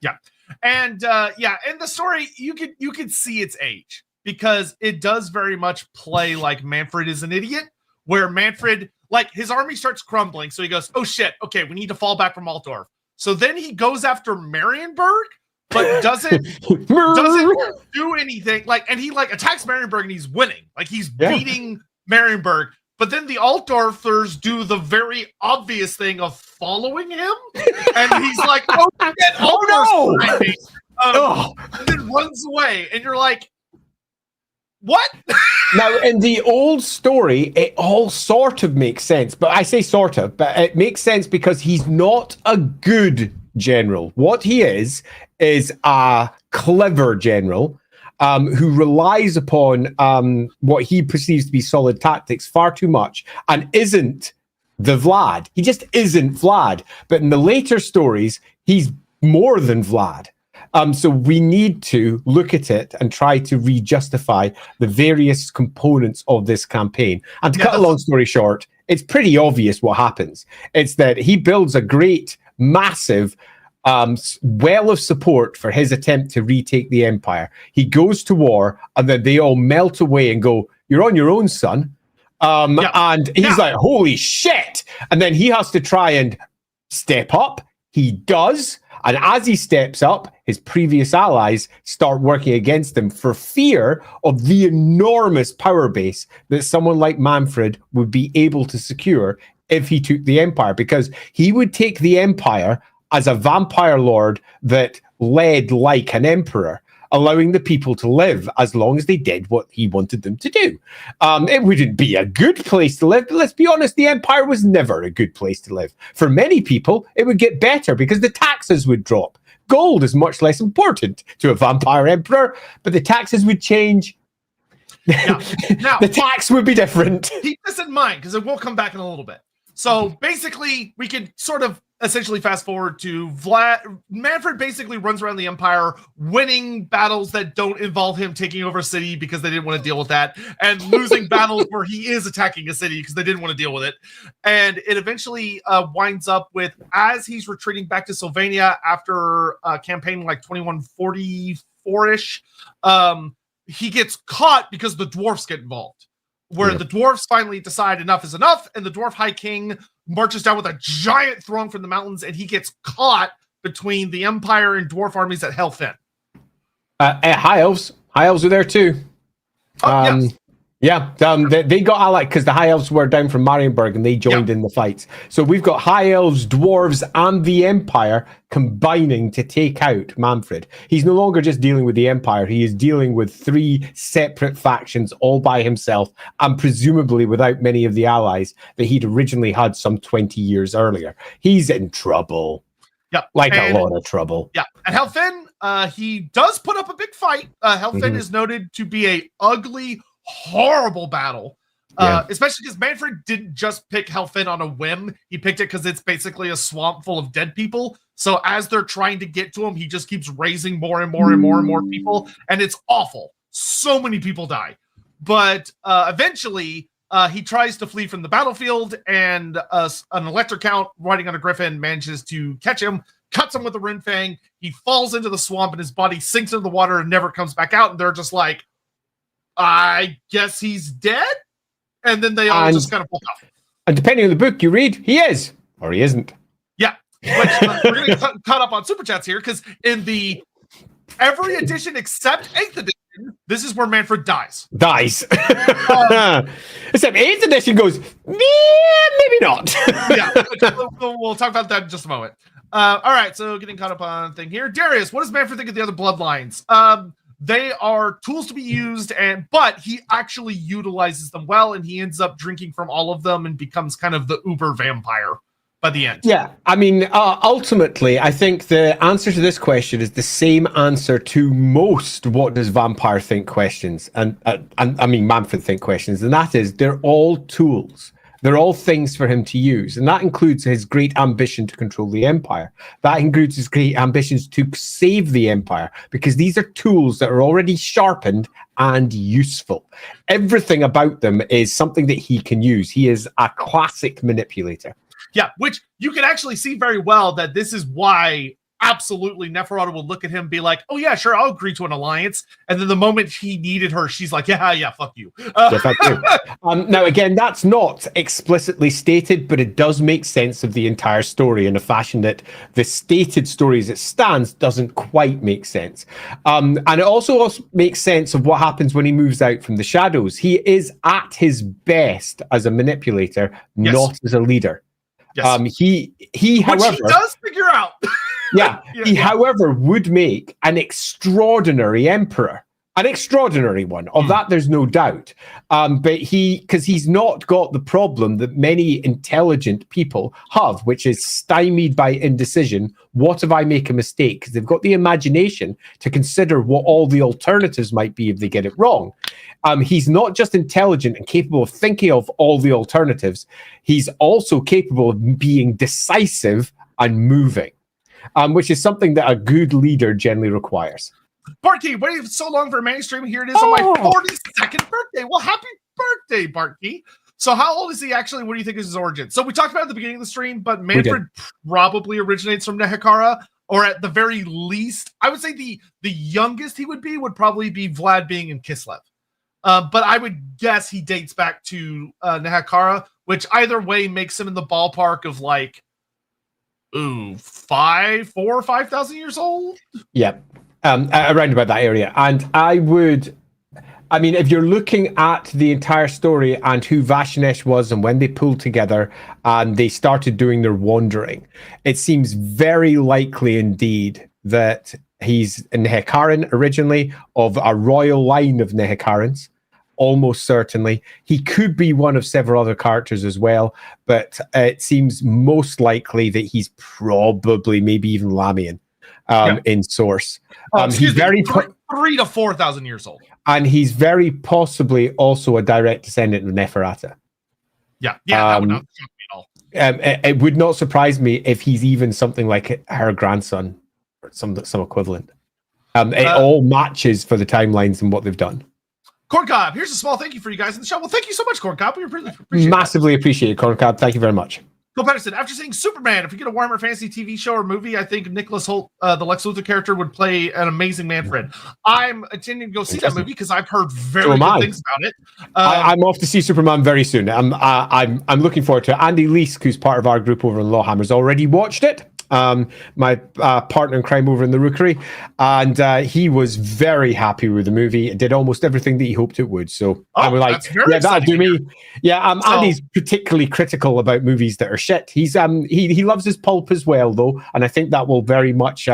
Yeah. And in the story, you could see its age, because it does very much play like Mannfred is an idiot, where Mannfred, like, his army starts crumbling. So he goes, oh shit, okay, we need to fall back from Altdorf. So then he goes after Marienburg, but doesn't do anything. And he attacks Marienburg and he's winning. Like, he's beating Marienburg. But then the Altdorfers do the very obvious thing of following him. And he's like, oh shit, oh no! And then runs away. And you're like, what? Now, in the old story, it all sort of makes sense. But I say sort of, but it makes sense because he's not a good general. What he is a clever general, who relies upon what he perceives to be solid tactics far too much and isn't the Vlad. He just isn't Vlad. But in the later stories, he's more than Vlad. So we need to look at it and try to re-justify the various components of this campaign. And to cut a long story short, it's pretty obvious what happens. It's that he builds a great, massive well of support for his attempt to retake the Empire. He goes to war, and then they all melt away and go, "You're on your own, son." And he's like, "Holy shit!" And then he has to try and step up. He does. And as he steps up, his previous allies start working against him for fear of the enormous power base that someone like Mannfred would be able to secure if he took the Empire, because he would take the Empire as a vampire lord that led like an emperor, allowing the people to live as long as they did what he wanted them to do. It wouldn't be a good place to live, but let's be honest, the Empire was never a good place to live. For many people, it would get better because the taxes would drop. Gold is much less important to a vampire emperor, but the taxes would change. Now, the tax would be different. Keep this in mind, because it will come back in a little bit. So basically, we could sort of essentially fast forward to Mannfred basically runs around the Empire, winning battles that don't involve him taking over a city because they didn't want to deal with that, and losing battles where he is attacking a city because they didn't want to deal with it. And it eventually winds up with, as he's retreating back to Sylvania after a campaign like 2144-ish, he gets caught because the dwarfs get involved. Where the dwarves finally decide enough is enough, and the dwarf high king marches down with a giant throng from the mountains, and he gets caught between the Empire and dwarf armies at Hel Fenn. High elves are there too. Yes. They got allied because the high elves were down from Marienburg and they joined in the fights. So we've got high elves, dwarves, and the Empire combining to take out Mannfred. He's no longer just dealing with the Empire. He is dealing with 3 separate factions all by himself, and presumably without many of the allies that he'd originally had some 20 years earlier. He's in trouble. Yeah, a lot of trouble. Yeah, and Hel Fenn, he does put up a big fight. Hel Fenn is noted to be a ugly, horrible battle, especially because Mannfred didn't just pick Hel Fenn on a whim. He picked it because it's basically a swamp full of dead people. So as they're trying to get to him, he just keeps raising more and more and more and more people, and it's awful. So many people die. But eventually, he tries to flee from the battlefield, and an electric count riding on a griffin manages to catch him, cuts him with a Rin Fang. He falls into the swamp, and his body sinks into the water and never comes back out. And they're just like, I guess he's dead? And then they all just kind of pull off. And depending on the book you read, he is, or he isn't. Yeah. Which, we're going to cut up on Super Chats here, because in every edition except 8th edition, this is where Mannfred dies. Except 8th edition goes, maybe not. We'll talk about that in just a moment. All right, so getting caught up on thing here. Darius, what does Mannfred think of the other bloodlines? They are tools to be used, but he actually utilizes them well, and he ends up drinking from all of them and becomes kind of the uber vampire by the end. Yeah, I mean, ultimately, I think the answer to this question is the same answer to most "what does vampire think" questions, and I mean Mannfred think questions, and that is they're all tools. They're all things for him to use, and that includes his great ambition to control the Empire. That includes his great ambitions to save the Empire, because these are tools that are already sharpened and useful. Everything about them is something that he can use. He is a classic manipulator. Yeah, which you can actually see very well that this is why absolutely Neferata will look at him and be like, oh yeah, sure, I'll agree to an alliance. And then the moment he needed her, she's like, yeah, fuck you. Yeah, fuck you. Now, again, that's not explicitly stated, but it does make sense of the entire story in a fashion that the stated story as it stands doesn't quite make sense. And it also makes sense of what happens when he moves out from the shadows. He is at his best as a manipulator, not as a leader. Yes. He however, he does figure out. He, however, would make an extraordinary emperor. An extraordinary one. Of that, there's no doubt. But because he's not got the problem that many intelligent people have, which is stymied by indecision. What if I make a mistake? Because they've got the imagination to consider what all the alternatives might be if they get it wrong. He's not just intelligent and capable of thinking of all the alternatives. He's also capable of being decisive and moving, which is something that a good leader generally requires. Bartkey, waiting so long for a mainstream. Here it is on my 42nd birthday. Well, happy birthday, Bartkey. So how old is he actually? What do you think is his origin? So we talked about it at the beginning of the stream, but Mannfred probably originates from Nehekara, or at the very least, I would say the youngest he would probably be Vlad being in Kislev. But I would guess he dates back to Nehekara, which either way makes him in the ballpark of like, 4,000 or 5,000 years old? Yeah. Around about that area. And if you're looking at the entire story and who Vashanesh was and when they pulled together and they started doing their wandering, it seems very likely indeed that he's a Nehekaran originally, of a royal line of Nehekarans, almost certainly. He could be one of several other characters as well, but it seems most likely that he's probably maybe even Lamian. In source. He's very 3 to 4,000 years old. And he's very possibly also a direct descendant of Neferata. Yeah, that would not shock me at all. It would not surprise me if he's even something like her grandson or some equivalent. It all matches for the timelines and what they've done. Corncob, here's a small thank you for you guys in the show. Well, thank you so much, Corncob. We appreciate Massively appreciate it, Corncob. Thank you very much. Bill Patterson, after seeing Superman, if we get a Warhammer Fantasy TV show or movie, I think Nicholas Hoult, the Lex Luthor character, would play an amazing Mannfred. I'm intending to go see that movie because I've heard very good things about it. I'm off to see Superman very soon. I'm looking forward to it. Andy Leask, who's part of our group over in LAWhammer, has already watched it. My partner in crime over in the Rookery, and he was very happy with the movie. It did almost everything that he hoped it would. So I was like, yeah, that'll do me. Yeah, Andy's particularly critical about movies that are shit. He's he loves his pulp as well, though, and I think that will very much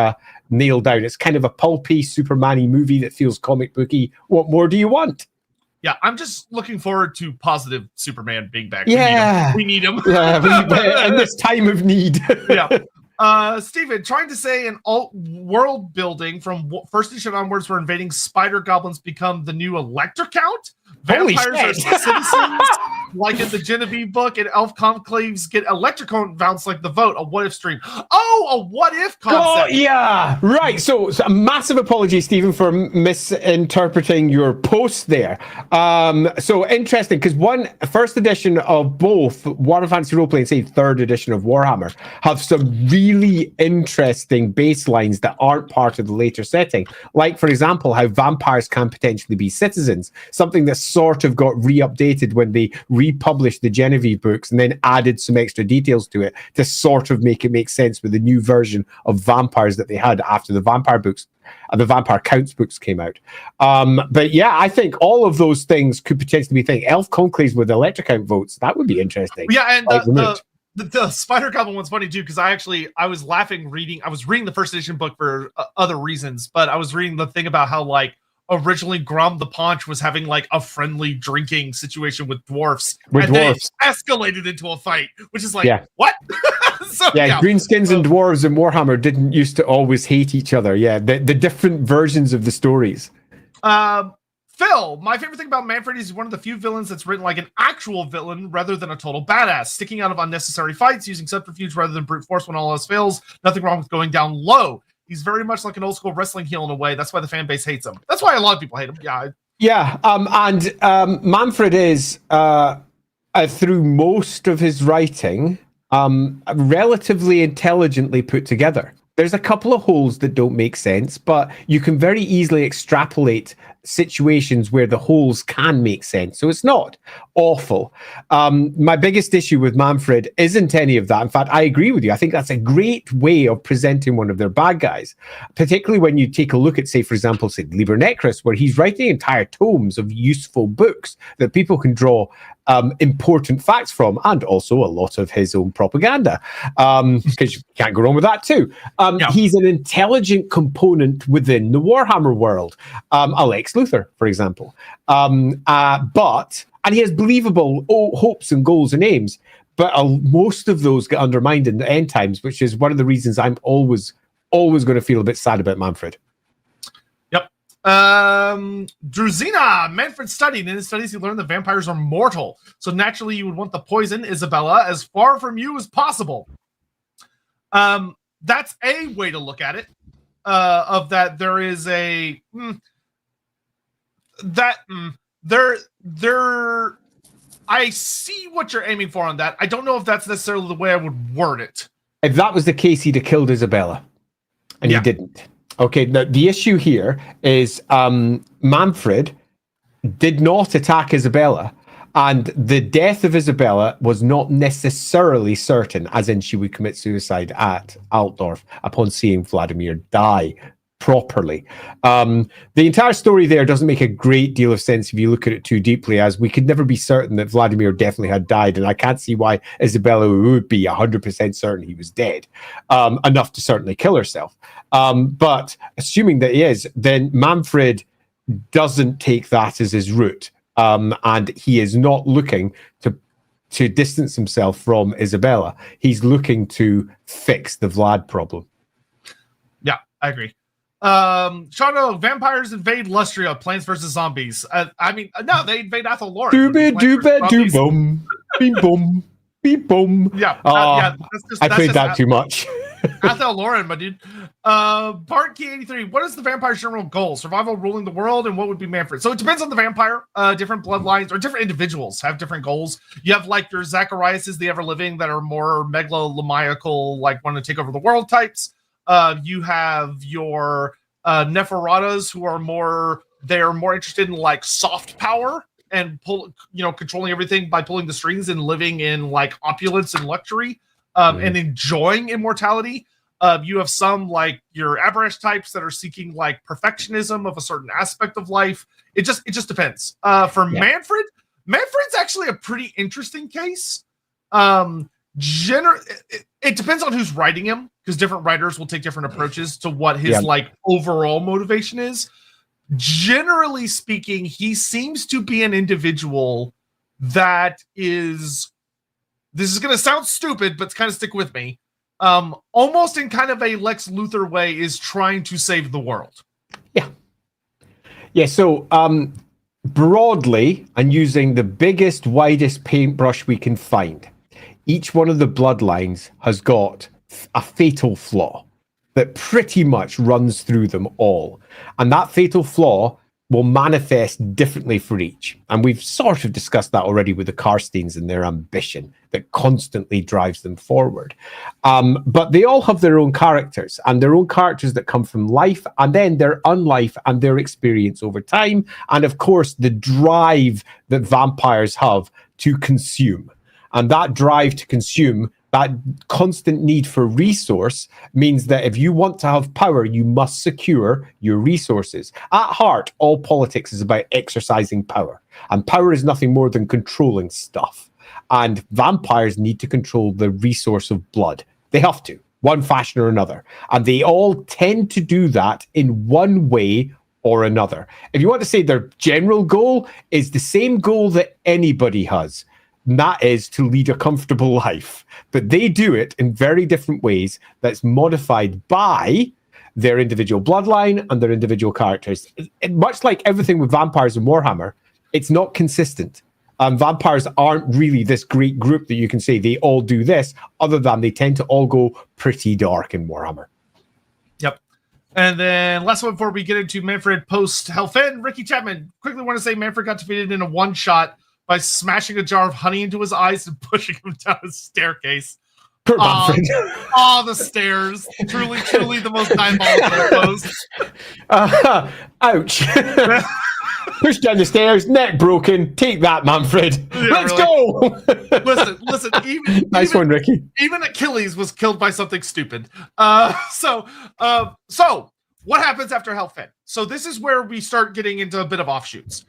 nail down. It's kind of a pulpy, Superman-y movie that feels comic booky. What more do you want? Yeah, I'm just looking forward to positive Superman being back. Yeah, we need him. Yeah, in this time of need. Yeah. Steven, trying to say an alt world building from first edition onwards where invading spider goblins become the new elector count. Vampires are citizens, like in the Genevieve book, and elf conclaves get electricon vounce like the vote. A what if stream. Oh, a what if concept. Oh, yeah, right. So a massive apology, Stephen, for misinterpreting your post there. So interesting, because first edition of both Warhammer Fantasy Roleplay and say third edition of Warhammer have some really interesting baselines that aren't part of the later setting. Like, for example, how vampires can potentially be citizens, something that sort of got re-updated when they republished the Genevieve books and then added some extra details to it to sort of make it make sense with the new version of vampires that they had after the vampire books, the Vampire Counts books came out. But yeah, I think all of those things could potentially be things. Elf conclaves with electrocount votes, that would be interesting. Yeah, and the Spider Goblin one's funny too, because I was laughing I was reading the first edition book for other reasons, but I was reading the thing about how originally Grom the Paunch was having a friendly drinking situation with dwarfs, and then it escalated into a fight, which is what? So, greenskins and dwarves in Warhammer didn't used to always hate each other. Yeah, the different versions of the stories. Phil, my favorite thing about Mannfred is one of the few villains that's written like an actual villain rather than a total badass, sticking out of unnecessary fights, using subterfuge rather than brute force when all else fails. Nothing wrong with going down low. He's very much like an old school wrestling heel in a way. That's why the fan base hates him. That's why a lot of people hate him. Yeah. And Mannfred is, through most of his writing, relatively intelligently put together. There's a couple of holes that don't make sense, but you can very easily extrapolate situations where the holes can make sense. So it's not awful. My biggest issue with Mannfred isn't any of that. In fact, I agree with you. I think that's a great way of presenting one of their bad guys, particularly when you take a look at, say, for example, Liber Necros, where he's writing entire tomes of useful books that people can draw important facts from, and also a lot of his own propaganda, because you can't go wrong with that too. He's an intelligent component within the Warhammer world, a Lex Luthor, for example. And he has believable hopes and goals and aims, but most of those get undermined in the end times, which is one of the reasons I'm always going to feel a bit sad about Mannfred. Druzina, Mannfred studied. In his studies, he learned that vampires are mortal. So naturally, you would want the poison, Isabella, as far from you as possible. That's a way to look at it. Of that, there is a I see what you're aiming for on that. I don't know if that's necessarily the way I would word it. If that was the case, he'd have killed Isabella, and he didn't. Okay, now the issue here is Mannfred did not attack Isabella, and the death of Isabella was not necessarily certain, as in she would commit suicide at Altdorf upon seeing Vladimir die properly. The entire story there doesn't make a great deal of sense if you look at it too deeply, as we could never be certain that Vladimir definitely had died, and I can't see why Isabella would be 100% certain he was dead, enough to certainly kill herself. But assuming that he is, then Mannfred doesn't take that as his route, and he is not looking to distance himself from Isabella. He's looking to fix the Vlad problem. Yeah, I agree. Shadow, vampires invade Lustria, Plants vs. Zombies. No, they invade Athel Loren. Doobie-doobie-doo-boom. Beep-boom. Beep-boom. Yeah, I played that too much. Athel Loren, my dude. Part Key 83. What is the vampire's general goal? Survival, ruling the world, and what would be Mannfred? So it depends on the vampire. Different bloodlines or different individuals have different goals. You have like your Zachariases, the ever-living, that are more megalomaniacal, like want to take over the world types. You have your Neferratas, who are more interested in like soft power and controlling everything by pulling the strings and living in like opulence and luxury, and enjoying immortality. You have some like your Aberrash types that are seeking like perfectionism of a certain aspect of life. It just depends. Mannfred's actually a pretty interesting case. It depends on who's writing him, because different writers will take different approaches to what his like overall motivation is. Generally speaking, he seems to be an individual that is, this is going to sound stupid, but kind of stick with me, almost in kind of a Lex Luthor way, is trying to save the world. So broadly, and using the biggest, widest paintbrush we can find, each one of the bloodlines has got a fatal flaw that pretty much runs through them all. And that fatal flaw will manifest differently for each. And we've sort of discussed that already with the Carsteins and their ambition that constantly drives them forward. But they all have their own characters, and their own characters that come from life, and then their unlife and their experience over time. And of course, the drive that vampires have to consume. And that drive to consume, that constant need for resource, means that if you want to have power, you must secure your resources. At heart, all politics is about exercising power. And power is nothing more than controlling stuff. And vampires need to control the resource of blood. They have to, one fashion or another. And they all tend to do that in one way or another. If you want to say their general goal is the same goal that anybody has, and that is to lead a comfortable life. But they do it in very different ways that's modified by their individual bloodline and their individual characters. Much like everything with vampires and Warhammer, it's not consistent. Vampires aren't really this great group that you can say they all do this, other than they tend to all go pretty dark in Warhammer. Yep. And then last one before we get into Mannfred post Hel Fenn, Ricky Chapman. Quickly want to say Mannfred got defeated in a one-shot by smashing a jar of honey into his eyes and pushing him down a staircase. The stairs. Truly the most diabolical pose. Ouch. Push down the stairs, neck broken. Take that, Mannfred. Yeah, Let's go. Listen. Nice one, Ricky. Even Achilles was killed by something stupid. So what happens after Hel Fenn? So this is where we start getting into a bit of offshoots.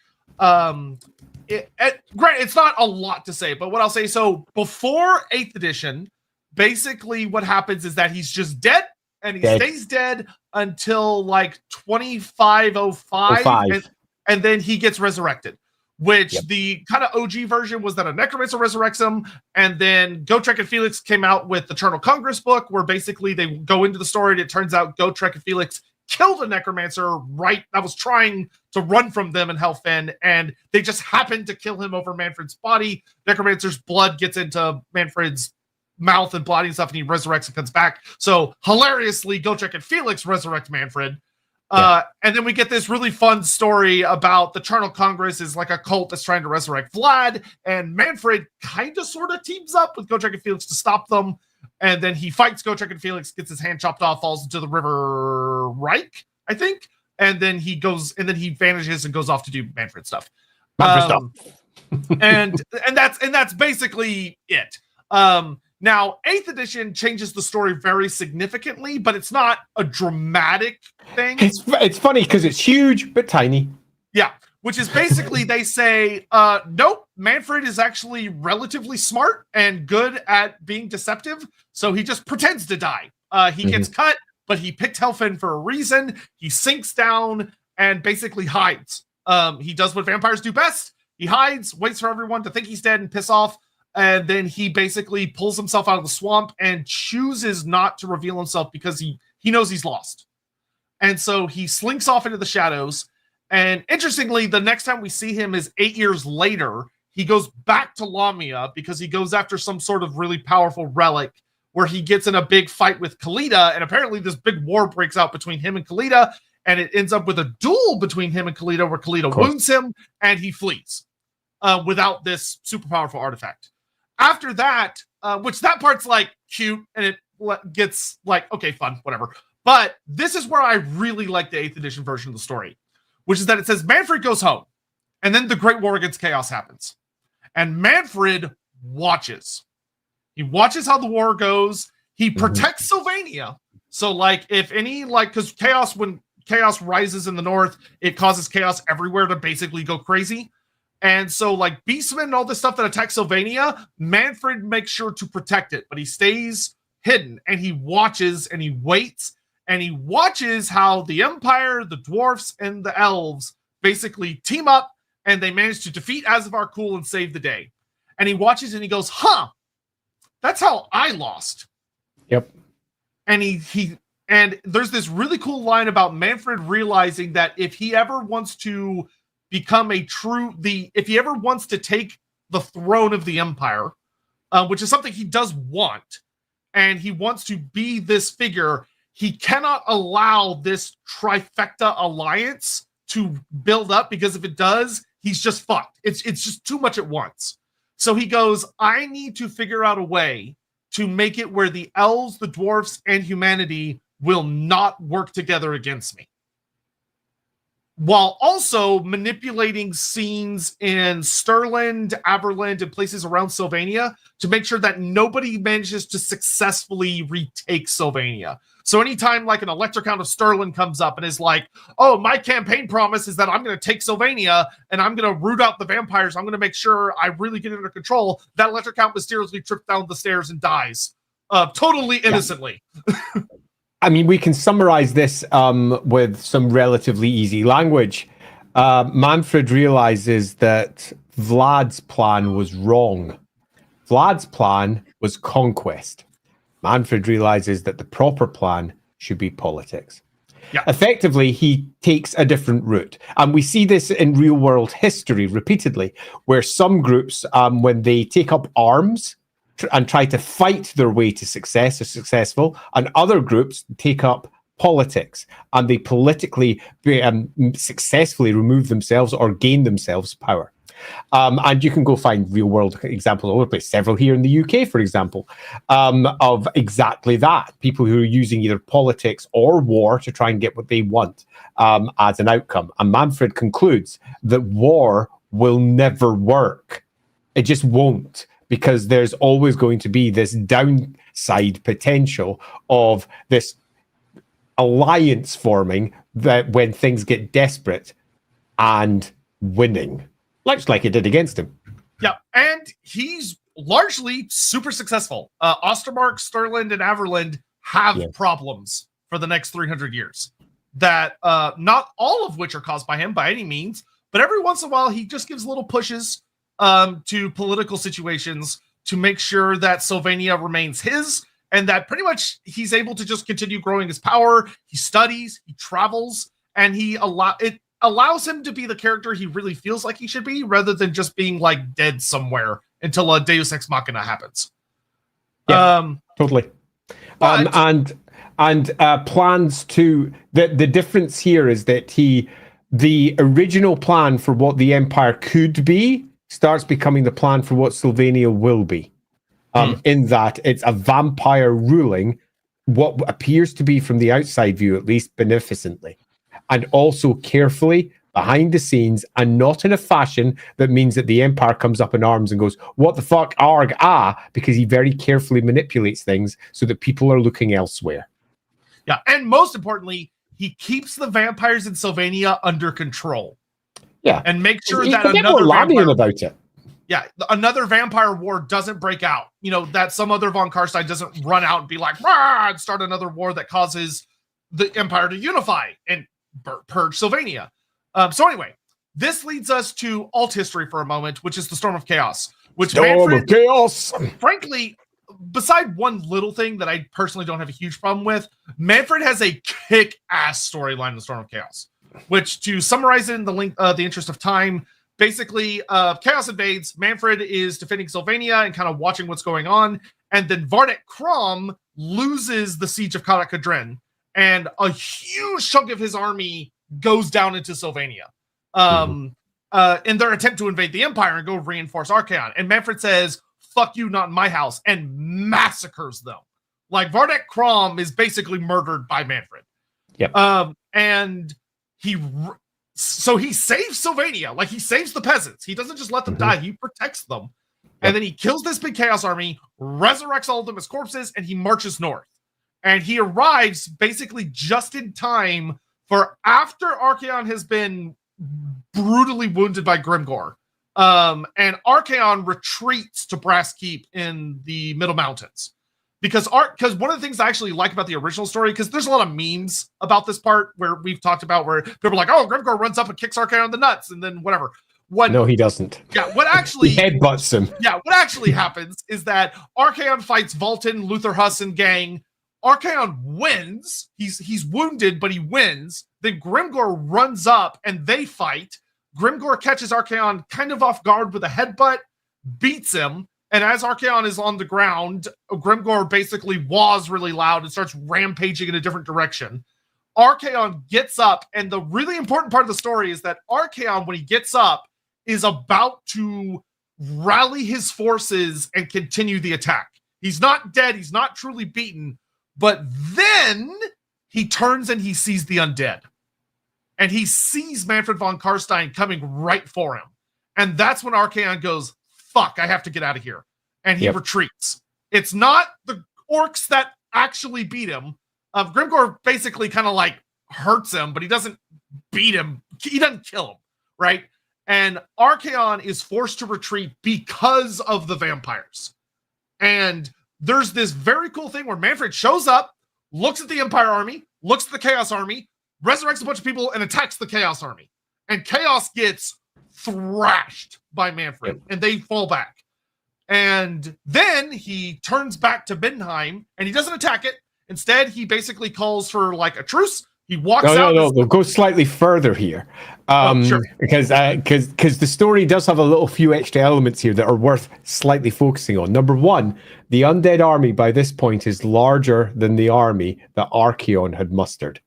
Granted, it's not a lot to say, but what I'll say, so before 8th edition, basically what happens is that he's just dead, and he stays dead until like 2505, and then he gets resurrected. Which the kind of OG version was that a necromancer resurrects him, and then Gotrek and Felix came out with the Eternal Congress book, where basically they go into the story, and it turns out Gotrek and Felix killed a necromancer that was trying to run from them in Hel Fenn, and they just happened to kill him over Mannfred's body. Necromancer's blood gets into Mannfred's mouth and body and stuff, and he resurrects and comes back. So hilariously, Gotrek and Felix resurrect Mannfred. And then we get this really fun story about the Eternal Congress is like a cult that's trying to resurrect Vlad, and Mannfred kind of sort of teams up with Gotrek and Felix to stop them, and then he fights Gotrek and Felix, gets his hand chopped off, falls into the river Reich, I think, and then he vanishes and goes off to do Mannfred stuff. and that's basically it. Now, 8th edition changes the story very significantly, but it's not a dramatic thing. It's funny because it's huge but tiny. Yeah, which is basically they say, nope, Mannfred is actually relatively smart and good at being deceptive, so he just pretends to die. He gets cut, but he picked Hel Fenn for a reason. He sinks down and basically hides. He does what vampires do best. He hides, waits for everyone to think he's dead and piss off. And then he basically pulls himself out of the swamp and chooses not to reveal himself because he knows he's lost. And so he slinks off into the shadows. And interestingly, the next time we see him is 8 years later. He goes back to Lamia because he goes after some sort of really powerful relic where he gets in a big fight with Khalida. And apparently this big war breaks out between him and Khalida. And it ends up with a duel between him and Khalida where Khalida wounds him and he flees without this super powerful artifact. After that, which that part's like cute and it gets like, okay, fun, whatever. But this is where I really like the 8th edition version of the story, which is that it says Mannfred goes home and then the Great War Against Chaos happens. And Mannfred watches. He watches how the war goes. He protects Sylvania. So like if any, like, because when chaos rises in the north, it causes chaos everywhere to basically go crazy. And so, like, Beastmen and all this stuff that attacks Sylvania, Mannfred makes sure to protect it, but he stays hidden, and he watches, and he waits, and he watches how the Empire, the Dwarfs, and the Elves basically team up, and they manage to defeat Azavar Kul and save the day. And he watches, and he goes, that's how I lost. Yep. And and there's this really cool line about Mannfred realizing that if he ever wants to become if he ever wants to take the throne of the Empire, which is something he does want, and he wants to be this figure, he cannot allow this trifecta alliance to build up, because if it does, he's just fucked. It's just too much at once. So he goes, I need to figure out a way to make it where the elves, the dwarfs, and humanity will not work together against me, while also manipulating scenes in Stirland, Aberland, and places around Sylvania to make sure that nobody manages to successfully retake Sylvania. So anytime like an Elector Count of Stirland comes up and is like, oh, my campaign promise is that I'm going to take Sylvania and I'm going to root out the vampires, I'm going to make sure I really get it under control, that Elector Count mysteriously trips down the stairs and dies. Totally innocently. Yeah. I mean, we can summarize this with some relatively easy language. Mannfred realizes that Vlad's plan was wrong. Vlad's plan was conquest. Mannfred realizes that the proper plan should be politics. Yeah. Effectively, he takes a different route. And we see this in real world history repeatedly, where some groups, when they take up arms and try to fight their way to success, are successful, and other groups take up politics and they politically successfully remove themselves or gain themselves power. And you can go find real world examples all over the place, several here in the UK, for example, of exactly that. People who are using either politics or war to try and get what they want as an outcome. And Mannfred concludes that war will never work. It just won't, because there's always going to be this downside potential of this alliance forming that when things get desperate and winning. Looks like it did against him. Yeah, and he's largely super successful. Ostermark, Stirland, and Averland have problems for the next 300 years. That not all of which are caused by him by any means, but every once in a while he just gives little pushes to political situations to make sure that Sylvania remains his, and that pretty much he's able to just continue growing his power. He studies, he travels, and it allows him to be the character he really feels like he should be, rather than just being like dead somewhere until a Deus Ex Machina happens. Yeah, totally. But, and plans to the difference here is that the original plan for what the Empire could be starts becoming the plan for what Sylvania will be. In that it's a vampire ruling what appears to be, from the outside view at least, beneficently, and also carefully behind the scenes, and not in a fashion that means that the Empire comes up in arms and goes, what the fuck, arg, because he very carefully manipulates things so that people are looking elsewhere. Yeah, and most importantly, he keeps the vampires in Sylvania under control. Yeah, and make sure that another vampire about it. Yeah, another vampire war doesn't break out. You know, that some other von Carstein doesn't run out and be like, rah, and start another war that causes the Empire to unify and purge Sylvania. So anyway, this leads us to alt history for a moment, which is the Storm of Chaos. Frankly, beside one little thing that I personally don't have a huge problem with, Mannfred has a kick-ass storyline in the Storm of Chaos, which, to summarize it in the interest of time, basically, Chaos invades. Mannfred is defending Sylvania and kind of watching what's going on. And then Vardet Krom loses the siege of Karak Kadrin, and a huge chunk of his army goes down into Sylvania in their attempt to invade the Empire and go reinforce Archaon. And Mannfred says, fuck you, not in my house, and massacres them. Like, Vardet Krom is basically murdered by Mannfred. Yep. And so he saves Sylvania, like he saves the peasants. He doesn't just let them die, he protects them. And then he kills this big chaos army, resurrects all of them as corpses, and he marches north. And he arrives basically just in time for after Archaon has been brutally wounded by Grimgor. And Archaon retreats to Brass Keep in the Middle Mountains. Because one of the things I actually like about the original story, because there's a lot of memes about this part where we've talked about where people are like, oh, Grimgor runs up and kicks Archaon in the nuts, and then whatever. No, he doesn't. Yeah, what actually he headbutts him. Yeah, what actually happens is that Archaon fights Volton, Luther Huss, and gang. Archaon wins. He's wounded, but he wins. Then Grimgor runs up and they fight. Grimgor catches Archaon kind of off guard with a headbutt, beats him. And as Archaon is on the ground, Grimgor basically wahs really loud and starts rampaging in a different direction. Archaon gets up, and the really important part of the story is that Archaon, when he gets up, is about to rally his forces and continue the attack. He's not dead, he's not truly beaten, but then he turns and he sees the undead. And he sees Mannfred von Carstein coming right for him. And that's when Archaon goes, fuck, I have to get out of here. And he retreats. It's not the orcs that actually beat him. Grimgor basically kind of like hurts him, but he doesn't beat him. He doesn't kill him, right? And Archaon is forced to retreat because of the vampires. And there's this very cool thing where Mannfred shows up, looks at the Empire army, looks at the Chaos army, resurrects a bunch of people, and attacks the Chaos army. And Chaos gets thrashed by Mannfred, and they fall back. And then he turns back to Mindenheim, and he doesn't attack it. Instead, he basically calls for like a truce. He walks out. No, we'll go slightly further here. Sure. Because the story does have a little few extra elements here that are worth slightly focusing on. Number one, the undead army by this point is larger than the army that Archaon had mustered.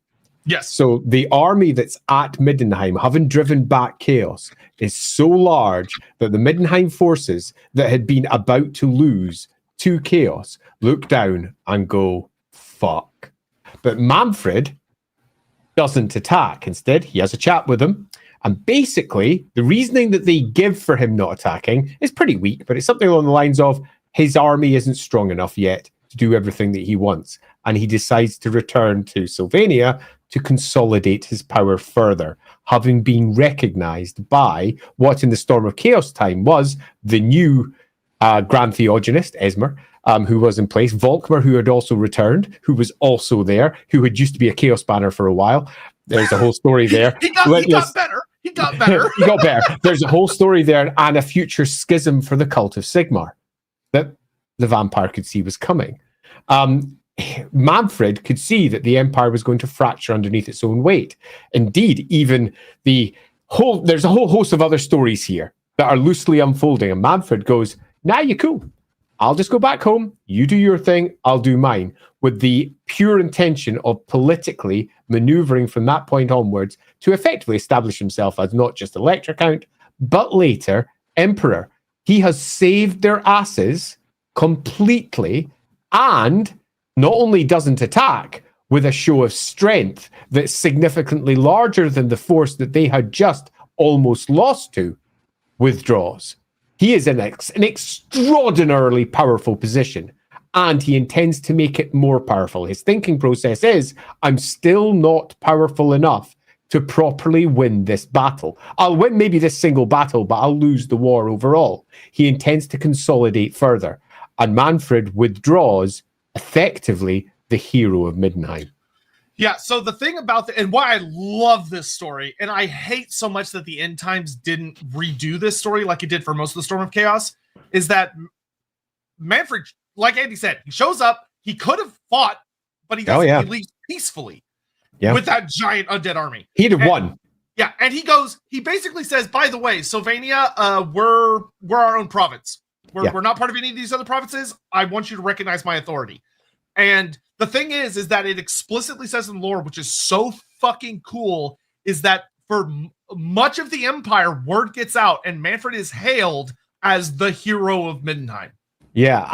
Yes. So the army that's at Mindenheim, having driven back Chaos, is so large that the Mindenheim forces that had been about to lose to Chaos look down and go, fuck. But Mannfred doesn't attack. Instead, he has a chat with them. And basically, the reasoning that they give for him not attacking is pretty weak, but it's something along the lines of his army isn't strong enough yet to do everything that he wants. And he decides to return to Sylvania to consolidate his power further, having been recognized by what in the Storm of Chaos time was the new Grand Theogenist, Esmer, who was in place, Volkmar, who had also returned, who was also there, who had used to be a Chaos Banner for a while. There's a whole story there. He got better. He got better. He got better. There's a whole story there and a future schism for the cult of Sigmar that the vampire could see was coming. Mannfred could see that the Empire was going to fracture underneath its own weight. Indeed, even there's a whole host of other stories here that are loosely unfolding, and Mannfred goes, "Nah, you're cool. I'll just go back home. You do your thing. I'll do mine," with the pure intention of politically maneuvering from that point onwards to effectively establish himself as not just Elector Count, but later Emperor. He has saved their asses completely, and not only doesn't attack with a show of strength that's significantly larger than the force that they had just almost lost to, withdraws. He is in an extraordinarily powerful position, and he intends to make it more powerful. His thinking process is, I'm still not powerful enough to properly win this battle. I'll win maybe this single battle, but I'll lose the war overall. He intends to consolidate further, and Mannfred withdraws effectively the hero of Middenheim. Yeah, so the thing about and why I love this story, and I hate so much that the End Times didn't redo this story like it did for most of the Storm of Chaos, is that Mannfred, like Andy said, he shows up, he could have fought, but he doesn't. He leaves peacefully with that giant undead army. He'd have won. Yeah, and he basically says, by the way, Sylvania, we're our own province. We're not part of any of these other provinces. I want you to recognize my authority. And the thing is that it explicitly says in lore, which is so fucking cool, is that for much of the Empire, word gets out, and Mannfred is hailed as the hero of Middenheim. Yeah,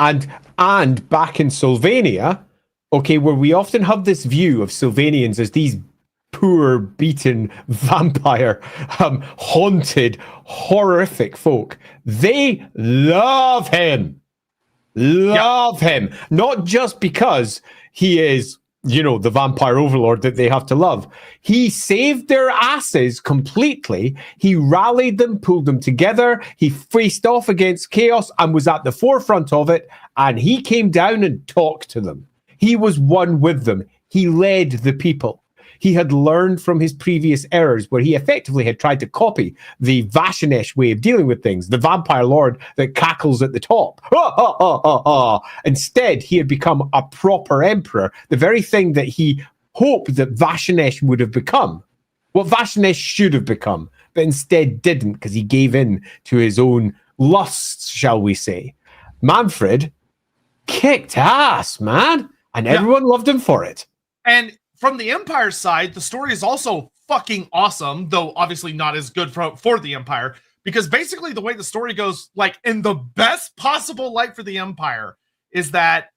and back in Sylvania, okay, where we often have this view of Sylvanians as these poor, beaten, vampire, haunted, horrific folk, they love him. Love him. Not just because he is, the vampire overlord that they have to love. He saved their asses completely. He rallied them, pulled them together. He faced off against chaos and was at the forefront of it. And he came down and talked to them. He was one with them. He led the people. He had learned from his previous errors, where he effectively had tried to copy the Vashanesh way of dealing with things, the vampire lord that cackles at the top. Instead, he had become a proper emperor, the very thing that he hoped that Vashanesh would have become, what Vashanesh should have become, but instead didn't, because he gave in to his own lusts, shall we say. Mannfred kicked ass, man, and everyone loved him for it. And from the Empire side, the story is also fucking awesome, though obviously not as good for the Empire, because basically the way the story goes, like in the best possible light for the Empire, is that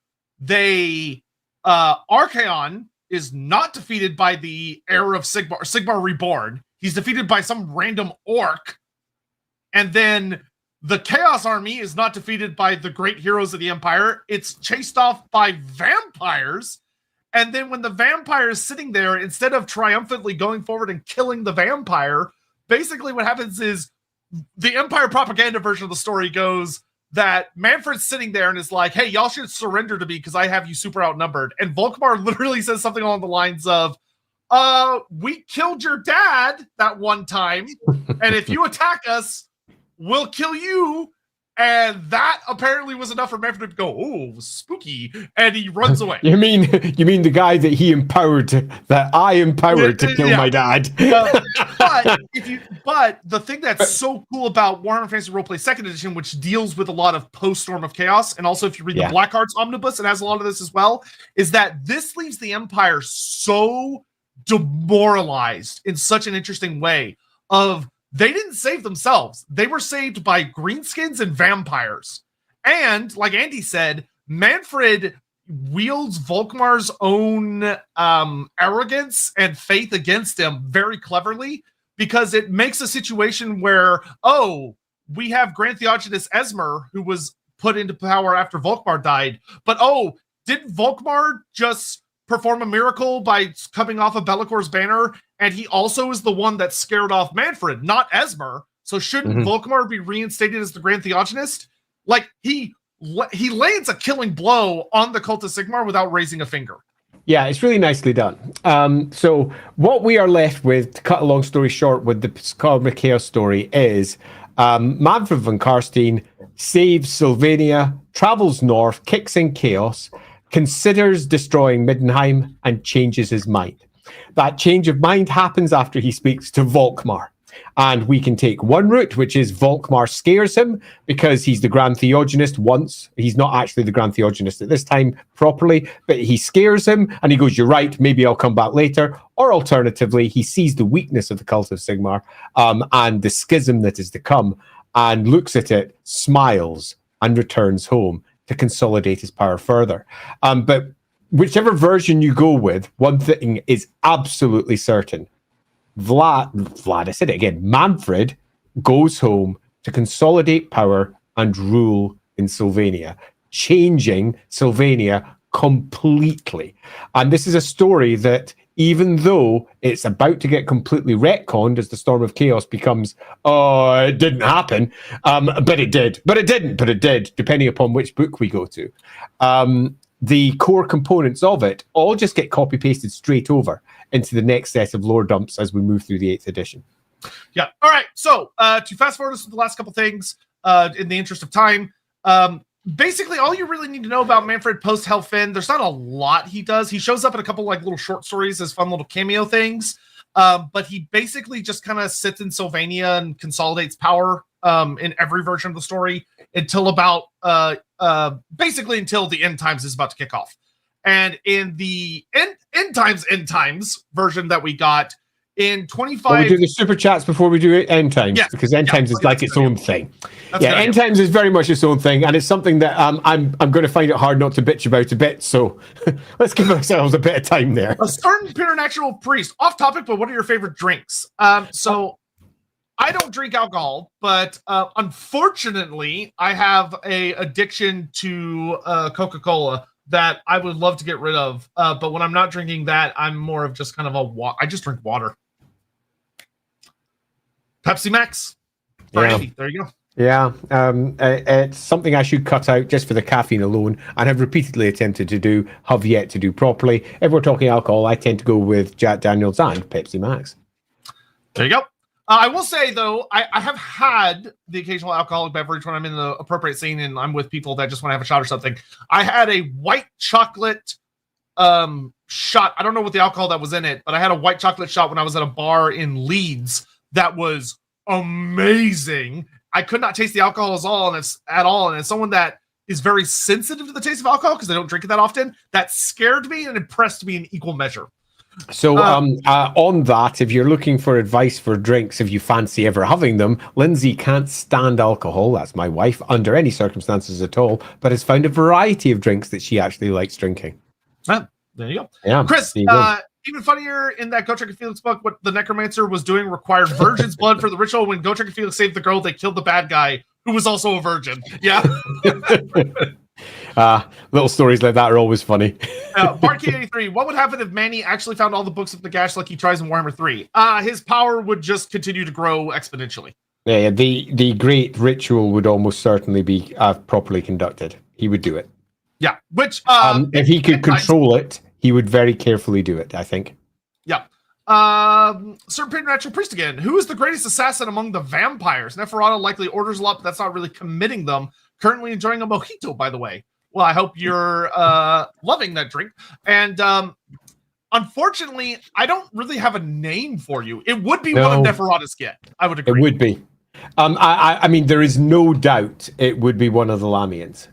Archaon is not defeated by the heir of Sigmar Reborn. He's defeated by some random orc. And then the Chaos Army is not defeated by the great heroes of the Empire. It's chased off by vampires. And then when the vampire is sitting there, instead of triumphantly going forward and killing the vampire, basically what happens is the Empire propaganda version of the story goes that Mannfred's sitting there and is like, hey, y'all should surrender to me because I have you super outnumbered. And Volkmar literally says something along the lines of, we killed your dad that one time, and if you attack us, we'll kill you. And that apparently was enough for Mannfred to go, oh, spooky, and he runs away. You mean the guy that he empowered, that I empowered to kill my dad? But the thing that's so cool about Warhammer Fantasy Roleplay 2nd Edition, which deals with a lot of post-Storm of Chaos, and also if you read the Black Arts Omnibus, it has a lot of this as well, is that this leaves the Empire so demoralized in such an interesting way of they didn't save themselves. They were saved by greenskins and vampires. And like Andy said, Mannfred wields Volkmar's own arrogance and faith against him very cleverly, because it makes a situation where, we have Grand Theogenist Esmer, who was put into power after Volkmar died. But didn't Volkmar just perform a miracle by coming off of Bellacor's banner, and he also is the one that scared off Mannfred, not Esmer. So shouldn't Volkmar be reinstated as the Grand Theogenist? Like, he lands a killing blow on the Cult of Sigmar without raising a finger. Yeah, it's really nicely done. So what we are left with, to cut a long story short, with the Cosmic Chaos story is Mannfred von Carstein saves Sylvania, travels north, kicks in chaos, considers destroying Middenheim, and changes his mind. That change of mind happens after he speaks to Volkmar. And we can take one route, which is Volkmar scares him because he's the Grand Theogenist once. He's not actually the Grand Theogenist at this time properly, but he scares him and he goes, "You're right, maybe I'll come back later." Or alternatively, he sees the weakness of the Cult of Sigmar and the schism that is to come and looks at it, smiles, and returns home to consolidate his power further. But whichever version you go with, one thing is absolutely certain. Vlad, I said it again, Mannfred goes home to consolidate power and rule in Sylvania, changing Sylvania completely. And this is a story that, even though it's about to get completely retconned as the Storm of Chaos becomes, oh, it didn't happen, but it did, but it didn't, but it did, depending upon which book we go to. The core components of it all just get copy-pasted straight over into the next set of lore dumps as we move through the 8th edition. Yeah. All right. So to fast forward us to the last couple things in the interest of time, basically all you really need to know about Mannfred post Hel Fenn, there's not a lot he does. He shows up in a couple like little short stories as fun little cameo things, but he basically just kind of sits in Sylvania and consolidates power in every version of the story until about basically until the end times is about to kick off. And in the end times version that we got in 25, well, we do the super chats before we do end times, because end times is like its own thing. End times is very much its own thing, and it's something that I'm going to find it hard not to bitch about a bit. So let's give ourselves a bit of time there. A certain preternatural priest, off topic, but what are your favorite drinks? So I don't drink alcohol, but unfortunately, I have a addiction to Coca-Cola that I would love to get rid of. But when I'm not drinking that, I'm more of just kind of I just drink water. Pepsi Max. Andy. There you go. Yeah, it's something I should cut out just for the caffeine alone, and have repeatedly attempted to do, have yet to do properly. If we're talking alcohol, I tend to go with Jack Daniels and Pepsi Max. There you go. I will say, though, I have had the occasional alcoholic beverage when I'm in the appropriate scene and I'm with people that just want to have a shot or something. I had a white chocolate shot. I don't know what the alcohol that was in it, but I had a white chocolate shot when I was at a bar in Leeds that was amazing. I could not taste the alcohol at all. And as someone that is very sensitive to the taste of alcohol because I don't drink it that often, that scared me and impressed me in equal measure. So on that, if you're looking for advice for drinks, if you fancy ever having them, Lindsay can't stand alcohol, that's my wife, under any circumstances at all, but has found a variety of drinks that she actually likes drinking. There you go. Yeah, Chris, even funnier in that Gotrek and Felix book, what the Necromancer was doing required virgin's blood for the ritual. When Gotrek and Felix saved the girl, they killed the bad guy, who was also a virgin. Yeah. Little stories like that are always funny. Barkey83, what would happen if Manny actually found all the books of Nagash like he tries in Warhammer 3? His power would just continue to grow exponentially. Yeah, the great ritual would almost certainly be properly conducted. He would do it. Yeah, which... if he could control it, he would very carefully do it, I think. Yeah. Certain Preternatural Priest again. Who is the greatest assassin among the vampires? Neferata likely orders a lot, but that's not really committing them. Currently enjoying a mojito, by the way. Well, I hope you're loving that drink. And unfortunately, I don't really have a name for you. It would be one of Neferata's get. I would agree. It would be. I mean, there is no doubt it would be one of the Lamians.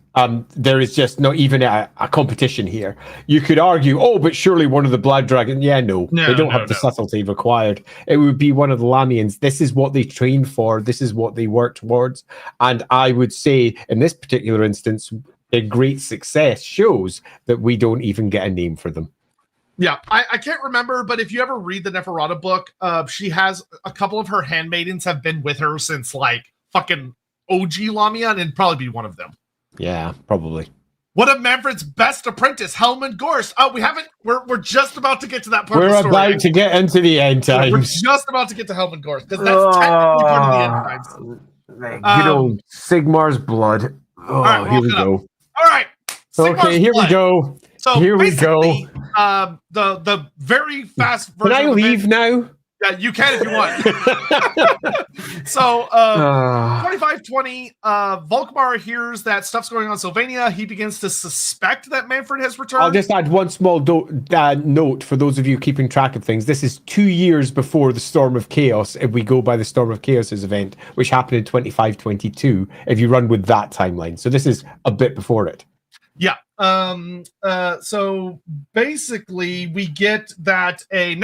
There is just not even a competition here. You could argue, but surely one of the Blood Dragon. Yeah, no, they don't have the subtlety required. It would be one of the Lamians. This is what they trained for. This is what they work towards. And I would say, in this particular instance, a great success shows that we don't even get a name for them. Yeah, I can't remember, but if you ever read the Neferata book, she has a couple of her handmaidens have been with her since like fucking OG Lamia, and it'd probably be one of them. Yeah, probably. One of Mannfred's best apprentice, Helmut Gorst. Oh, we haven't. We're just about to get to that part. We're of the story. about to get into the end times. We're just about to get to Helmut Gorst because that's technically part of the end times. Good old Sigmar's blood. Oh, right, here we go. All right. Okay, here we go. So here we go. The very fast version. Can I leave now? Yeah, you can if you want. So, 2520, Volkmar hears that stuff's going on in Sylvania. He begins to suspect that Mannfred has returned. I'll just add one small note for those of you keeping track of things. This is 2 years before the Storm of Chaos, if we go by the Storm of Chaos's event, which happened in 2522, if you run with that timeline. So this is a bit before it. Yeah. So basically we get that a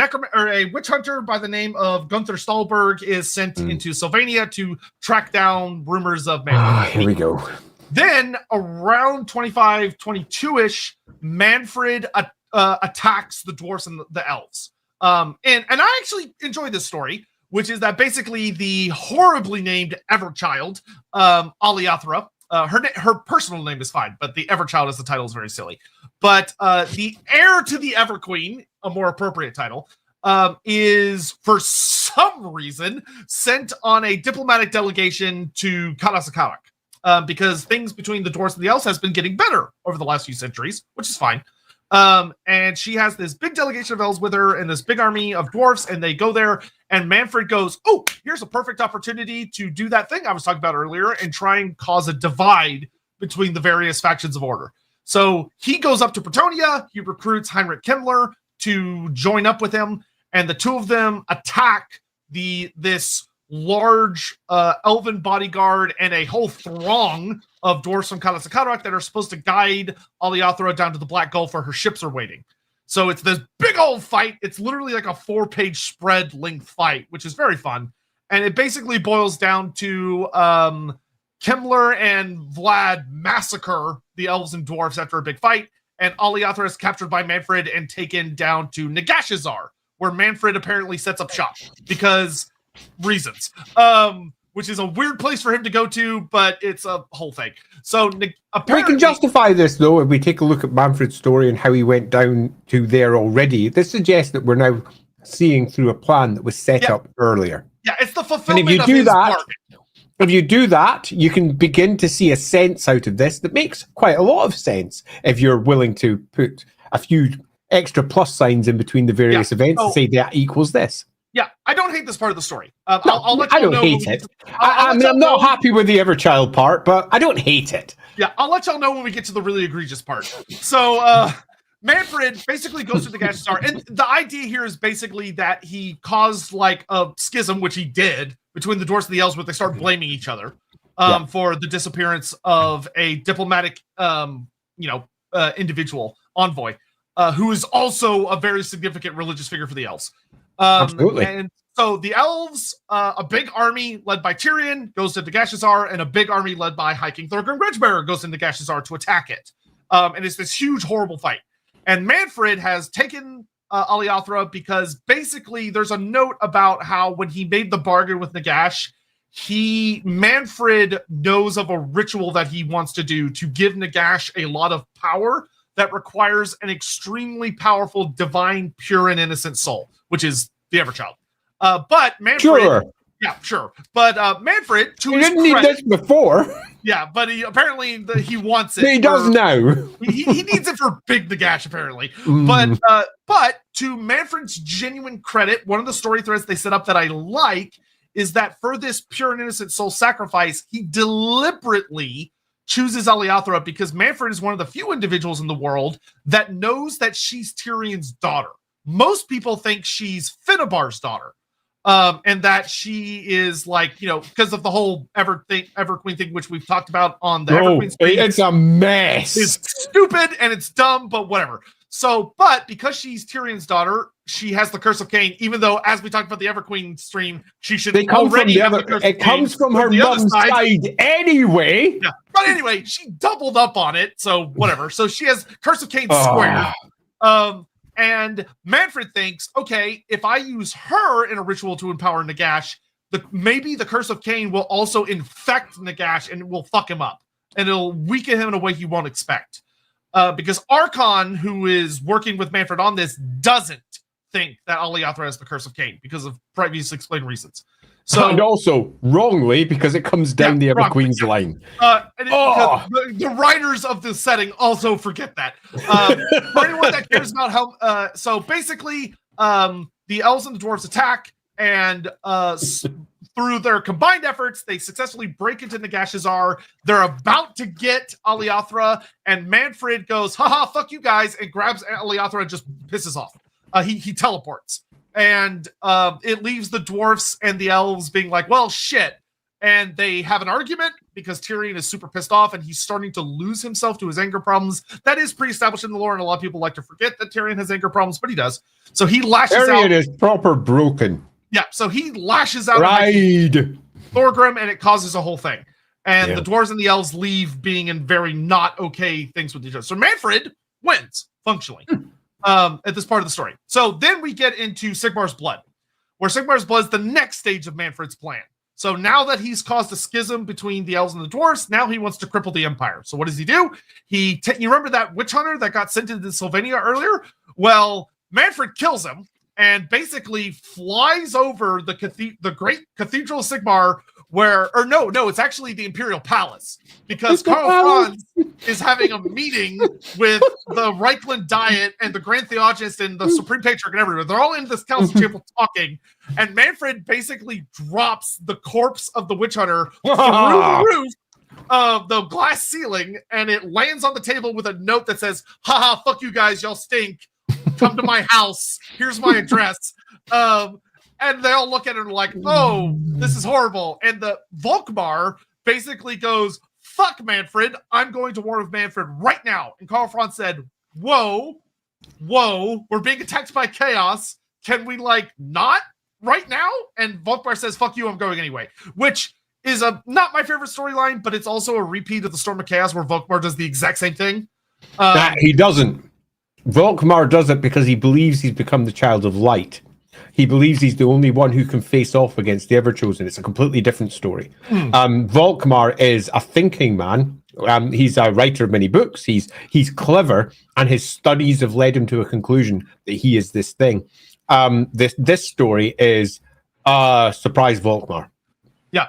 witch hunter by the name of Gunther Stahlberg is sent into Sylvania to track down rumors of Mannfred. Here we go. Then around 2522-ish, Mannfred attacks the dwarves and the elves. And I actually enjoy this story, which is that basically the horribly named Everchild, Aliathra, her personal name is fine, but the Everchild as the title is very silly. But the heir to the Everqueen, a more appropriate title, is for some reason sent on a diplomatic delegation to Karasakarak, because things between the dwarves and the elves has been getting better over the last few centuries, which is fine. And she has this big delegation of elves with her and this big army of dwarfs, and they go there, and Mannfred goes, oh, here's a perfect opportunity to do that thing I was talking about earlier and try and cause a divide between the various factions of order. So he goes up to Bretonia, he recruits Heinrich Himmler to join up with him, and the two of them attack this large elven bodyguard and a whole throng of dwarves from Karasakarak that are supposed to guide Aliathra down to the Black Gulf where her ships are waiting. So it's this big old fight. It's literally like a 4-page spread length fight, which is very fun. And it basically boils down to Himmler and Vlad massacre the elves and dwarves after a big fight. And Aliathra is captured by Mannfred and taken down to Nagashazar, where Mannfred apparently sets up shop because reasons. Which is a weird place for him to go to, but it's a whole thing. So we can justify this, though, if we take a look at Mannfred's story and how he went down to there already. This suggests that we're now seeing through a plan that was set up earlier. Yeah, it's the fulfillment and if you of do his that, bargain. If you do that, you can begin to see a sense out of this that makes quite a lot of sense if you're willing to put a few extra plus signs in between the various events and say that equals this. Yeah, I don't hate this part of the story. No, I'll let you I don't know hate it. I'm not happy with the Everchild part, but I don't hate it. Yeah, I'll let y'all know when we get to the really egregious part. So, Mannfred basically goes to the Nagashazar, and the idea here is basically that he caused like a schism, which he did, between the dwarves and the elves, where they start blaming each other for the disappearance of a diplomatic, individual envoy, who is also a very significant religious figure for the elves. Absolutely. And so the elves, a big army led by Tyrion goes to Nagashazar, and a big army led by High King Thorgrim Grudgebearer goes to Nagashazar to attack it. And it's this huge, horrible fight. And Mannfred has taken Aliathra because basically there's a note about how when he made the bargain with Nagash, Mannfred knows of a ritual that he wants to do to give Nagash a lot of power that requires an extremely powerful, divine, pure, and innocent soul, which is the Everchild. But Mannfred, But Mannfred, to his didn't need this before. Yeah, but he apparently he wants it. He does now. He needs it for Big Nagash, apparently. But to Mannfred's genuine credit, one of the story threads they set up that I like is that for this pure and innocent soul sacrifice, he deliberately chooses Aliathra because Mannfred is one of the few individuals in the world that knows that she's Tyrion's daughter. Most people think she's Finnebar's daughter. And that she is because of the whole Everqueen thing, which we've talked about on the Everqueen stream. It's a mess. It's stupid and it's dumb, but whatever. So, but because she's Tyrion's daughter, she has the Curse of Cain, even though, as we talked about the Everqueen stream, she should already have the Curse of Cain. It comes from her mom's side anyway. Yeah. But anyway, she doubled up on it, so whatever. So she has Curse of Cain squared. And Mannfred thinks, okay, if I use her in a ritual to empower Nagash, maybe the Curse of Cain will also infect Nagash and it will fuck him up. And it'll weaken him in a way he won't expect. because Archon, who is working with Mannfred on this, doesn't think that Aliathra has the Curse of Cain because of previously explained reasons. So, and also wrongly because it comes down the Ever Queen's line. Because the writers of this setting also forget that. For anyone that cares about how, so basically, the elves and the dwarves attack, and through their combined efforts, they successfully break into Nagashazar. They're about to get Aliathra, and Mannfred goes, haha, fuck you guys, and grabs Aliathra and just pisses off. He teleports. And it leaves the dwarfs and the elves being like, well, shit. And they have an argument because Tyrion is super pissed off and he's starting to lose himself to his anger problems. That is pre-established in the lore, and a lot of people like to forget that Tyrion has anger problems, but he does. So he lashes out. Tyrion is proper broken. Yeah, so he lashes out Ride Thorgrim, and it causes a whole thing. And the dwarves and the elves leave being in very not okay things with each other. So Mannfred wins, functionally. At this part of the story. So then we get into Sigmar's Blood, where Sigmar's Blood is the next stage of Mannfred's plan. So now that he's caused a schism between the elves and the dwarves, now he wants to cripple the empire. So what does he do? You remember that witch hunter that got sent into Sylvania earlier? Well, Mannfred kills him and basically flies over the great Cathedral of Sigmar, it's actually the Imperial Palace, because Karl Franz is having a meeting with the Reichland Diet and the Grand Theologist and the Supreme Patriarch and everyone. They're all in this council table talking, and Mannfred basically drops the corpse of the witch hunter through the roof of the glass ceiling, and it lands on the table with a note that says, haha, fuck you guys, y'all stink. Come to my house. Here's my address. And they all look at it and are like, oh, this is horrible. And the Volkmar basically goes, fuck Mannfred. I'm going to war with Mannfred right now. And Karl Franz said, whoa, we're being attacked by chaos. Can we, not right now? And Volkmar says, fuck you, I'm going anyway. Which is not my favorite storyline, but it's also a repeat of the Storm of Chaos where Volkmar does the exact same thing. He doesn't. Volkmar does it because he believes he's become the child of light. He believes he's the only one who can face off against the Everchosen. It's a completely different story. Volkmar is a thinking man. He's a writer of many books. He's clever, and his studies have led him to a conclusion that he is this thing. This story is surprise Volkmar. Yeah.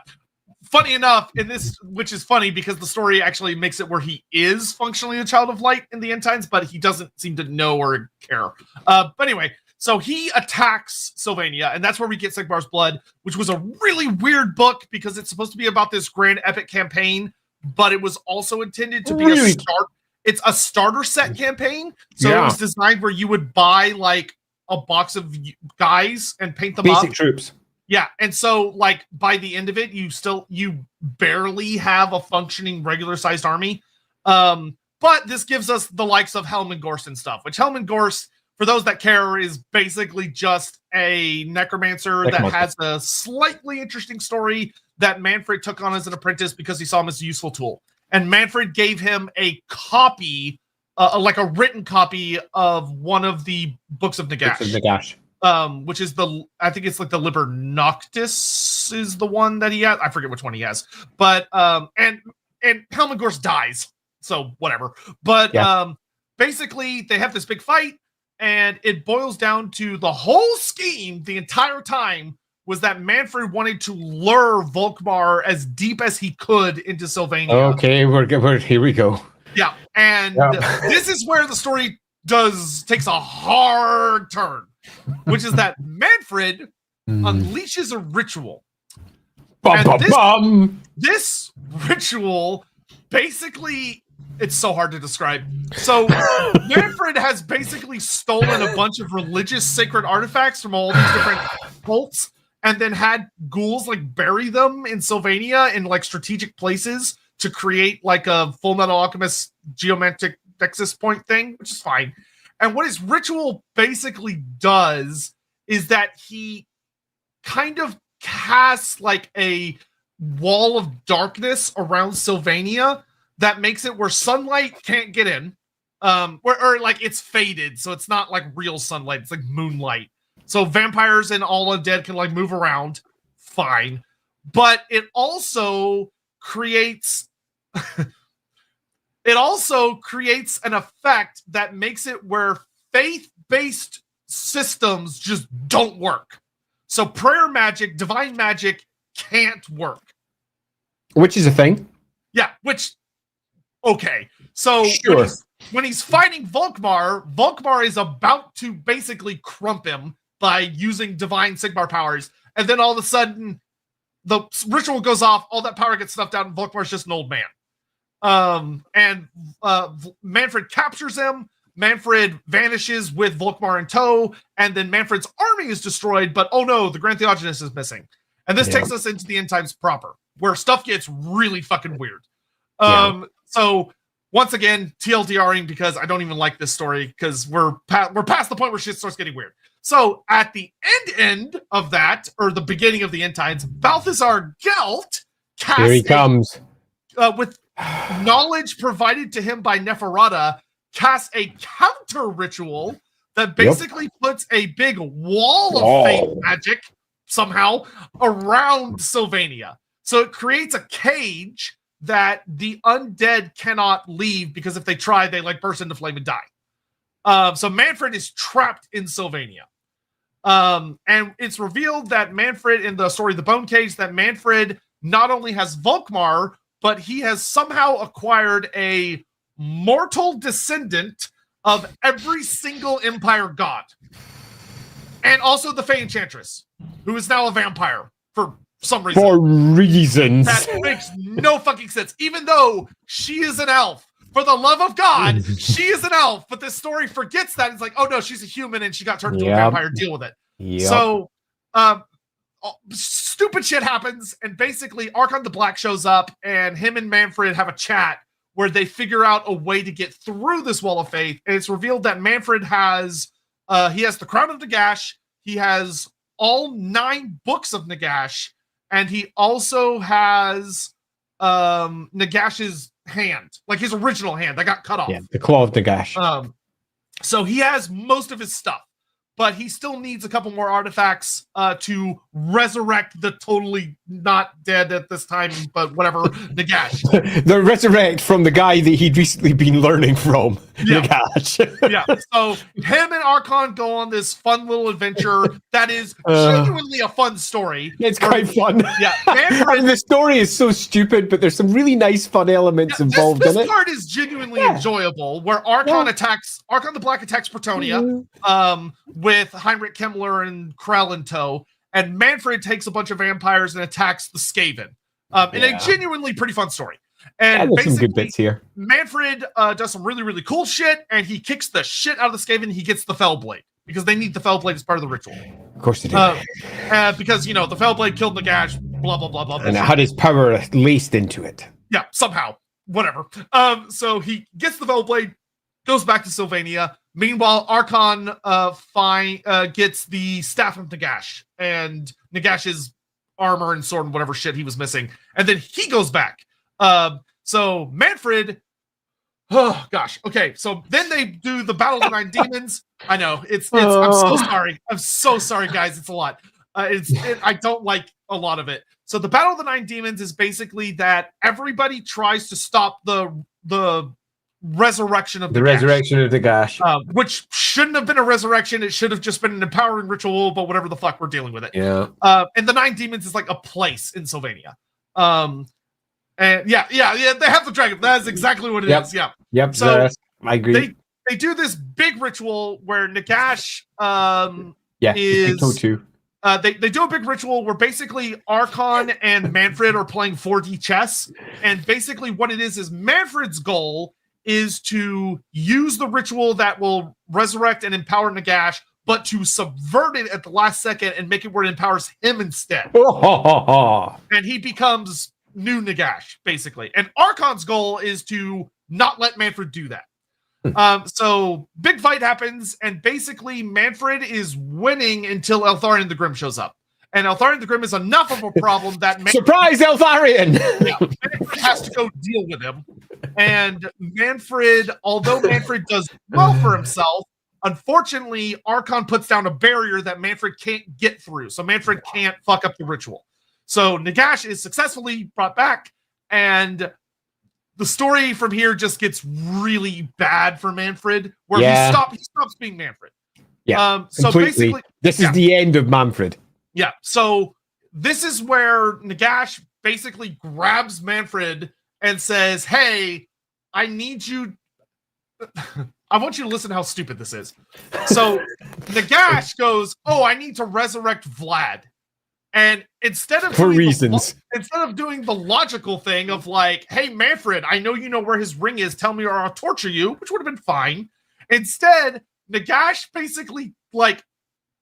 Funny enough, which is funny because the story actually makes it where he is functionally a child of light in the end times, but he doesn't seem to know or care. But anyway, so he attacks Sylvania, and that's where we get Sigmar's Blood, which was a really weird book because it's supposed to be about this grand epic campaign, but it was also intended to be it's a starter set campaign. So it was designed where you would buy a box of guys and paint them up. Basic troops. Yeah, and so by the end of it, you barely have a functioning regular-sized army. But this gives us the likes of Helmengorst and stuff, which Helmengorst, for those that care, is basically just a necromancer that has a slightly interesting story that Mannfred took on as an apprentice because he saw him as a useful tool. And Mannfred gave him a copy, a written copy of one of the books of Nagash. Which is I think it's the Liber Noctis is the one that he has. I forget which one he has. But and Helmengorst dies. So whatever. But basically they have this big fight, and it boils down to the whole scheme the entire time was that Mannfred wanted to lure Volkmar as deep as he could into Sylvania. Okay, we're here we go. Yeah. And this is where the story takes a hard turn, which is that Mannfred unleashes a ritual. This ritual basically, it's so hard to describe. So Mannfred has basically stolen a bunch of religious sacred artifacts from all these different cults, and then had ghouls bury them in Sylvania in strategic places to create a Full Metal Alchemist geometric nexus point thing, which is fine. And what his ritual basically does is that he kind of casts a wall of darkness around Sylvania that makes it where sunlight can't get in. It's faded, so it's not real sunlight. It's moonlight. So vampires and all undead can move around. Fine. But it also creates It also creates an effect that makes it where faith-based systems just don't work. So prayer magic, divine magic can't work. Which is a thing. Yeah, okay. So sure. when he's fighting Volkmar is about to basically crump him by using divine Sigmar powers. And then all of a sudden, the ritual goes off, all that power gets snuffed out, and Volkmar's just an old man. And Mannfred captures him. Mannfred vanishes with Volkmar in tow, and then Mannfred's army is destroyed, but oh no, the Grand Theogenes is missing. And this takes us into the end times proper, where stuff gets really fucking weird. So once again, TLDRing because I don't even like this story because we're past the point where shit starts getting weird. So at the end of that, or the beginning of the end times, Balthazar Gelt casts here he comes with knowledge provided to him by Neferata, casts a counter ritual that basically puts a big wall of faith magic somehow around Sylvania. So it creates a cage that the undead cannot leave because if they try, they like burst into flame and die. So Mannfred is trapped in Sylvania. And it's revealed that Mannfred, in the story The Bone Cage, that Mannfred not only has Volkmar, but he has somehow acquired a mortal descendant of every single Empire god. And also the Fey Enchantress, who is now a vampire for some reason. For reasons. That makes no fucking sense. Even though she is an elf. For the love of God, she is an elf. But this story forgets that. It's like, oh no, she's a human and she got turned into a vampire. Deal with it. So, stupid shit happens. And basically, Archon the Black shows up and him and Mannfred have a chat where they figure out a way to get through this wall of faith. And it's revealed that Mannfred has, he has the Crown of Nagash. He has all 9 books of Nagash. And he also has Nagash's hand, like his original hand that got cut off. Yeah, the claw of Nagash. So he has most of his stuff, but he still needs a couple more artifacts to resurrect the totally not dead at this time, but whatever, Nagash. The resurrect from the guy that he'd recently been learning from, Nagash. Yeah, so him and Archon go on this fun little adventure that is genuinely a fun story. It's quite fun. Yeah, and the story is so stupid, but there's some really nice fun elements involved in it. This part is genuinely enjoyable, where Archon the Black attacks Pretonia, with Heinrich Kemmler and Krell in tow, and Mannfred takes a bunch of vampires and attacks the Skaven. In a genuinely pretty fun story. And there's some good bits here. Mannfred does some really, really cool shit, and he kicks the shit out of the Skaven. He gets the Fellblade, because they need the Fellblade as part of the ritual. Of course they do. Because, the Fellblade killed Nagash, blah, blah, blah, blah. And it had his power laced into it. Yeah, somehow. Whatever. So he gets the Fellblade, goes back to Sylvania. Meanwhile, Archon gets the Staff of Nagash and Nagash's armor and sword and whatever shit he was missing. And then he goes back. So Mannfred, oh gosh. Okay. So then they do the Battle of the 9 Demons. I know I'm so sorry. I'm so sorry, guys. It's a lot. I don't like a lot of it. So the Battle of the 9 Demons is basically that everybody tries to stop the reserection of Nagash. Which shouldn't have been a resurrection. It should have just been an empowering ritual, but whatever the fuck, we're dealing with it. Yeah. And the 9 Demons is like a place in Sylvania. And they have the dragon. That's exactly what it is. Yeah. Yep. So I agree. They do this big ritual where Nagash they do a big ritual where basically Archon and Mannfred are playing 4D chess. And basically what it is Mannfred's goal is to use the ritual that will resurrect and empower Nagash, but to subvert it at the last second and make it where it empowers him instead. And he becomes new Nagash, basically. And Archon's goal is to not let Mannfred do that. So big fight happens, and basically Mannfred is winning until Eltharion the Grim shows up. And Eltharion the Grim is enough of a problem that surprise Eltharion! Mannfred has to go deal with him. And Mannfred, although Mannfred does well for himself, unfortunately, Archon puts down a barrier that Mannfred can't get through. So Mannfred can't fuck up the ritual. So Nagash is successfully brought back, and the story from here just gets really bad for Mannfred, where he stops being Mannfred. Yeah, so completely. basically, This is the end of Mannfred. Yeah, so this is where Nagash basically grabs Mannfred and says, "Hey, I need you. I want you to listen to how stupid this is." So Nagash goes, "Oh, I need to resurrect Vlad." And instead of doing the logical thing of like, "Hey, Mannfred, I know you know where his ring is. Tell me or I'll torture you," which would have been fine. Instead, Nagash basically like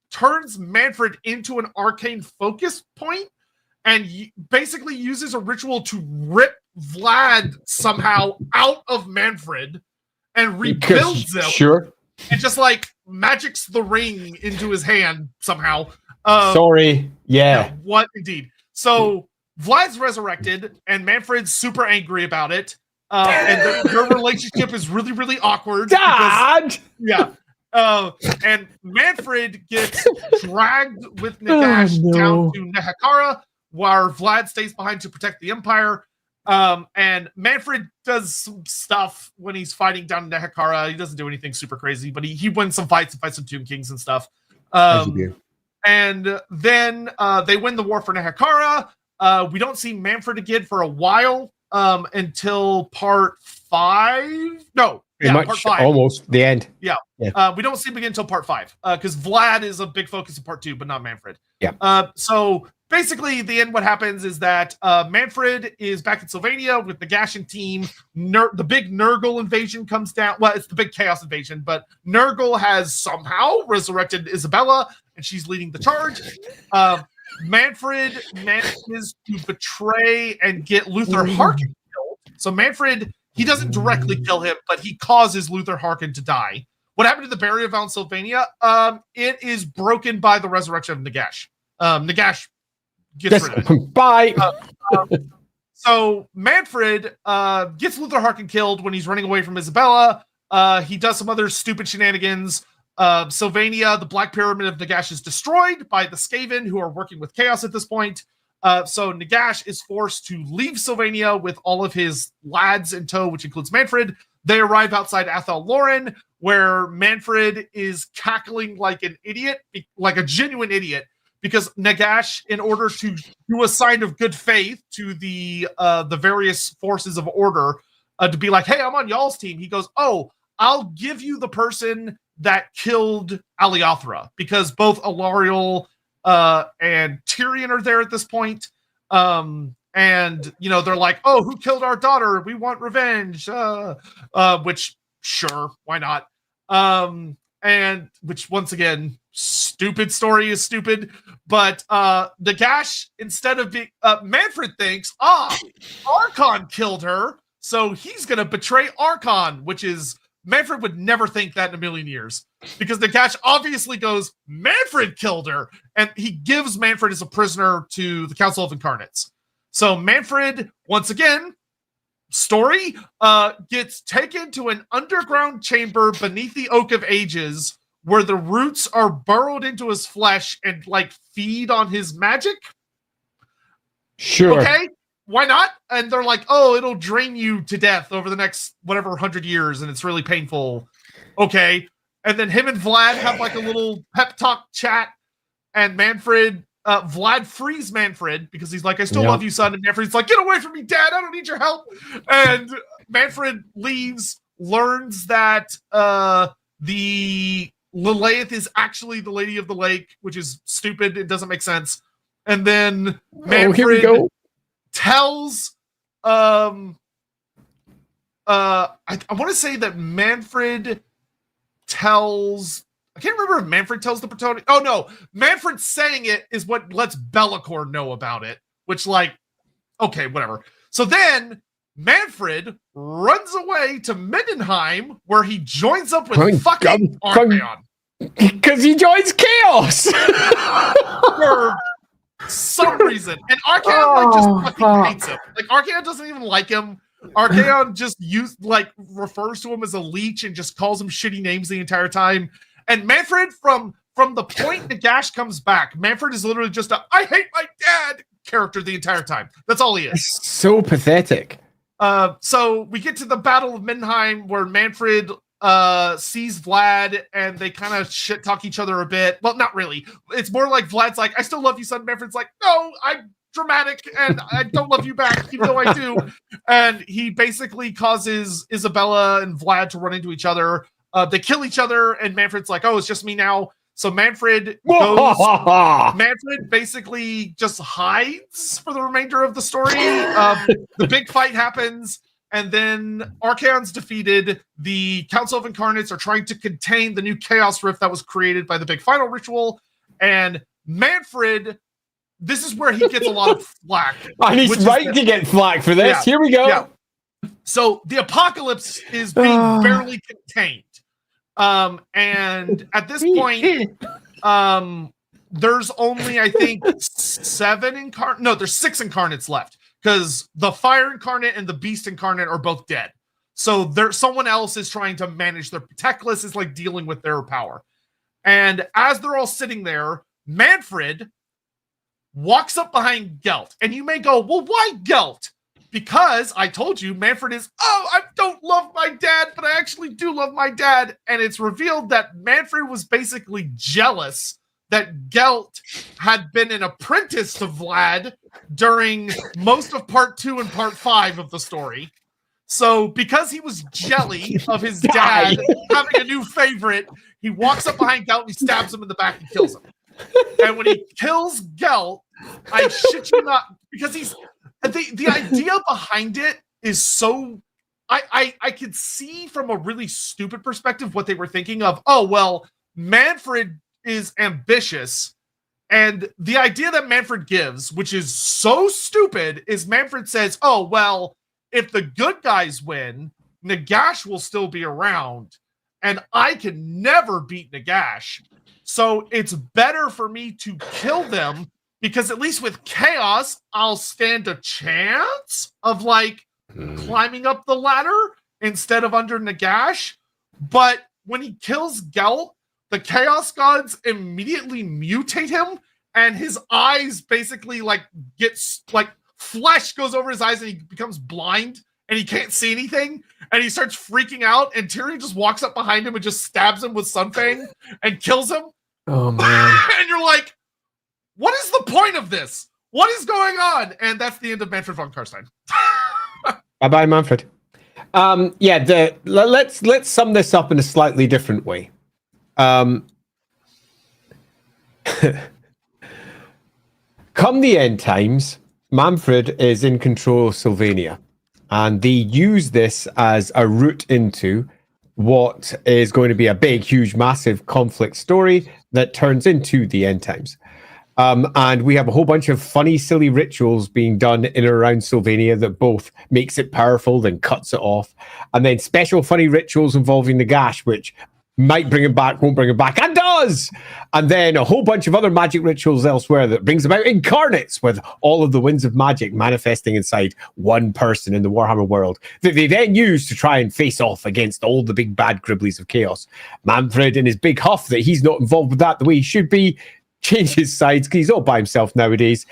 turns Mannfred into an arcane focus point and basically uses a ritual to rip Vlad somehow out of Mannfred and rebuilds him. Sure. And just like magics the ring into his hand somehow. Sorry. Yeah. What indeed. So Vlad's resurrected and Mannfred's super angry about it. And their relationship is really, really awkward. Dad! And Mannfred gets dragged with Nagash down to Nehekara, where Vlad stays behind to protect the Empire. And Mannfred does some stuff when he's fighting down in Nehekara. He doesn't do anything super crazy, but he wins some fights and fights some Tomb Kings and stuff. And then they win the war for Nehekara. We don't see Mannfred again for a while until part 5. No, part 5. Almost the end. Yeah. We don't see him again until part 5 because Vlad is a big focus in part 2, but not Mannfred. Yeah. So basically, the end, what happens is that Mannfred is back in Sylvania with the Gashan team. The big Nurgle invasion comes down. Well, it's the big Chaos invasion, but Nurgle has somehow resurrected Isabella, and she's leading the charge. Mannfred manages to betray and get Luther Harkin killed. So Mannfred, he doesn't directly kill him, but he causes Luther Harkin to die. What happened to the Barrier of Sylvania? It is broken by the resurrection of Nagash. Nagash gets rid of it. Bye. So Mannfred gets Luther Harkin killed when he's running away from Isabella. He does some other stupid shenanigans. Sylvania, the Black Pyramid of Nagash, is destroyed by the Skaven, who are working with Chaos at this point. So Nagash is forced to leave Sylvania with all of his lads in tow, which includes Mannfred. They arrive outside Athel Loren, where Mannfred is cackling like an idiot, like a genuine idiot, because Nagash, in order to do a sign of good faith to the various forces of order, to be like, "Hey, I'm on y'all's team," he goes, "Oh, I'll give you the person that killed Aliothra," because both Alariel and Tyrion are there at this point. And, they're like, "Oh, who killed our daughter? We want revenge." Which, sure, why not? And which, once again, stupid story is stupid. But Nagash, instead of being... Mannfred thinks, Archon killed her, so he's going to betray Archon, which is... Mannfred would never think that in a million years, because Nagash obviously goes, "Mannfred killed her," and he gives Mannfred as a prisoner to the Council of Incarnates. So Mannfred, once again, story, gets taken to an underground chamber beneath the Oak of Ages, where the roots are burrowed into his flesh and like feed on his magic. Sure. Okay. Why not? And they're like, "Oh, it'll drain you to death over the next whatever 100 years, and it's really painful." Okay. And then him and Vlad have like a little pep talk chat, and Vlad frees Mannfred because he's like, "I still love you, son." And Mannfred's like, "Get away from me, Dad. I don't need your help." And Mannfred leaves, learns that the Lilith is actually the Lady of the Lake, which is stupid. It doesn't make sense. And then Mannfred... here we go. tells I want to say that Mannfred tells... I can't remember if Mannfred tells the Bretonnians. Oh no, Mannfred saying it is what lets Bellicor know about it, which, like, okay, whatever. So then Mannfred runs away to Mindenheim, where he joins up with fucking Archaon. Because he joins Chaos! For some reason. And Archaon just fucking hates him. Like, Archaon doesn't even like him. Archaon just refers to him as a leech and just calls him shitty names the entire time. And Mannfred, from the point Nagash comes back, Mannfred is literally just a "I hate my dad" character the entire time. That's all he is. So pathetic. So we get to the Battle of Mannheim where Mannfred sees Vlad and they kind of shit talk each other a bit. Well, not really. It's more like Vlad's like, I still love you, son. Mannfred's like, no, I'm dramatic and I don't love you back, even though I do. And he basically causes Isabella and Vlad to run into each other. They kill each other, and Mannfred's like, oh, it's just me now. So Mannfred basically just hides for the remainder of the story. The big fight happens, and then Archaon's defeated. The Council of Incarnates are trying to contain the new Chaos Rift that was created by the big final ritual. And Mannfred, this is where he gets a lot of flack. And he's right to get flack for this. Yeah, here we go. Yeah. So the apocalypse is being barely contained. And at this point, there's only, I think, there's 6 incarnates left, because the fire incarnate and the beast incarnate are both dead. So someone else is trying to manage their Teclis is like dealing with their power. And as they're all sitting there, Mannfred walks up behind Gelt. And you may go, well, why Gelt? Because I told you, Mannfred is, I don't love my dad, but I actually do love my dad. And it's revealed that Mannfred was basically jealous that Gelt had been an apprentice to Vlad during most of part 2 and part 5 of the story. So because he was jelly of his dad having a new favorite, he walks up behind Gelt and he stabs him in the back and kills him. And when he kills Gelt, I shit you not, because he's the idea behind it is so I could see from a really stupid perspective what they were thinking of. Oh, well, Mannfred is ambitious, and the idea that Mannfred gives, which is so stupid, is Mannfred says, oh, well, if the good guys win, Nagash will still be around, and I can never beat Nagash. So it's better for me to kill them, because at least with Chaos, I'll stand a chance of like climbing up the ladder instead of under Nagash. But when he kills Gelt, the Chaos Gods immediately mutate him, and his eyes basically like gets like flesh goes over his eyes, and he becomes blind and he can't see anything, and he starts freaking out, and Tyrion just walks up behind him and just stabs him with Sunfang and kills him. Oh man. And you're like, what is the point of this? What is going on? And that's the end of Mannfred von Carstein. Bye-bye, Mannfred. Let's sum this up in a slightly different way. Come the end times, Mannfred is in control of Sylvania, and they use this as a route into what is going to be a big, huge, massive conflict story that turns into the end times. And we have a whole bunch of funny, silly rituals being done in and around Sylvania that both makes it powerful, then cuts it off. And then special funny rituals involving Nagash, which might bring him back, won't bring him back, and does! And then a whole bunch of other magic rituals elsewhere that brings about incarnates with all of the winds of magic manifesting inside one person in the Warhammer world that they then use to try and face off against all the big bad gribblies of chaos. Mannfred, in his big huff that he's not involved with that the way he should be, changes sides because he's all by himself nowadays,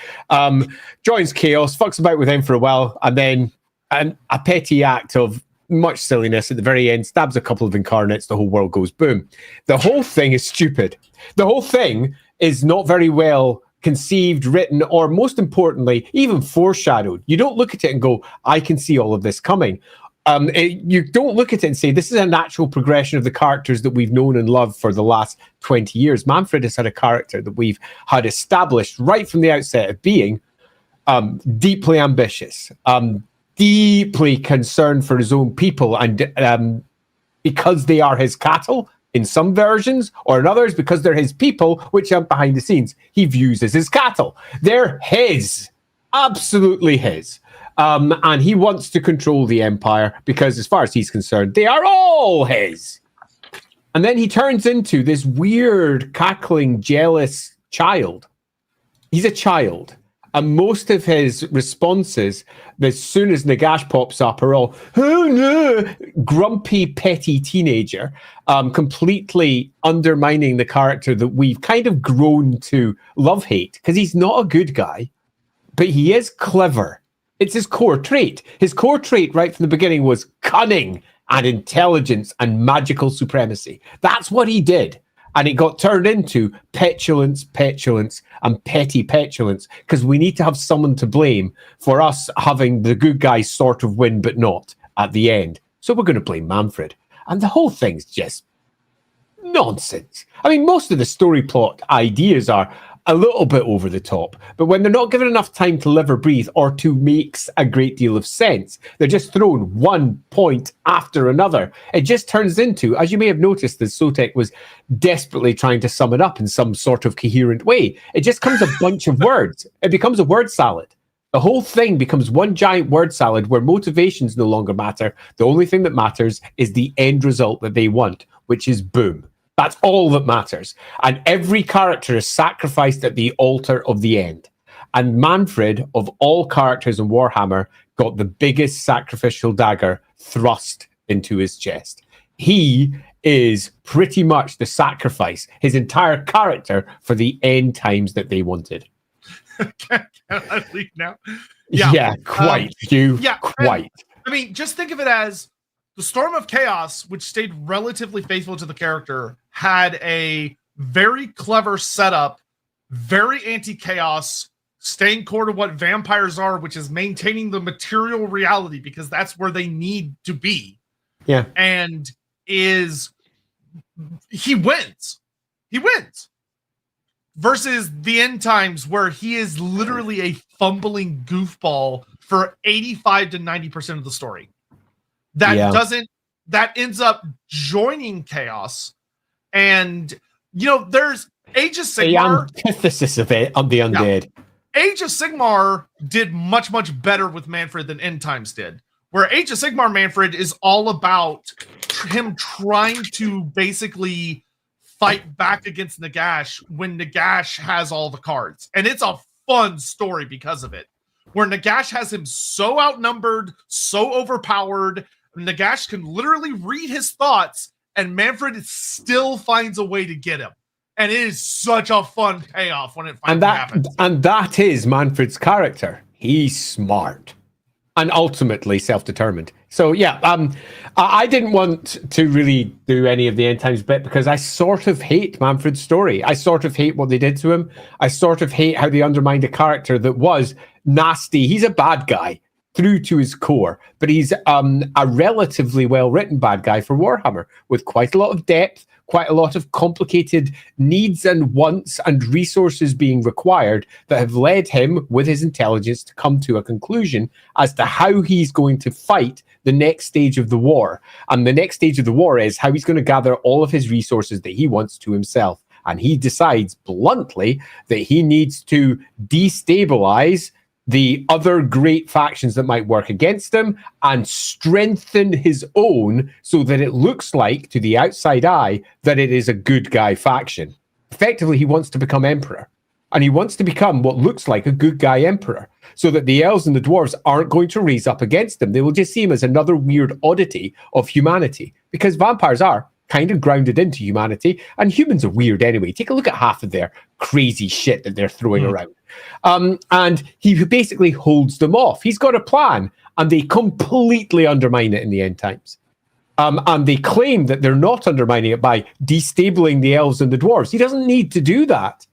joins Chaos, fucks about with him for a while, and then a petty act of much silliness at the very end, stabs a couple of incarnates, the whole world goes boom. The whole thing is stupid. The whole thing is not very well conceived, written, or most importantly, even foreshadowed. You don't look at it and go, I can see all of this coming. You don't look at it and say, this is a natural progression of the characters that we've known and loved for the last 20 years. Mannfred has had a character that we've had established right from the outset of being deeply ambitious, deeply concerned for his own people, and because they are his cattle in some versions, or in others, because they're his people, which are behind the scenes, he views as his cattle. They're his, absolutely his. And he wants to control the Empire because, as far as he's concerned, they are all his. And then he turns into this weird, cackling, jealous child. He's a child. And most of his responses, as soon as Nagash pops up, are all, oh no, grumpy, petty teenager, completely undermining the character that we've kind of grown to love-hate, because he's not a good guy, but he is clever. It's his core trait. His core trait right from the beginning was cunning and intelligence and magical supremacy. That's what he did. And it got turned into petulance, and petty petulance, because we need to have someone to blame for us having the good guys sort of win, but not at the end. So we're going to blame Mannfred. And the whole thing's just nonsense. I mean, most of the story plot ideas are a little bit over the top, but when they're not given enough time to live or breathe or to make a great deal of sense, they're just thrown one point after another. It just turns into, as you may have noticed, that Sotek was desperately trying to sum it up in some sort of coherent way. It just becomes a bunch of words. It becomes a word salad. The whole thing becomes one giant word salad where motivations no longer matter. The only thing that matters is the end result that they want, which is boom. That's all that matters. And every character is sacrificed at the altar of the end. And Mannfred, of all characters in Warhammer, got the biggest sacrificial dagger thrust into his chest. He is pretty much the sacrifice, his entire character, for the end times that they wanted. Can I leave now? Yeah, quite. Quite. I mean, just think of it as the Storm of Chaos, which stayed relatively faithful to the character, had a very clever setup, very anti-chaos, staying core to what vampires are, which is maintaining the material reality, because that's where they need to be. Yeah. And he wins. He wins. Versus the end times, where he is literally a fumbling goofball for 85 to 90% of the story. That ends up joining chaos. And, there's Age of Sigmar. The antithesis of it on the undead. Yeah. Age of Sigmar did much, much better with Mannfred than End Times did. Where Age of Sigmar Mannfred is all about him trying to basically fight back against Nagash when Nagash has all the cards. And it's a fun story because of it. Where Nagash has him so outnumbered, so overpowered, Nagash can literally read his thoughts, and Mannfred still finds a way to get him. And it is such a fun payoff when it finally happens. And that is Mannfred's character. He's smart and ultimately self-determined. So yeah, I didn't want to really do any of the end times bit because I sort of hate Mannfred's story. I sort of hate what they did to him. I sort of hate how they undermined a character that was nasty. He's a bad guy through to his core, but he's a relatively well-written bad guy for Warhammer with quite a lot of depth, quite a lot of complicated needs and wants and resources being required that have led him, with his intelligence, to come to a conclusion as to how he's going to fight the next stage of the war. And the next stage of the war is how he's going to gather all of his resources that he wants to himself. And he decides bluntly that he needs to destabilize the other great factions that might work against him and strengthen his own so that it looks like, to the outside eye, that it is a good guy faction. Effectively, he wants to become emperor. And he wants to become what looks like a good guy emperor, so that the elves and the dwarves aren't going to raise up against him. They will just see him as another weird oddity of humanity, because vampires are kind of grounded into humanity, and humans are weird anyway. Take a look at half of their crazy shit that they're throwing around. And he basically holds them off. He's got a plan, and they completely undermine it in the end times. And they claim that they're not undermining it by destabling the elves and the dwarves. He doesn't need to do that.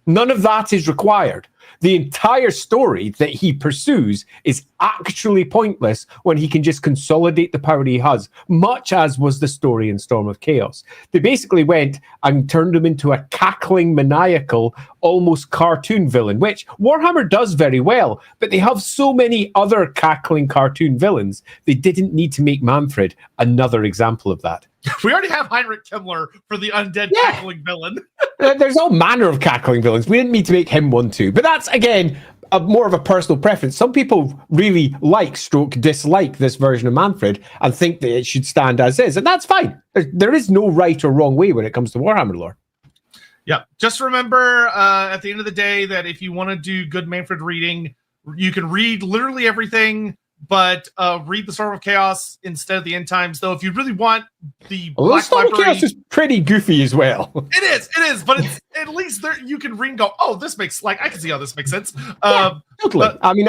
None of that is required. The entire story that he pursues is actually pointless when he can just consolidate the power he has, much as was the story in Storm of Chaos. They basically went and turned him into a cackling, maniacal, almost cartoon villain, which Warhammer does very well, but they have so many other cackling cartoon villains, they didn't need to make Mannfred another example of that. We already have Heinrich Himmler for the undead cackling villain. There's all manner of cackling villains. We didn't need to make him one too. But that's, again, more of a personal preference. Some people really dislike this version of Mannfred and think that it should stand as is. And that's fine. There is no right or wrong way when it comes to Warhammer lore. Yeah. Just remember at the end of the day that if you want to do good Mannfred reading, you can read literally everything, but read the Storm of Chaos instead of the End Times. Though, if you really want the Black Storm of Chaos is pretty goofy as well. It is, but at least there you can read and go, oh, this makes, like, I can see how this makes sense. Totally. I mean,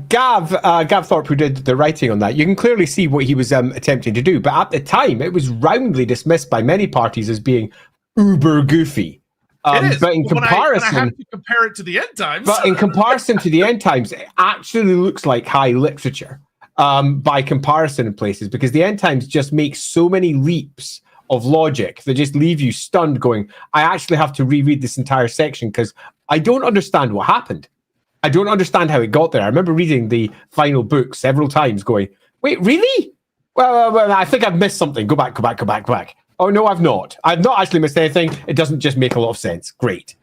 Gav Thorpe, who did the writing on that, you can clearly see what he was attempting to do. But at the time, it was roundly dismissed by many parties as being uber goofy. It is. But in comparison, I have to compare it to the end times. But in comparison to the end times, it actually looks like high literature by comparison in places, because the end times just make so many leaps of logic that just leave you stunned, going, I actually have to reread this entire section because I don't understand what happened. I don't understand how it got there. I remember reading the final book several times going, wait, really? Well, I think I've missed something. Go back. Oh, no, I've not. I've not actually missed anything. It doesn't just make a lot of sense. Great.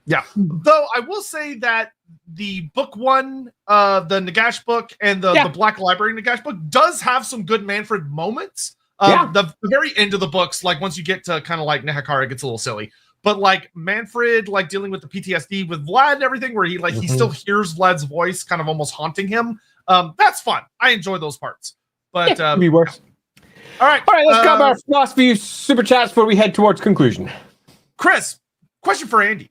Yeah. Though I will say that the book one, the Nagash book and the Black Library Nagash book does have some good Mannfred moments. The very end of the books, like once you get to kind of like Nehakara, it gets a little silly. But like Mannfred, like dealing with the PTSD with Vlad and everything, where he he still hears Vlad's voice kind of almost haunting him. That's fun. I enjoy those parts. But be worse. All right, let's grab our last few super chats before we head towards conclusion. Chris, question for Andy.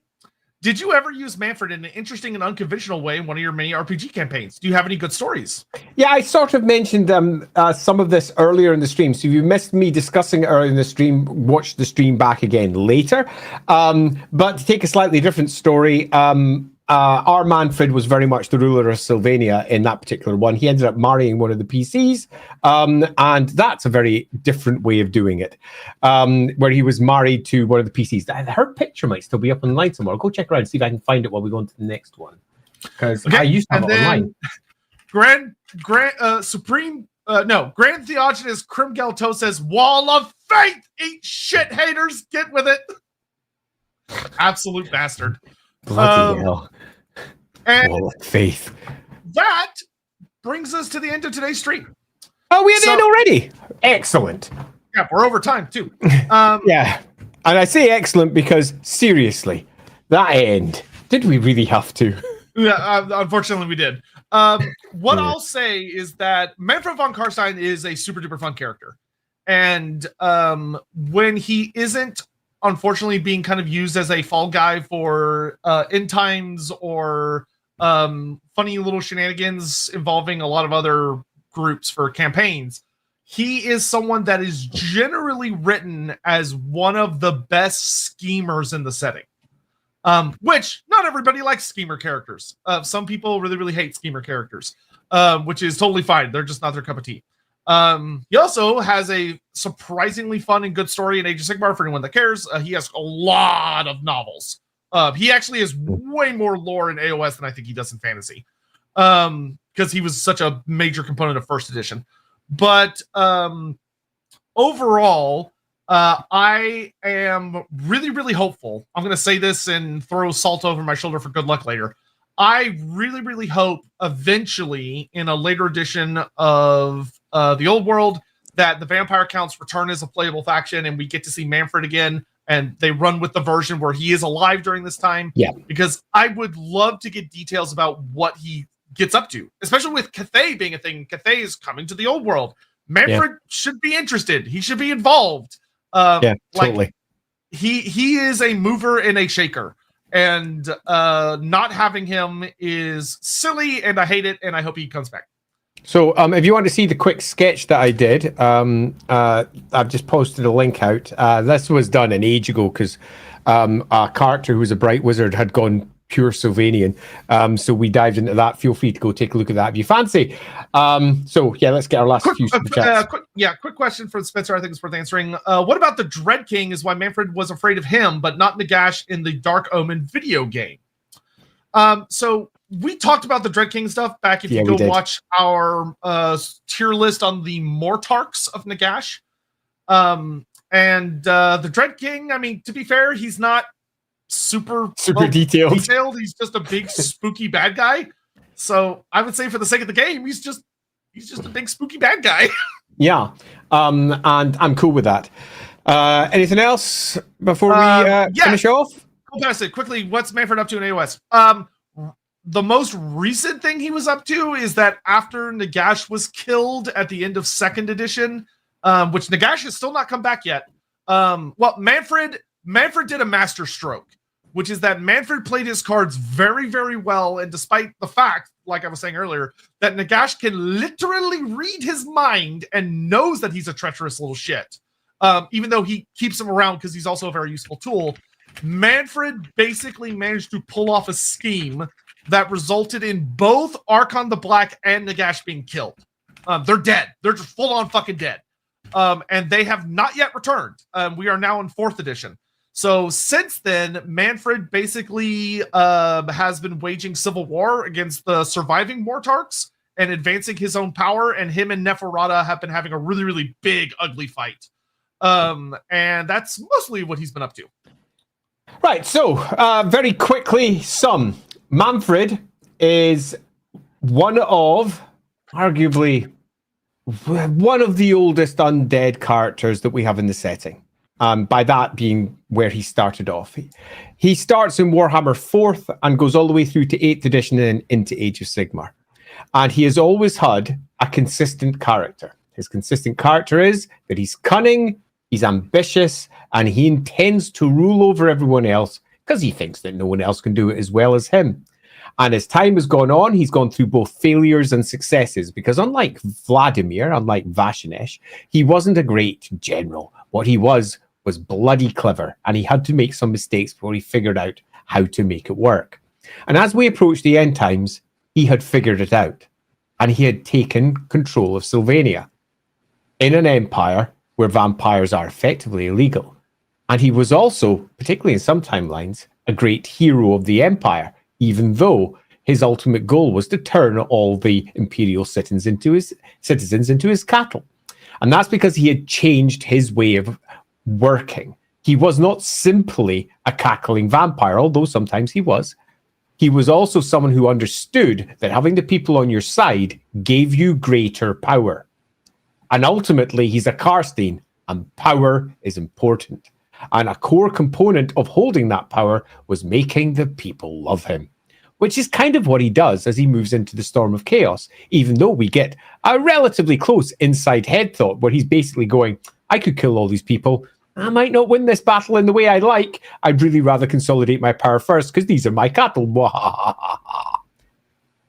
Did you ever use Mannfred in an interesting and unconventional way in one of your many RPG campaigns? Do you have any good stories? Yeah, I sort of mentioned some of this earlier in the stream. So if you missed me discussing it earlier in the stream, watch the stream back again later. But to take a slightly different story, our Mannfred was very much the ruler of Sylvania in that particular one. He ended up marrying one of the PCs, and that's a very different way of doing it, where he was married to one of the PCs. Her picture might still be up online somewhere. I'll go check around and see if I can find it while we go on to the next one, because I used to have it online. Grand Theogenes Krimgelto says, Wall of Faith! Eat shit, haters! Get with it! Absolute bastard. Bloody hell. And Wall of Faith. That brings us to the end of today's stream. Oh, we had the end already? Excellent. Yeah, we're over time, too. Yeah. And I say excellent because, seriously, that end, did we really have to? Yeah, unfortunately we did. What I'll say is that Mannfred von Carstein is a super duper fun character. And when he isn't, unfortunately, being kind of used as a fall guy for end times or funny little shenanigans involving a lot of other groups for campaigns, he is someone that is generally written as one of the best schemers in the setting. Which not everybody likes schemer characters. Some people really, really hate schemer characters, which is totally fine. They're just not their cup of tea. He also has a surprisingly fun and good story in Age of Sigmar for anyone that cares. He has a lot of novels. He actually has way more lore in AOS than I think he does in fantasy. Because he was such a major component of first edition. But overall, I am really, really hopeful. I'm going to say this and throw salt over my shoulder for good luck later. I really, really hope eventually in a later edition of the old world that the vampire counts return as a playable faction and we get to see Mannfred again and they run with the version where he is alive during this time. Yeah. Because I would love to get details about what he gets up to, especially with Cathay being a thing. Cathay is coming to the old world. Mannfred should be interested. He should be involved. Totally. He is a mover and a shaker. And not having him is silly, and I hate it, and I hope he comes back. So if you want to see the quick sketch that I did, I've just posted a link out. This was done an age ago because a character who was a bright wizard had gone pure Sylvanian. So we dived into that. Feel free to go take a look at that if you fancy. So yeah, let's get our last few chats. Quick question from Spencer. I think it's worth answering. What about the Dread King is why Mannfred was afraid of him, but not Nagash in the Dark Omen video game? So we talked about the Dread King stuff back. If you go watch our tier list on the Mortarchs of Nagash. And the Dread King, I mean, to be fair, he's not super detailed. He's just a big spooky bad guy. So I would say for the sake of the game, he's just a big spooky bad guy. Yeah. And I'm cool with that. Anything else before we finish off? I'll pass it quickly. What's Mannfred up to in AOS? The most recent thing he was up to is that after Nagash was killed at the end of 2nd edition, which Nagash has still not come back yet. Mannfred did a master stroke which is that Mannfred played his cards very, very well. And despite the fact, like I was saying earlier, that Nagash can literally read his mind and knows that he's a treacherous little shit, even though he keeps him around because he's also a very useful tool, Mannfred basically managed to pull off a scheme that resulted in both Archon the Black and Nagash being killed. They're dead. They're just full on fucking dead. And they have not yet returned. We are now in 4th edition. So since then, Mannfred basically has been waging civil war against the surviving Mortarchs and advancing his own power. And him and Neferata have been having a really, really big, ugly fight. And that's mostly what he's been up to. Right. So very quickly, Mannfred is one of, arguably, one of the oldest undead characters that we have in the setting. By that being where he started off. He starts in Warhammer 4th and goes all the way through to 8th edition and into Age of Sigmar. And he has always had a consistent character. His consistent character is that he's cunning, he's ambitious, and he intends to rule over everyone else because he thinks that no one else can do it as well as him. And as time has gone on, he's gone through both failures and successes because unlike Vladimir, unlike Vashinesh, he wasn't a great general. What he was bloody clever, and he had to make some mistakes before he figured out how to make it work. And as we approached the end times, he had figured it out, and he had taken control of Sylvania in an empire where vampires are effectively illegal. And he was also, particularly in some timelines, a great hero of the empire, even though his ultimate goal was to turn all the imperial citizens into his cattle. And that's because he had changed his way of working. He was not simply a cackling vampire, although sometimes he was. He was also someone who understood that having the people on your side gave you greater power. And ultimately, he's a Carstein, and power is important. And a core component of holding that power was making the people love him, which is kind of what he does as he moves into the Storm of Chaos, even though we get a relatively close inside head thought where he's basically going, I could kill all these people. I might not win this battle in the way I like. I'd really rather consolidate my power first because these are my cattle.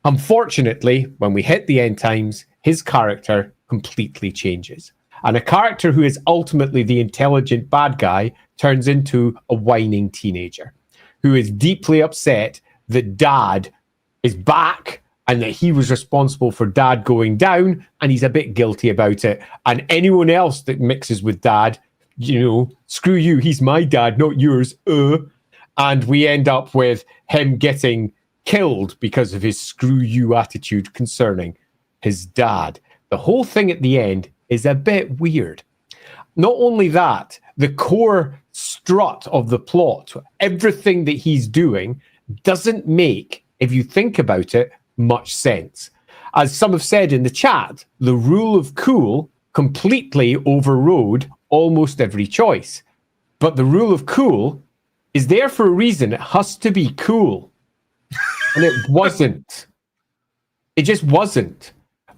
Unfortunately, when we hit the end times, his character completely changes. And a character who is ultimately the intelligent bad guy turns into a whining teenager who is deeply upset that Dad is back and that he was responsible for Dad going down, and he's a bit guilty about it. And anyone else that mixes with Dad, screw you, he's my dad, not yours. And we end up with him getting killed because of his screw you attitude concerning his dad. The whole thing at the end is a bit weird. Not only that, the core strut of the plot, everything that he's doing, doesn't make, if you think about it, much sense. As some have said in the chat, the rule of cool completely overrode almost every choice. But the rule of cool is there for a reason. It has to be cool. And it wasn't. It just wasn't.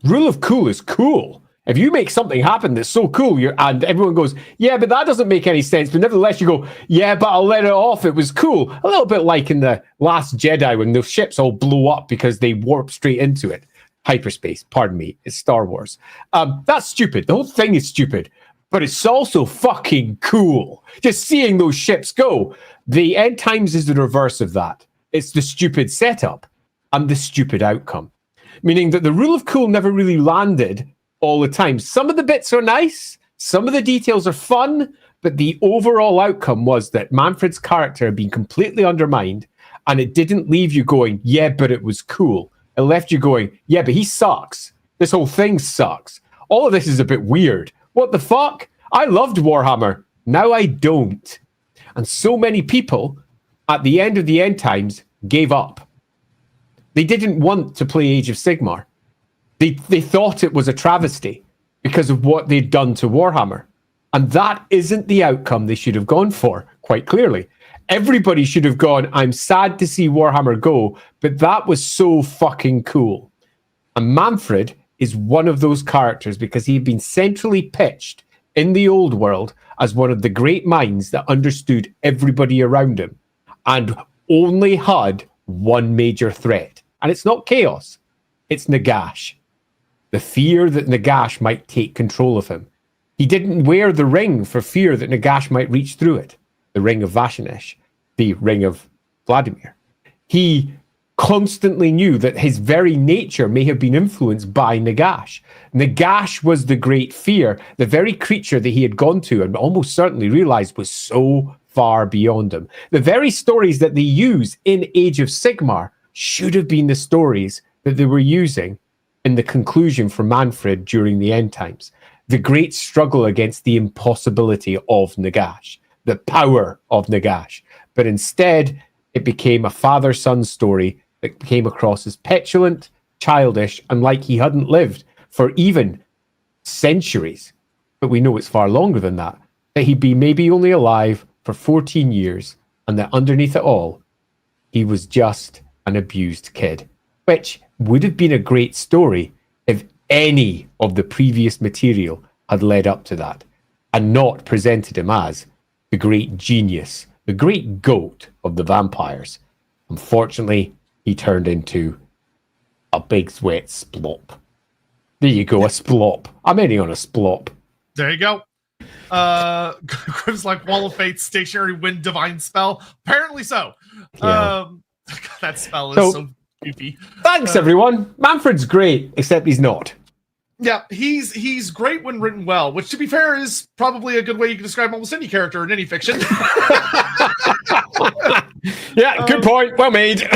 Rule of cool is cool. If you make something happen that's so cool, and everyone goes, yeah, but that doesn't make any sense. But nevertheless, you go, yeah, but I'll let it off. It was cool. A little bit like in The Last Jedi when the ships all blew up because they warped straight into it. Hyperspace, pardon me, it's Star Wars. That's stupid. The whole thing is stupid. But it's also fucking cool. Just seeing those ships go. The end times is the reverse of that. It's the stupid setup and the stupid outcome. Meaning that the rule of cool never really landed all the time. Some of the bits are nice, some of the details are fun, but the overall outcome was that Mannfred's character had been completely undermined, and it didn't leave you going, yeah, but it was cool. It left you going, yeah, but he sucks. This whole thing sucks. All of this is a bit weird. What the fuck? I loved Warhammer. Now I don't. And so many people at the end of the end times gave up. They didn't want to play Age of Sigmar. They thought it was a travesty because of what they'd done to Warhammer. And that isn't the outcome they should have gone for, quite clearly. Everybody should have gone, I'm sad to see Warhammer go, but that was so fucking cool. And Mannfred is one of those characters because he had been centrally pitched in the old world as one of the great minds that understood everybody around him. and only had one major threat. And it's not chaos, it's Nagash. The fear that Nagash might take control of him. He didn't wear the ring for fear that Nagash might reach through it. The ring of Vashanish, the ring of Vladimir. He constantly knew that his very nature may have been influenced by Nagash. Nagash was the great fear, the very creature that he had gone to and almost certainly realized was so far beyond him. The very stories that they use in Age of Sigmar should have been the stories that they were using in the conclusion for Mannfred during the end times. The great struggle against the impossibility of Nagash, the power of Nagash. But instead, it became a father-son story that came across as petulant, childish, and like he hadn't lived for even centuries. But we know it's far longer than that. That he'd be maybe only alive for 14 years, and that underneath it all, he was just an abused kid. Which would have been a great story if any of the previous material had led up to that, and not presented him as the great genius, the great goat of the vampires. Unfortunately, he turned into a big wet splop. There you go, a splop. I'm ending on a splop. There you go. Grim's like Wall of Fate, stationary wind, divine spell. Apparently so. Yeah. That spell is so goofy. Thanks, everyone. Mannfred's great, except he's not. Yeah, he's great when written well, which, to be fair, is probably a good way you can describe almost any character in any fiction. Yeah, good point. Well made.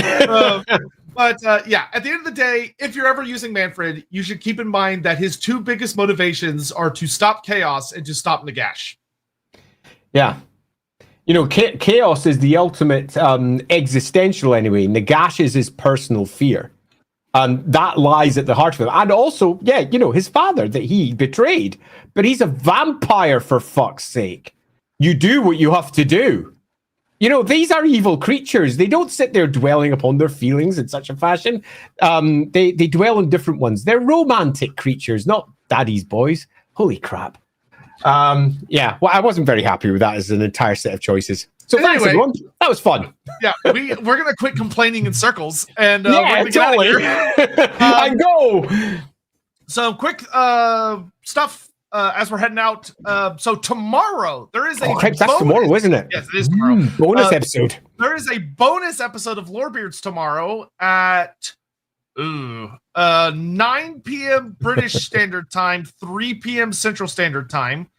But at the end of the day, if you're ever using Mannfred, you should keep in mind that his two biggest motivations are to stop chaos and to stop Nagash. Yeah. You know, chaos is the ultimate existential anyway. Nagash is his personal fear. And that lies at the heart of it. And also, yeah, you know, his father that he betrayed. But he's a vampire, for fuck's sake. You do what you have to do. You know, these are evil creatures. They don't sit there dwelling upon their feelings in such a fashion. They dwell on different ones. They're romantic creatures, not daddy's boys. Holy crap. Yeah, well, I wasn't very happy with that as an entire set of choices. So thanks, everyone. That was fun. Yeah, we're going to quit complaining in circles. And we're going to get out of here. And go. So quick stuff as we're heading out. So tomorrow, there is a that's tomorrow, isn't it? Yes, it is tomorrow. Bonus episode. There is a bonus episode of Lorebeards tomorrow at 9 p.m. British Standard Time, 3 p.m. Central Standard Time,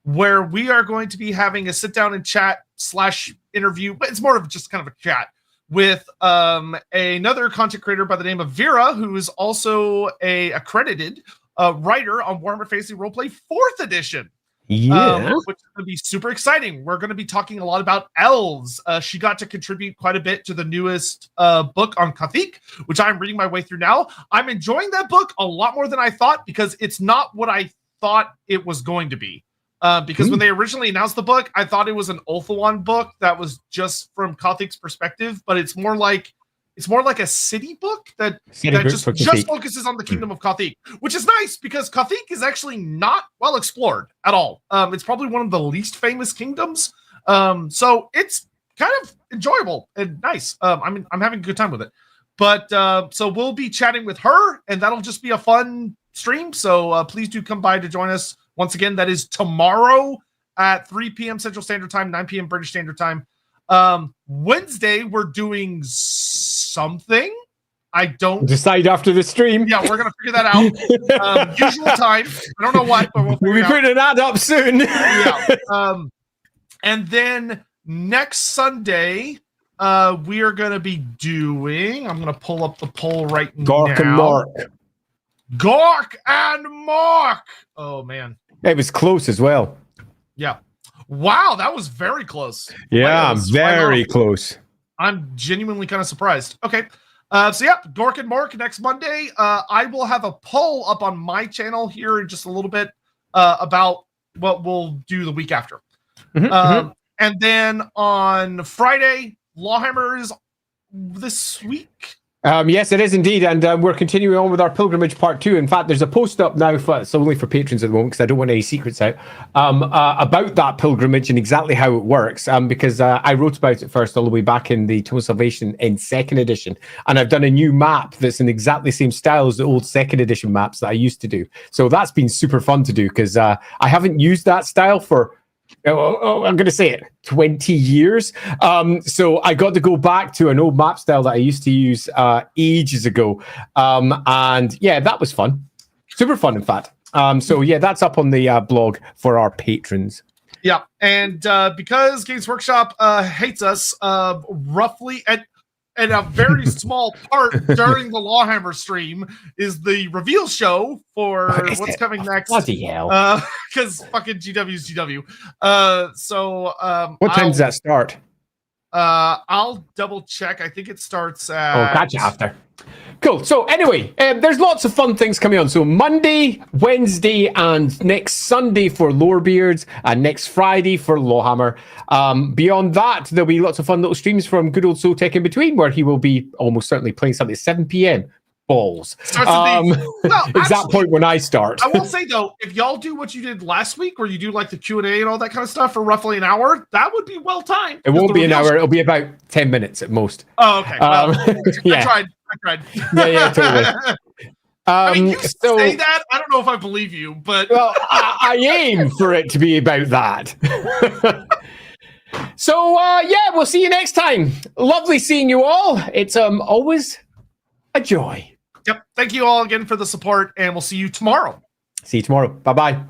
where we are going to be having a sit down and chat / interview, but it's more of just kind of a chat with another content creator by the name of Vera, who is also a accredited writer on Warhammer Fantasy Roleplay 4th edition. Yeah. Which is going to be super exciting. We're going to be talking a lot about elves. She got to contribute quite a bit to the newest book on Kathik, which I'm reading my way through now. I'm enjoying that book a lot more than I thought, because it's not what I thought it was going to be. Because when they originally announced the book, I thought it was an Ulthuan book that was just from Kathik's perspective, but it's more like a city book that just focuses on the kingdom of Kathik, which is nice because Kathik is actually not well explored at all. It's probably one of the least famous kingdoms. So it's kind of enjoyable and nice. I'm having a good time with it. But so we'll be chatting with her, and that'll just be a fun stream. So please do come by to join us. Once again, that is tomorrow at 3 p.m. Central Standard Time, 9 p.m. British Standard Time. Wednesday, we're doing something. I don't decide after the stream. Yeah, we're gonna figure that out. Usual time. I don't know what, but we'll be putting an ad up soon. Yeah. And then next Sunday, we are gonna be doing. I'm gonna pull up the poll right now. Gork and Mark. Gork and Mark. Oh man, it was close as well. Yeah. Wow, that was very close. Yeah, very close. I'm genuinely kind of surprised. Okay. So yeah, Gork and Mark next Monday. I will have a poll up on my channel here in just a little bit about what we'll do the week after. And then on Friday, LAWhammer is this week. Yes, it is indeed, and we're continuing on with our pilgrimage part 2. In fact, there's a post up now, it's only for patrons at the moment because I don't want any secrets out, about that pilgrimage and exactly how it works, because I wrote about it first all the way back in the Tome of Salvation in 2nd edition, and I've done a new map that's in exactly the same style as the old 2nd edition maps that I used to do. So that's been super fun to do, because I haven't used that style for... I'm going to say it, 20 years. So I got to go back to an old map style that I used to use ages ago. And yeah, that was fun. Super fun, in fact. So yeah, that's up on the blog for our patrons. Yeah, and because Games Workshop hates us, roughly at a very small part during the LAWhammer stream is the reveal show for what's coming next. Bloody hell. Because fucking GW's GW. What time does that start? I'll double check. I think it starts at... Oh, gotcha after. Cool. So anyway, there's lots of fun things coming on. So Monday, Wednesday, and next Sunday for Lorebeards, and next Friday for LAWhammer. Beyond that, there'll be lots of fun little streams from good old Sotek in between, where he will be almost certainly playing something at 7 p.m. Balls. It's that point when I start. I will say though, if y'all do what you did last week, where you do like the Q&A and all that kind of stuff for roughly an hour, that would be well timed. It won't be an hour. It'll be about 10 minutes at most. Oh, okay. Well, yeah. I tried. Yeah, totally. I mean, you say that. I don't know if I believe you, but well, I aim for it to be about that. So yeah, we'll see you next time. Lovely seeing you all. It's always a joy. Yep. Thank you all again for the support, and we'll see you tomorrow. See you tomorrow. Bye-bye.